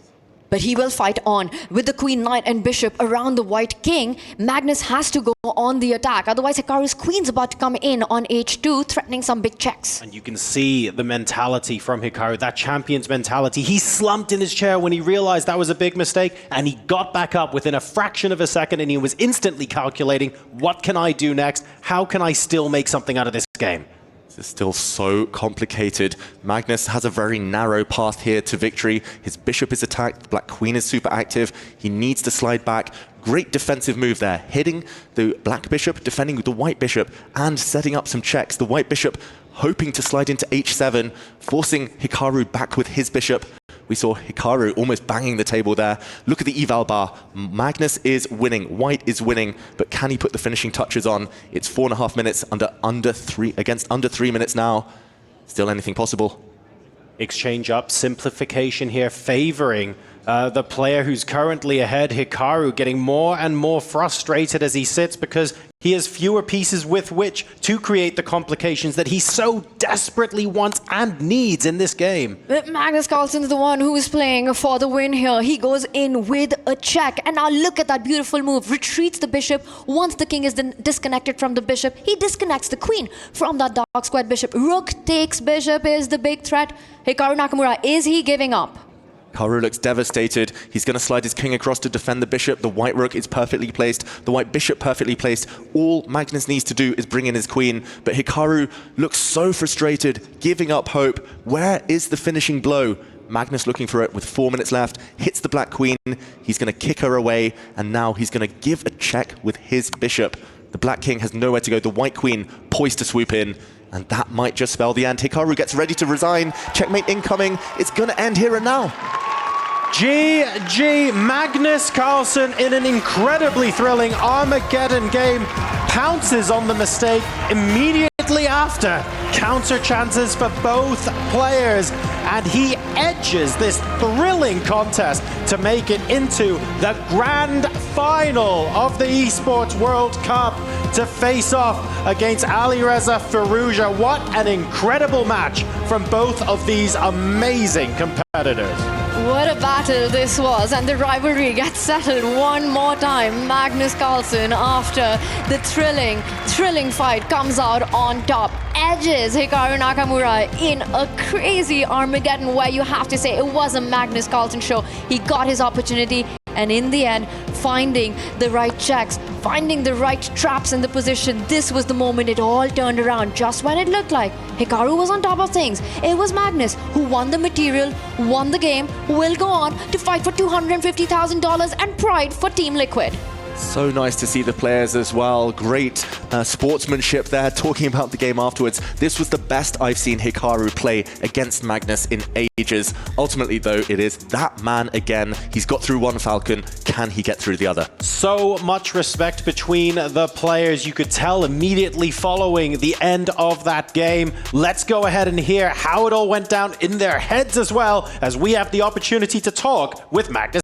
But he will fight on. With the queen, knight, and bishop around the white king, Magnus has to go on the attack. Otherwise, Hikaru's queen's about to come in on h2, threatening some big checks. And you can see the mentality from Hikaru, that champion's mentality. He slumped in his chair when he realized that was a big mistake, and he got back up within a fraction of a second, and he was instantly calculating, what can I do next? How can I still make something out of this game? This is still so complicated. Magnus has a very narrow path here to victory. His bishop is attacked. The black queen is super active. He needs to slide back. Great defensive move there. Hitting the black bishop, defending with the white bishop, and setting up some checks. The white bishop hoping to slide into h7, forcing Hikaru back with his bishop. We saw Hikaru almost banging the table there. Look at the eval bar. Magnus is winning. White is winning, but can he put the finishing touches on? It's 4.5 minutes against under 3 minutes now. Still anything possible? Exchange up, simplification here, favoring the player who's currently ahead. Hikaru getting more and more frustrated as he sits because he has fewer pieces with which to create the complications that he so desperately wants and needs in this game. But Magnus Carlsen's the one who is playing for the win here. He goes in with a check. And now look at that beautiful move. Retreats the bishop. Once the king is disconnected from the bishop, he disconnects the queen from that dark squared bishop. Rook takes bishop is the big threat. Hikaru Nakamura, is he giving up? Hikaru looks devastated. He's going to slide his king across to defend the bishop. The white rook is perfectly placed. The white bishop perfectly placed. All Magnus needs to do is bring in his queen. But Hikaru looks so frustrated, giving up hope. Where is the finishing blow? Magnus looking for it with 4 minutes left. Hits the black queen. He's going to kick her away. And now he's going to give a check with his bishop. The black king has nowhere to go. The white queen poised to swoop in. And that might just spell the end. Hikaru gets ready to resign. Checkmate incoming. It's going to end here and now. GG, Magnus Carlsen in an incredibly thrilling Armageddon game pounces on the mistake immediately after. Counter chances for both players, and he edges this thrilling contest to make it into the grand final of the Esports World Cup to face off against Alireza Firouzja. What an incredible match from both of these amazing competitors. What a battle this was, and the rivalry gets settled one more time. Magnus Carlsen, after the thrilling fight, comes out on top, edges Hikaru Nakamura in a crazy Armageddon where you have to say it was a Magnus Carlsen show. He got his opportunity, and in the end, finding the right checks, finding the right traps in the position. This was the moment it all turned around. Just when it looked like Hikaru was on top of things, it was Magnus who won the material, won the game, will go on to fight for $250,000 and pride for Team Liquid. So nice to see the players as well. Great sportsmanship there, talking about the game afterwards. This was the best I've seen Hikaru play against Magnus in ages. Ultimately, though, it is that man again. He's got through one Falcon. Can he get through the other? So much respect between the players. You could tell immediately following the end of that game. Let's go ahead and hear how it all went down in their heads as well, as we have the opportunity to talk with Magnus